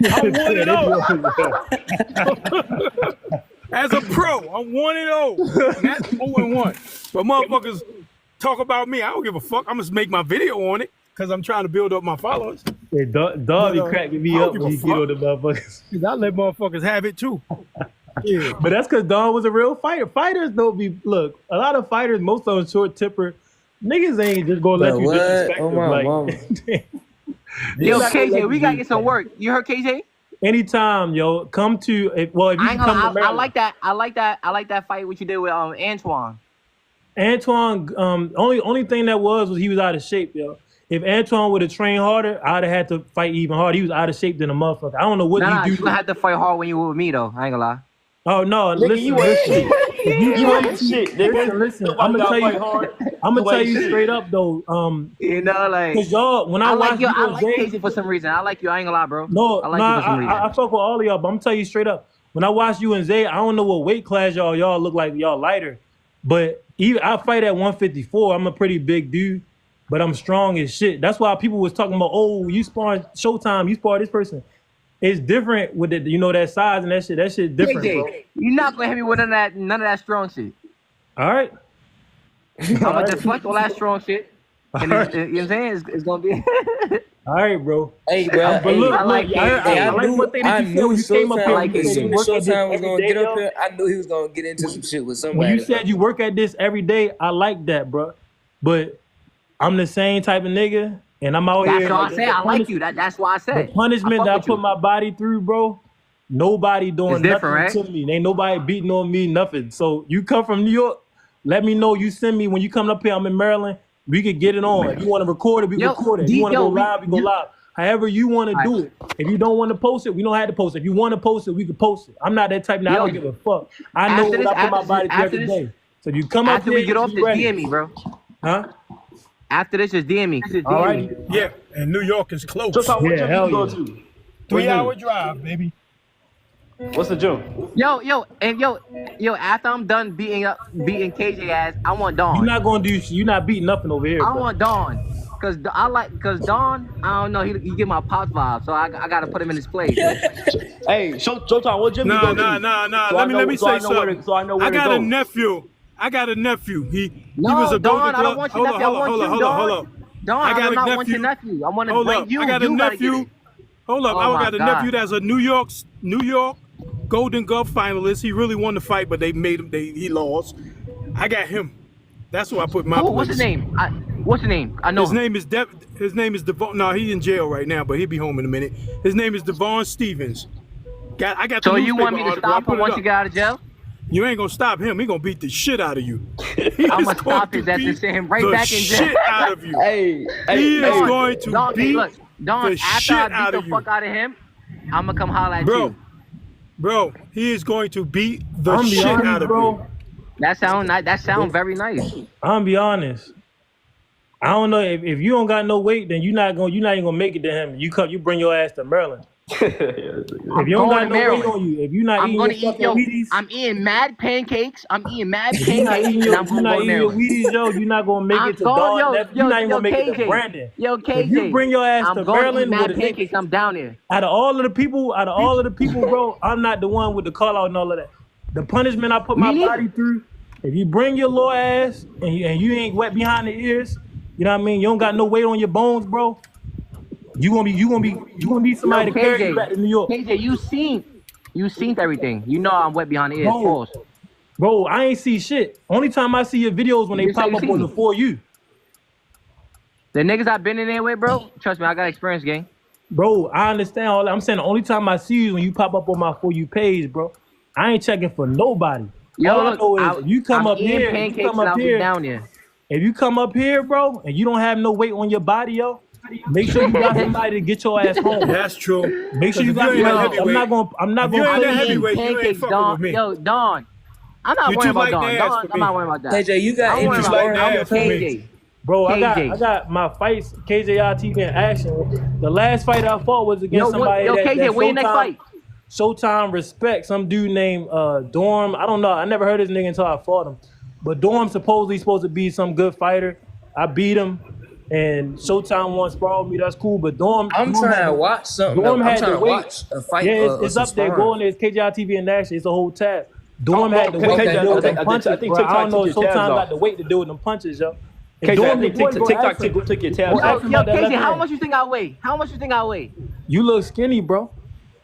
Speaker 7: I'm 1-0. As a pro, I'm 1-0. That's 0-1. But motherfuckers talk about me. I don't give a fuck. I'm just make my video on it because I'm trying to build up my followers.
Speaker 1: Yeah, Dog be cracking me up when you get on the motherfuckers.
Speaker 7: I let motherfuckers have it too.
Speaker 1: Yeah. But that's because Don was a real fighter. Fighters don't be, look, a lot of fighters, most of them short temper. Niggas ain't just gonna let you disrespect them.
Speaker 13: Yo, KJ, we gotta get some work. You heard KJ?
Speaker 1: Anytime, yo, come to, if you come to Maryland.
Speaker 13: I like that fight what you did with Antoine.
Speaker 1: Only thing that was he was out of shape, yo. If Antoine would have trained harder, I'd have had to fight even harder. He was out of shape than a motherfucker. I don't know what he do.
Speaker 13: You had to fight hard when you were with me, though. I ain't gonna lie.
Speaker 1: Oh no! Listen. Listen. I'm gonna tell you straight up though. Cause y'all, when I watch you,
Speaker 13: I like KJ for some reason. I like you. I ain't gonna lie, bro.
Speaker 1: No, I like you for some reason. I fuck with all of y'all, but I'm gonna tell you straight up. When I watch you and Zay, I don't know what weight class y'all look like. Y'all lighter, but even I fight at 154. I'm a pretty big dude, but I'm strong as shit. That's why people was talking about, oh, you spar Showtime, you spar this person. It's different with it, that size and that shit. That shit different, bro.
Speaker 13: You're not gonna hit me with none of that strong shit.
Speaker 1: All right.
Speaker 13: I'm gonna deflect all that strong shit. And you know what I'm saying? It's gonna be.
Speaker 1: All right, bro.
Speaker 2: Hey, bro.
Speaker 1: But look,
Speaker 2: I knew
Speaker 1: Showtime
Speaker 2: was gonna get up here. I knew he was gonna get into some shit with somebody.
Speaker 1: When you said you work at this every day, I like that, bro. But I'm the same type of nigga. And I'm out here.
Speaker 13: That's why I said I like you. That's why I said.
Speaker 1: The punishment that I put my body through, bro, nobody doing nothing to me. Ain't nobody beating on me, nothing. So you come from New York, let me know. You send me when you come up here. I'm in Maryland. We could get it on. If you want to record it, we record it. If you want to go live, we go live. However you want to do it. If you don't want to post it, we don't have to post it. If you want to post it, we can post it. I'm not that type. Now I don't give a fuck. I know what I put my body through every day. So if you come up here,
Speaker 13: after we get off this, DM me, bro.
Speaker 1: Huh?
Speaker 13: After this, just DM me.
Speaker 7: All right. Yeah, and New York is close.
Speaker 14: Just what gym you go to?
Speaker 7: 3-hour drive, baby.
Speaker 14: What's the gym?
Speaker 13: Yo, after I'm done beating KJ ass, I want Dawn.
Speaker 1: You're not gonna do. You're not beating nothing over here.
Speaker 13: I want Dawn, cause Dawn. I don't know. He give my pop vibe, so I gotta put him in his place.
Speaker 14: Hey, Showtime, what gym you go to?
Speaker 7: Nah. Let me say something. I got a nephew. He was a
Speaker 13: Dawn, I don't want your nephew.
Speaker 7: Hold up.
Speaker 13: Dawn, I do not want your nephew. I want to bring you.
Speaker 7: I got a nephew. Hold up. I got a nephew that's a New York Golden Glove finalist. He really won the fight, but they made him. He lost. I got him. That's who I put my.
Speaker 13: What's his name? What's his name? I know.
Speaker 7: His name is Devon. No, he's in jail right now, but he'll be home in a minute. His name is Devon Stevens. I got.
Speaker 13: So you want me to stop him once you get out of jail?
Speaker 7: You ain't gonna stop him. He gonna beat the shit out of you.
Speaker 13: I'm gonna stop his ass and send him right back in jail.
Speaker 7: Shit out of you.
Speaker 13: He
Speaker 7: is going to beat
Speaker 13: the shit out of you. Fuck out of him, I'm gonna come holler at you.
Speaker 7: Bro, he is going to beat the shit out of you.
Speaker 13: That sound very nice.
Speaker 1: I'm gonna be honest. I don't know if you don't got no weight, then you're not even gonna make it to him. You bring your ass to Maryland. If you don't got no weight on you, if you're not eating your Wheaties,
Speaker 13: I'm eating mad pancakes. I'm
Speaker 1: you're not eating your Wheaties, yo. You're not gonna make it to Dawn. You're not even gonna make it to Brandon.
Speaker 13: Yo, KJ,
Speaker 1: if you bring your ass to Maryland,
Speaker 13: mad pancakes. I'm down there.
Speaker 1: Out of all of the people, bro, I'm not the one with the call out and all of that. The punishment I put my body through. If you bring your little ass and you ain't wet behind the ears, you know what I mean? You don't got no weight on your bones, bro. You gonna be somebody to carry you back to New York.
Speaker 13: KJ, You seen everything. You know I'm wet behind the ears. Pause.
Speaker 1: Bro, I ain't see shit. Only time I see your videos when they
Speaker 13: You
Speaker 1: pop
Speaker 13: say
Speaker 1: up
Speaker 13: you
Speaker 1: on
Speaker 13: see
Speaker 1: the
Speaker 13: me.
Speaker 1: For You.
Speaker 13: The niggas I've been in there with, bro. Trust me, I got experience, gang.
Speaker 1: Bro, I understand all that. I'm saying the only time I see you when you pop up on my For You page, bro. I ain't checking for nobody.
Speaker 13: Yo,
Speaker 1: All
Speaker 13: look,
Speaker 1: I know is if you come
Speaker 13: I'm
Speaker 1: up
Speaker 13: eating
Speaker 1: here,
Speaker 13: pancakes and I'll be down there.
Speaker 1: if you come up here, bro, and you don't have no weight on your body, yo, make sure you got somebody to get your ass home.
Speaker 7: That's true.
Speaker 1: Make sure you got somebody. I'm not gonna
Speaker 7: that
Speaker 1: play
Speaker 7: heavyweight, you ain't
Speaker 13: pancakes,
Speaker 7: fucking
Speaker 13: Don.
Speaker 7: with me.
Speaker 13: Yo, Don. I'm not
Speaker 7: You
Speaker 13: worrying
Speaker 7: too
Speaker 13: about
Speaker 7: light
Speaker 13: Don.
Speaker 7: in the ass
Speaker 13: Don,
Speaker 7: for
Speaker 13: I'm
Speaker 7: me.
Speaker 13: not worrying about that.
Speaker 2: KJ, you got
Speaker 13: I'm worrying
Speaker 2: injuries
Speaker 13: about
Speaker 2: all
Speaker 7: like
Speaker 2: your
Speaker 7: that for me.
Speaker 2: page.
Speaker 13: KJ.
Speaker 1: Bro, I
Speaker 13: KJ.
Speaker 1: got my fights, KJI TV in action. The last fight I fought was against somebody that
Speaker 13: KJ, when your next fight?
Speaker 1: Showtime respect. Some dude named Dorm. I don't know. I never heard this nigga until I fought him. But Dorm supposedly supposed to be some good fighter. I beat him, and Showtime once spar with me. That's cool. But Dorm,
Speaker 2: I'm trying to watch something.
Speaker 1: Dorm
Speaker 2: I'm
Speaker 1: had
Speaker 2: trying
Speaker 1: the
Speaker 2: to
Speaker 1: weight.
Speaker 2: watch a fight.
Speaker 1: Yeah,
Speaker 2: Or
Speaker 1: it's
Speaker 2: some
Speaker 1: up there. Go
Speaker 2: sparring.
Speaker 1: on there. It's KJI TV in action. It's a whole tab. Dorm had the weight
Speaker 14: KJ,
Speaker 1: to deal with
Speaker 14: I
Speaker 1: them
Speaker 14: think
Speaker 1: punches.
Speaker 14: TikTok
Speaker 1: Bro, I don't know.
Speaker 14: took your tabs
Speaker 1: Showtime
Speaker 14: off.
Speaker 1: got the weight to deal with them punches, yo. And
Speaker 14: KJ, I
Speaker 1: Dorm,
Speaker 14: think
Speaker 1: go
Speaker 14: TikTok
Speaker 1: ask him.
Speaker 14: took your tabs
Speaker 1: Go
Speaker 14: off.
Speaker 1: ask him
Speaker 13: Yo,
Speaker 1: about that left
Speaker 13: KJ, how
Speaker 1: hand.
Speaker 13: much you think I weigh? How much you think I weigh?
Speaker 1: You look skinny, bro.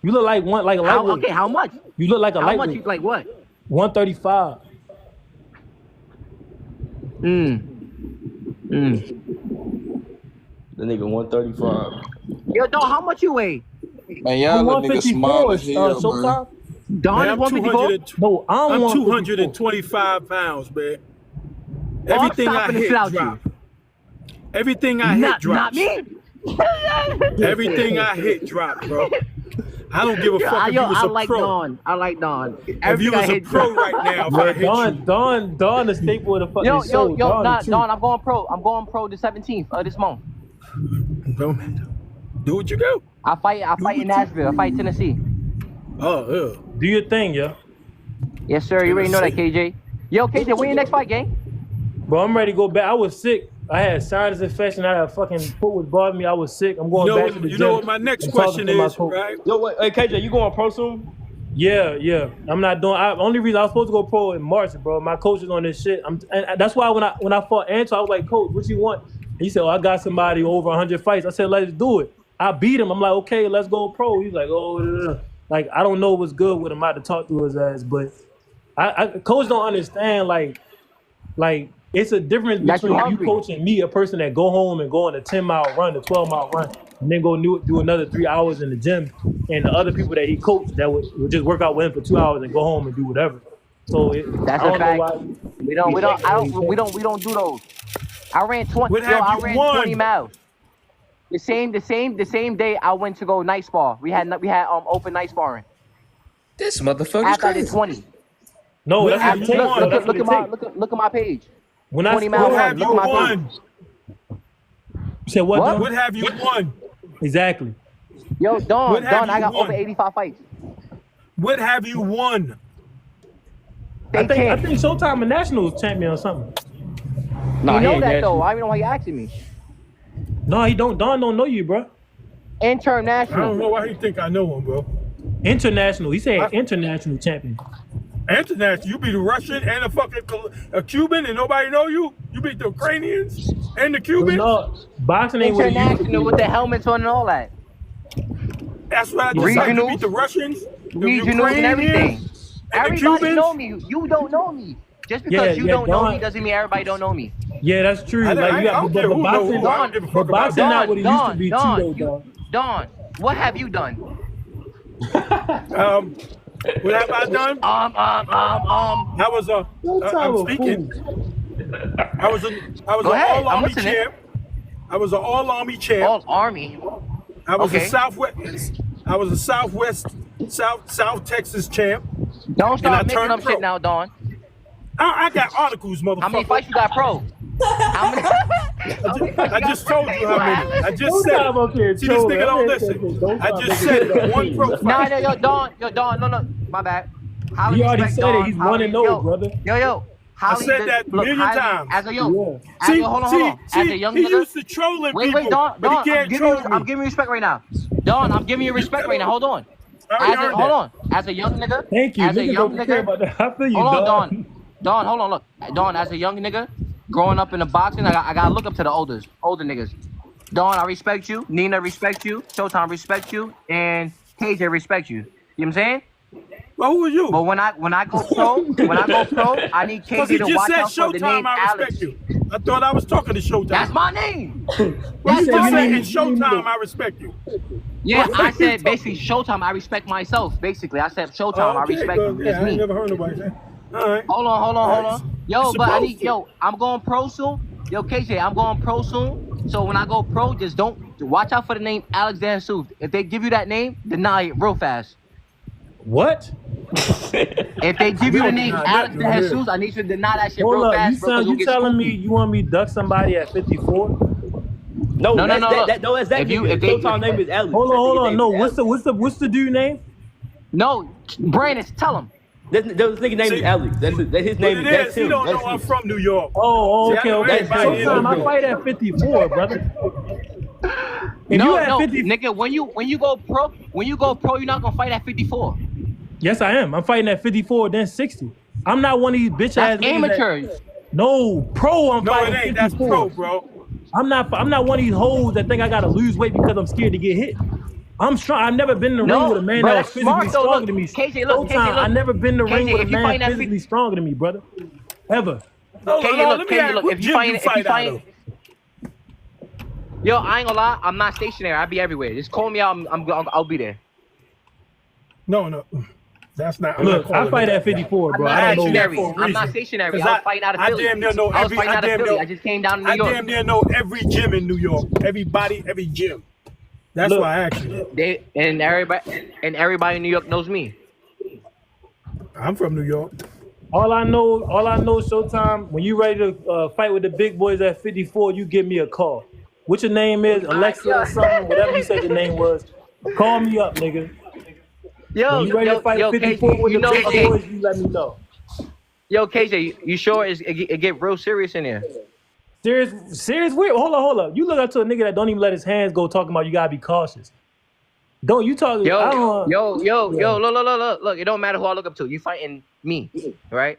Speaker 1: You look like a lightweight.
Speaker 13: Okay, how much?
Speaker 1: You look like a
Speaker 13: How
Speaker 1: lightweight.
Speaker 13: much you like what?
Speaker 1: 135.
Speaker 14: The nigga 135.
Speaker 13: Yo, Don, how much you weigh?
Speaker 12: Man, y'all little niggas small as hell, man.
Speaker 1: Showtime?
Speaker 13: Don
Speaker 7: Man,
Speaker 13: is
Speaker 7: I'm
Speaker 13: 154.
Speaker 1: No,
Speaker 7: I'm
Speaker 1: 154.
Speaker 7: 225 pounds, man.
Speaker 13: Oh, I'm
Speaker 7: Everything I
Speaker 13: stopping the
Speaker 7: hit
Speaker 13: shit out
Speaker 7: drop. Everything I hit
Speaker 13: Not
Speaker 7: drops.
Speaker 13: me.
Speaker 7: Everything I hit drop, bro. I don't give a fuck if you was
Speaker 13: I
Speaker 7: a
Speaker 13: like
Speaker 7: pro.
Speaker 13: Don. I like Don.
Speaker 7: If you was a pro right now, if I hit you.
Speaker 1: Don, the staple of the fucking show.
Speaker 13: Don, I'm going pro. I'm going pro the 17th of this month.
Speaker 7: Do what you do.
Speaker 13: I fight in Nashville. I fight Tennessee.
Speaker 7: Oh, yeah.
Speaker 1: Do your thing, yo.
Speaker 13: Yes, sir. You already know that, KJ. Yo, KJ, when your next fight, gang?
Speaker 1: Bro, I'm ready to go back. I was sick. I had sinus infection. I had a fucking foot was bothering me. I was sick. I'm going back to the gym.
Speaker 7: You know what my next question is, right?
Speaker 14: Yo, wait, hey, KJ, you going pro soon?
Speaker 1: Yeah. I'm not doing. Only reason I was supposed to go pro in March, bro. My coach is on this shit. And that's why when I fought Anto, I was like, Coach, what you want? He said, I got somebody over 100 fights. I said, let's do it. I beat him. I'm like, okay, let's go pro. He's like, oh, like I don't know what's good with him. I had to talk to his ass, but coach don't understand like it's a difference between you coaching me, a person that go home and go on a 10-mile run, a 12-mile run, and then go do another 3 hours in the gym, and the other people that he coached that would just work out with him for 2 hours and go home and do whatever. So
Speaker 13: that's a fact. We don't do those. I ran 20 miles. The same day I went to go night spar. We had open night sparring.
Speaker 2: This motherfucker.
Speaker 13: After I did 20.
Speaker 1: No,
Speaker 13: look at my page.
Speaker 1: When
Speaker 13: 20 miles.
Speaker 7: What have you won?
Speaker 1: You said what?
Speaker 7: What have you won?
Speaker 1: Exactly.
Speaker 13: Yo, Don, I got over 85 fights.
Speaker 7: What have you won?
Speaker 1: I think Showtime a national champion or something.
Speaker 13: Nah, you know that though. I don't know why you asking me.
Speaker 1: No, he don't. Don don't know you, bro.
Speaker 13: International.
Speaker 7: I don't know why you think I know him, bro.
Speaker 1: International. He said international champion.
Speaker 7: International. You beat a Russian and a Cuban and nobody know you? You beat the Ukrainians and the Cubans?
Speaker 1: No, boxing ain't what
Speaker 13: international with the helmets on and all that.
Speaker 7: That's what I just said. You beat the Russians, the Ukrainians,
Speaker 13: and everything.
Speaker 7: And
Speaker 13: everybody know me. You don't know me. Just because you don't know me doesn't mean everybody don't know me.
Speaker 1: Yeah, that's true. Boxing not what it used to be too, though.
Speaker 13: Don, what have you done?
Speaker 7: What have I done? I was I'm speaking. I was an all-army champ. I was an all-army champ.
Speaker 13: All-army?
Speaker 7: I was a South Texas champ.
Speaker 13: Don't start making up shit now, Don.
Speaker 7: I got articles, motherfucker.
Speaker 13: How many fights you got pro? How many?
Speaker 7: I just told you how many. I just said it. See, this nigga don't listen. I just said it. One pro fight.
Speaker 13: Yo, Don, no, my bad.
Speaker 1: You already said it. He's 1-0, brother.
Speaker 13: Yo.
Speaker 7: I said that a million times.
Speaker 13: As a hold on.
Speaker 7: As
Speaker 13: a young
Speaker 7: he
Speaker 13: nigga,
Speaker 7: used to trolling people.
Speaker 13: Wait, Don,
Speaker 7: I'm
Speaker 13: giving you respect right now. Don, I'm giving you respect right now. Hold on. Hold on. As a young nigga.
Speaker 1: Thank you.
Speaker 13: As a young nigga.
Speaker 1: I feel you,
Speaker 13: hold on, Don. Hold on. Look, Don. As a young nigga, growing up in the boxing, I gotta look up to the older niggas. Don, I respect you. Nina respect you. Showtime respect you, and KJ respect you. You know what I'm saying?
Speaker 7: Well, who are you?
Speaker 13: But when I go pro, I need KJ to watch out for the name Alex.
Speaker 7: I thought I was talking to Showtime.
Speaker 13: That's my name.
Speaker 7: You said in Showtime, I respect you.
Speaker 13: Yeah, I said basically Showtime. I respect myself. Basically, I said Showtime. I respect him. It's
Speaker 7: I
Speaker 13: me.
Speaker 7: ain't never heard nobody say. All right.
Speaker 13: Hold on. Yo, but I need I'm going pro soon. Yo, KJ, I'm going pro soon. So when I go pro, just don't watch out for the name Alex De Jesus. If they give you that name, deny it real fast.
Speaker 1: What?
Speaker 13: If they give you the name Alex De Jesus, I need you to deny that shit real fast.
Speaker 1: You telling me you want me to duck somebody at 54?
Speaker 14: No, that's that nigga. If Showtime name is Alex.
Speaker 1: Hold on. No, what's the dude name?
Speaker 13: No, Brandon, tell him.
Speaker 14: This nigga name is Alex. That's his name. That's him.
Speaker 7: He don't know I'm from New York.
Speaker 1: Oh, okay. Showtime, I fight at 54, brother.
Speaker 13: Nigga, when you go pro, you're not gonna fight at 54.
Speaker 1: Yes, I am. I'm fighting at 54, then 60. I'm not one of these bitch ass
Speaker 13: amateurs.
Speaker 1: No, pro. I'm fighting
Speaker 7: it ain't.
Speaker 1: 54.
Speaker 7: That's pro, bro.
Speaker 1: I'm not one of these hoes that think I gotta lose weight because I'm scared to get hit. I'm strong. I've never been in the ring with a man that was physically stronger than me.
Speaker 13: KJ,
Speaker 1: I've never been in the ring with a man physically stronger than me, brother. Ever.
Speaker 13: If you fight, yo, I ain't gonna lie, I'm not stationary. I'll be everywhere. Just call me out. I'll be there.
Speaker 7: No. That's not.
Speaker 1: Look, I fight at 54, bro. I don't know.
Speaker 13: I'm not stationary. I was fighting out of Philly. I was fighting out of Philly. I just came down to New York.
Speaker 7: I damn near know every gym in New York. Everybody, every gym. That's why I asked you.
Speaker 13: Everybody in New York knows me.
Speaker 7: I'm from New York.
Speaker 1: All I know, Showtime, when you ready to fight with the big boys at 54, you give me a call. What your name is, Alexa or something, whatever you said your name was. Call me up, nigga.
Speaker 13: Yo,
Speaker 1: when you ready to fight 54
Speaker 13: KJ,
Speaker 1: with the big boys, you let me know.
Speaker 13: Yo, KJ, you sure it get real serious in here?
Speaker 1: Serious? Wait, hold up. You look up to a nigga that don't even let his hands go talking about you gotta be cautious. Don't you talk?
Speaker 13: Yo, look, it don't matter who I look up to. You fighting me, right?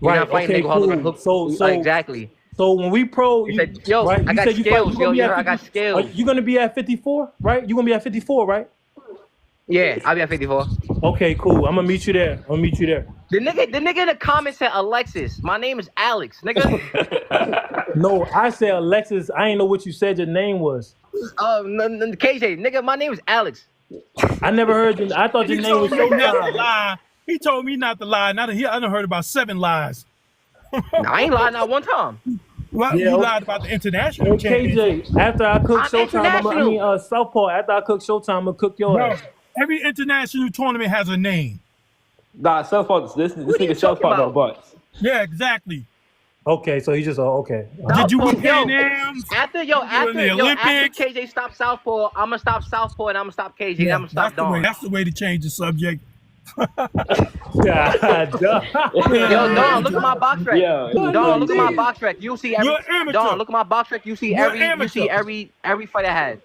Speaker 13: You're not fighting nigga who I look up to. So exactly.
Speaker 1: So when we pro,
Speaker 13: I got skills. I got skills.
Speaker 1: You gonna be at 54, right? You gonna be at 54, right?
Speaker 13: Yeah, I'll be at 54.
Speaker 1: Okay, cool. I'm gonna meet you there.
Speaker 13: The nigga in the comments said Alexis. My name is Alex, nigga.
Speaker 1: No, I said Alexis. I ain't know what you said your name was.
Speaker 13: KJ, nigga, my name is Alex.
Speaker 1: I never heard you. I thought your name was
Speaker 7: Showtime. He told me not to lie. I done heard about 7 lies.
Speaker 13: I ain't lied not one time.
Speaker 7: Well, you lied about the international championship.
Speaker 1: KJ, after I cook Showtime, Southpaw, after I cook Showtime, I'm gonna cook your ass.
Speaker 7: Every international tournament has a name.
Speaker 14: Nah, Southpaw, this nigga Southpaw got butts.
Speaker 7: Yeah, exactly.
Speaker 1: Okay, so he just okay.
Speaker 7: Did you win Pan Ams?
Speaker 13: After KJ stopped Southpaw, I'm gonna stop Southpaw and I'm gonna stop KJ.
Speaker 7: Yeah,
Speaker 13: I'm gonna stop Dawn.
Speaker 7: That's the way to change the subject.
Speaker 13: Yo, Dawn, look at my box rec. Dawn, look at my box rec. You see every. Dawn, look at my box rec. You see every fight I had.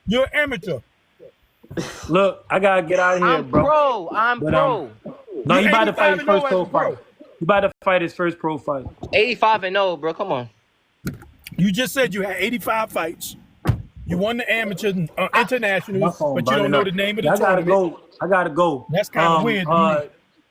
Speaker 7: You're an amateur.
Speaker 1: Look, I gotta get out of here, bro.
Speaker 13: I'm pro.
Speaker 1: No, he about to fight his first pro fight. He about to fight his first pro fight.
Speaker 13: 85-0, bro. Come on.
Speaker 7: You just said you had 85 fights. You won the amateur internationals, but you don't know the name of the tournament.
Speaker 1: I gotta go.
Speaker 7: That's kind of weird.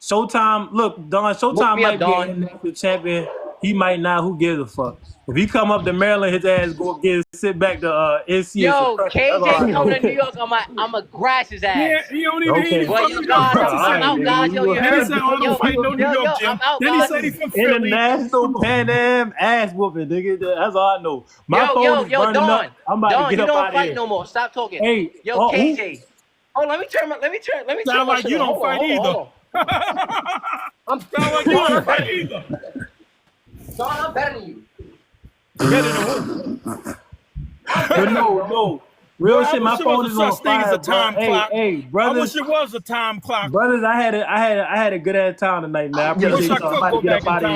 Speaker 1: Showtime, look, Don. Showtime might be the champion. He might not. Who gives a fuck? If he come up to Maryland, his ass go sit back to NC.
Speaker 13: Yo, KJ come to New York, I'ma grass his ass.
Speaker 7: Yeah, he don't even need
Speaker 13: I'm out, guys. Yo,
Speaker 7: he said, "I don't fight no New York gym." Then he said he from Philly.
Speaker 1: International Pan Am ass whooping, nigga. That's all I know. My phone is burning up. I'm about to get up out of here.
Speaker 13: You don't fight no more. Stop talking.
Speaker 1: Hey,
Speaker 13: yo, KJ. Oh, let me turn.
Speaker 7: Sound like you don't fight either. Sound like you don't fight either.
Speaker 13: Son, I'm better than you.
Speaker 7: Better than who?
Speaker 1: But no. Real shit, my phone is on fire. Hey, brothers.
Speaker 7: I wish it was a time clock.
Speaker 1: Brothers, I had a good ass time tonight, man. I appreciate you. I'm about to get up out of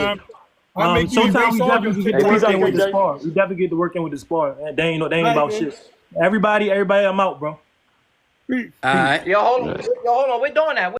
Speaker 1: here. Sometimes we definitely get to working with the spar. We definitely get to working with the spar. They ain't about shit. Everybody, I'm out, bro.
Speaker 2: All right.
Speaker 13: Yo, hold on. We're doing that.